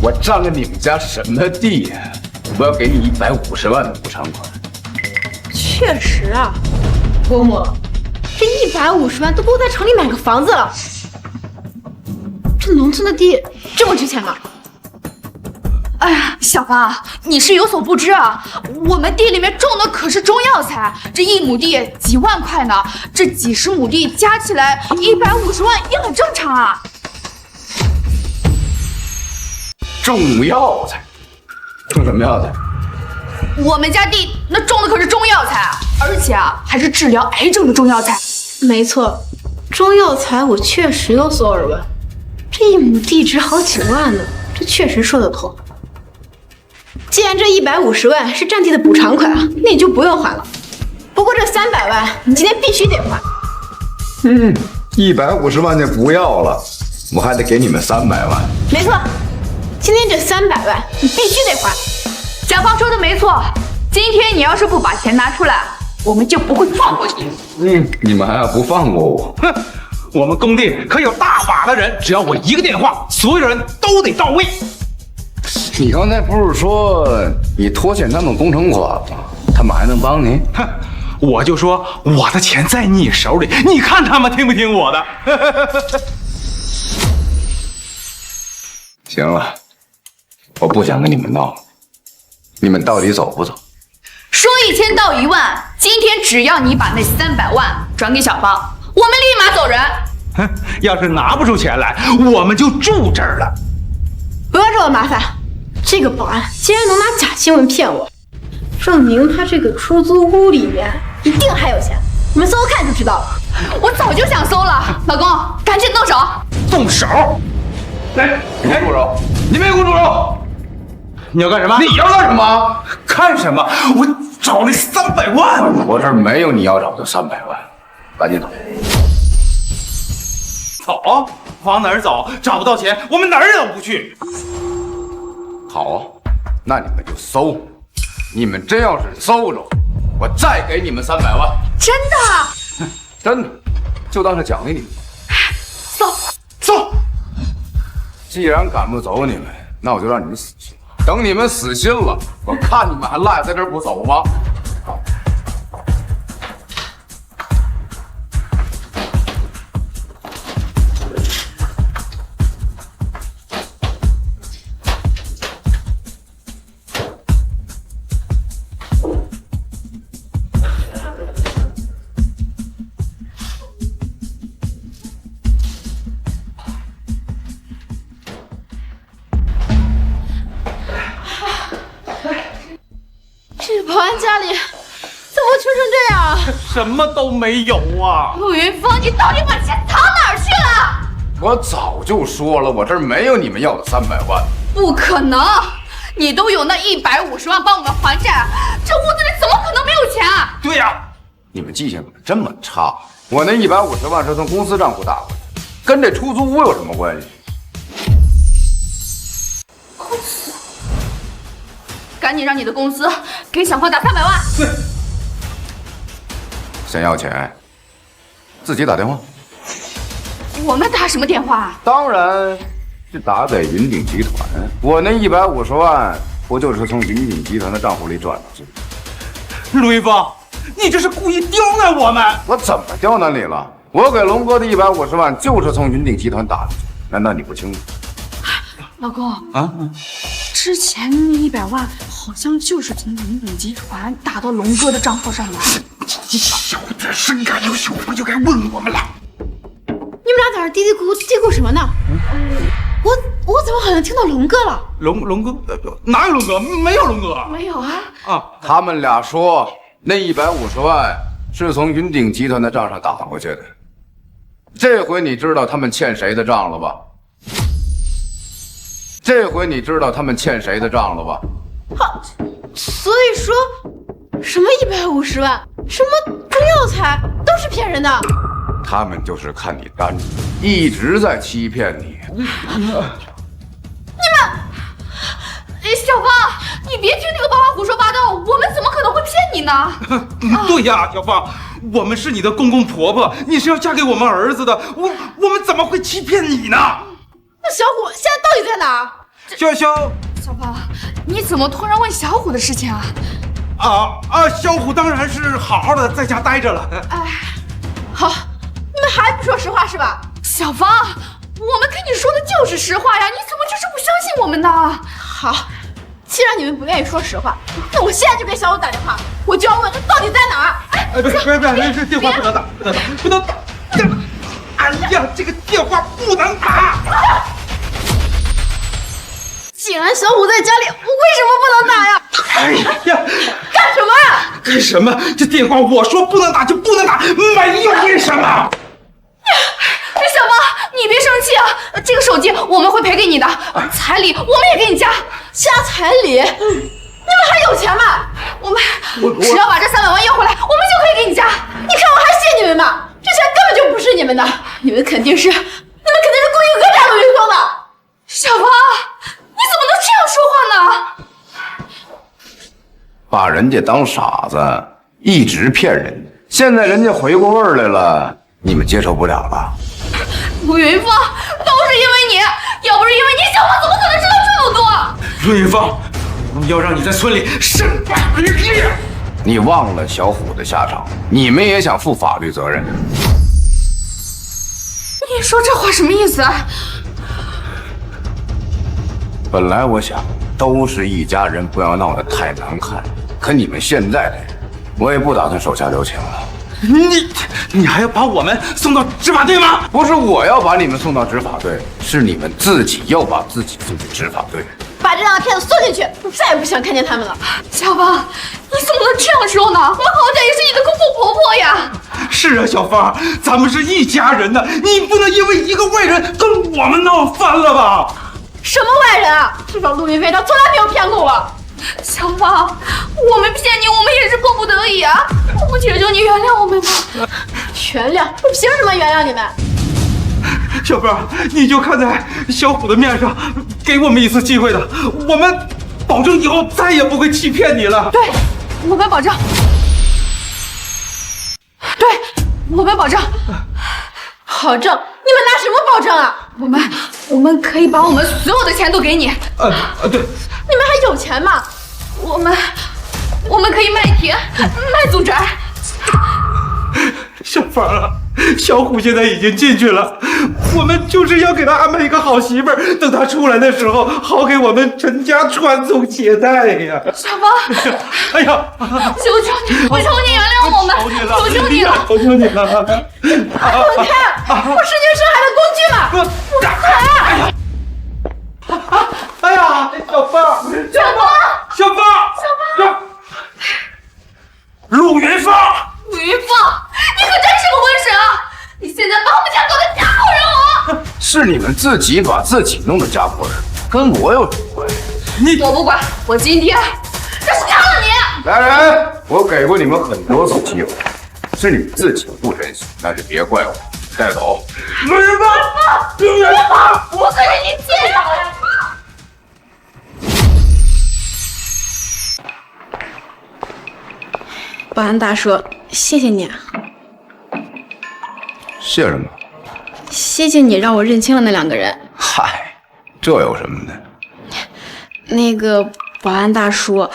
Speaker 3: 我占了你们家什么地呀？我要给你150万的补偿款。
Speaker 8: 确实啊，伯母，这150万都够在城里买个房子了。这农村的地这么值钱吗？哎呀，小芳，你是有所不知啊，我们地里面种的可是中药材，这1亩地几万块呢，这几十亩地加起来150万也很正常啊。
Speaker 3: 种药材？种什么药材？
Speaker 8: 我们家地那种的可是中药材，而且啊还是治疗癌症的中药材。没错，中药材我确实有所耳闻，这1亩地值好几万呢，这确实说得通。既然这150万是占地的补偿款啊，那你就不用还了。不过这300万你今天必须得还。
Speaker 3: 150万就不要了，我还得给你们300万。
Speaker 8: 没错，今天这300万你必须得还。小芳说的没错，今天你要是不把钱拿出来，我们就不会放过你。
Speaker 3: 你们还要不放过我？
Speaker 9: 哼，我们工地可有大把的人，只要我一个电话，所有人都得到位。
Speaker 3: 你刚才不是说你拖欠他们工程款吗？他们还能帮你？
Speaker 9: 哼，我就说我的钱在你手里，你看他们听不听我的？
Speaker 3: 行了，我不想跟你们闹了，你们到底走不走？
Speaker 8: 说1000道1万，今天只要你把那300万转给小芳，我们立马走人。
Speaker 9: 哼，要是拿不出钱来，我们就住这儿了。
Speaker 8: 不要找我麻烦，这个保安竟然能拿假新闻骗我，证明他这个出租屋里面一定还有钱。你们搜搜看就知道了。我早就想搜了，老公，赶紧动手！
Speaker 9: 动手！来，
Speaker 3: 你别住手！你别给我住手！
Speaker 9: 你要干什么？
Speaker 3: 你要干什么？
Speaker 9: 干什么？我找那300万！
Speaker 3: 我这儿没有你要找的300万，赶紧走！
Speaker 9: 走？往哪儿走？找不到钱，我们哪儿也不去。
Speaker 3: 好，那你们就搜。你们真要是搜着，我再给你们300万。
Speaker 8: 真的？
Speaker 3: 真的，就当是奖励你们。
Speaker 9: 搜！
Speaker 3: 既然赶不走你们，那我就让你们死心。等你们死心了，我看你们还赖在这儿不走吗？
Speaker 8: 保安家里怎么穷成这样？
Speaker 9: 什么都没有啊！
Speaker 8: 陆云峰，你到底把钱藏哪儿去了？
Speaker 3: 我早就说了，我这儿没有你们要的300万。
Speaker 8: 不可能！你都有那150万帮我们还债，这屋子里怎么可能没有钱啊？
Speaker 9: 对呀，
Speaker 3: 你们记性怎么这么差？我那150万是从公司账户打过去，跟这出租屋有什么关系？
Speaker 8: 公司，赶紧让你的公司给小芳打300万。
Speaker 9: 对，
Speaker 3: 想要钱，自己打电话。
Speaker 8: 我们打什么电话啊？
Speaker 3: 当然是打给云鼎集团。我那150万不就是从云鼎集团的账户里转出去的？
Speaker 9: 陆云峰，你这是故意刁难我们！
Speaker 3: 我怎么刁难你了？我给龙哥的150万就是从云鼎集团打出去，难道你不清楚？
Speaker 8: 老公
Speaker 9: 啊，
Speaker 8: 之前那100万好像就是从云鼎集团打到龙哥的账号上的。
Speaker 10: 你小子身上有小朋就该问我们了。
Speaker 8: 你们俩在这嘀嘀咕咕嘀咕什么呢？我怎么好像听到龙哥了？
Speaker 9: 龙哥哪有龙哥？没有龙哥。
Speaker 8: 没有啊。
Speaker 9: 啊，
Speaker 3: 他们俩说那150万是从云鼎集团的账上打过去的。这回你知道他们欠谁的账了吧？这回你知道他们欠谁的账了吧？
Speaker 8: 好，所以说，什么150万，什么中药材都是骗人的。
Speaker 3: 他们就是看你单着，一直在欺骗你。
Speaker 8: 小芳，你别听那个爸爸胡说八道，我们怎么可能会骗你呢？
Speaker 9: 对呀，小芳，我们是你的公公婆婆，你是要嫁给我们儿子的，我们怎么会欺骗你呢？
Speaker 8: 那小虎现在到底在哪儿？
Speaker 9: 小
Speaker 8: 芳，你怎么突然问小虎的事情啊？
Speaker 9: 小虎当然是好好的在家待着了。
Speaker 8: 哎，好，你们还不说实话是吧？小芳，我们跟你说的就是实话呀，你怎么就是不相信我们呢？好，既然你们不愿意说实话，那我现在就给小虎打电话，我就要问他到底在哪儿。
Speaker 9: 哎，别，这电话不能打，不能打！哎呀，这个电话不能打！
Speaker 8: 既然小虎在家里，我为什么不能打呀？
Speaker 9: 哎呀，
Speaker 8: 干什么呀？
Speaker 9: 干什么？这电话我说不能打就不能打，没有为什么。
Speaker 8: 小芳，你别生气啊！这个手机我们会赔给你的，彩礼我们也给你加彩礼。你们还有钱吗？我们只要把这300万要回来，我们就可以给你加。你看我还信你们吗？这钱根本就不是你们的，你们肯定是故意讹诈陆云峰的。小芳，你怎么能这样说话呢？
Speaker 3: 把人家当傻子，一直骗人家，现在人家回过味儿来了，你们接受不了了。
Speaker 8: 陆云峰，都是因为你，要不是因为你，小芳怎么可能知道这么多？
Speaker 9: 陆云峰，我们要让你在村里身败名裂。
Speaker 3: 你忘了小虎的下场，你们也想负法律责任？
Speaker 8: 你说这话什么意思啊？
Speaker 3: 本来我想都是一家人，不要闹得太难看。可你们现在的人，我也不打算手下留情了。
Speaker 9: 你还要把我们送到执法队吗？
Speaker 3: 不是我要把你们送到执法队，是你们自己要把自己送进执法队。
Speaker 8: 把这两个骗子送进去，我再也不想看见他们了。小芳，你怎么能这样说呢？我们好歹也是你的公公婆婆呀。
Speaker 9: 是啊，小芳，咱们是一家人的，你不能因为一个外人跟我们闹翻了吧？
Speaker 8: 什么外人啊？至少陆云飞他从来没有骗过我。小芳，我们骗你，我们也是迫不得已啊！我求求你原谅我们吧。原谅？我凭什么原谅你们？
Speaker 9: 小芳，你就看在小虎的面上，给我们一次机会的，我们保证以后再也不会欺骗你了。
Speaker 8: 对，我们保证。对，我们保证。保证？你们拿什么保证啊？我们可以把我们所有的钱都给你。
Speaker 9: 对。
Speaker 8: 你们还有钱吗？我们可以卖田，卖祖宅。
Speaker 9: 小芳啊，小虎现在已经进去了，我们就是要给他安排一个好媳妇儿，等他出来的时候，好给我们陈家传宗接代呀。
Speaker 8: 小芳，
Speaker 9: 哎呀，
Speaker 8: 求求你，我求你原谅我们，求求你了，
Speaker 9: 求求你了！
Speaker 8: 滚开！我是你生孩的工具吗？滚开！
Speaker 9: 哎呀，小芳，
Speaker 8: 小芳，
Speaker 9: 小芳，
Speaker 3: 你们自己把自己弄得家破人亡，跟我有什么关系？
Speaker 6: 我不管，我今天就是干了你！
Speaker 3: 来人，我给过你们很多次机会，是你们自己不珍惜，那就别怪我。带走。
Speaker 6: 陆云芳，陆云芳，我可是你亲生的。
Speaker 8: 保安大叔，谢谢你啊！
Speaker 3: 谢什么？
Speaker 8: 谢谢你让我认清了那2个人。
Speaker 3: 嗨，这有什么的？
Speaker 8: 那个保安大叔，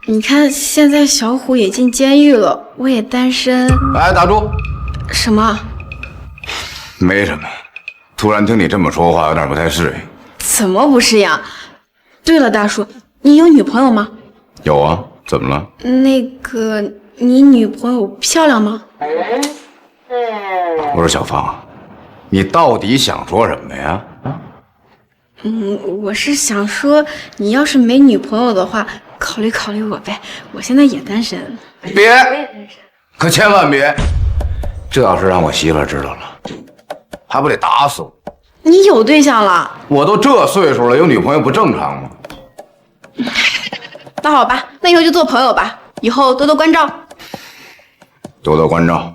Speaker 8: 你看现在小虎也进监狱了，我也单身。
Speaker 3: 哎，打住！
Speaker 8: 什么？
Speaker 3: 没什么，突然听你这么说话，有点不太适应。
Speaker 8: 怎么不适应？对了，大叔，你有女朋友吗？
Speaker 3: 有啊，怎么了？
Speaker 8: 那个，你女朋友漂亮吗？
Speaker 3: 我说小芳，你到底想说什么呀？
Speaker 8: 我是想说，你要是没女朋友的话，考虑考虑我呗。我现在也单身。
Speaker 3: 别，可千万别！这要是让我媳妇知道了，还不得打死我？
Speaker 8: 你有对象了？
Speaker 3: 我都这岁数了，有女朋友不正常吗？
Speaker 8: 那好吧，那以后就做朋友吧，以后多多关照。
Speaker 3: 多多关照。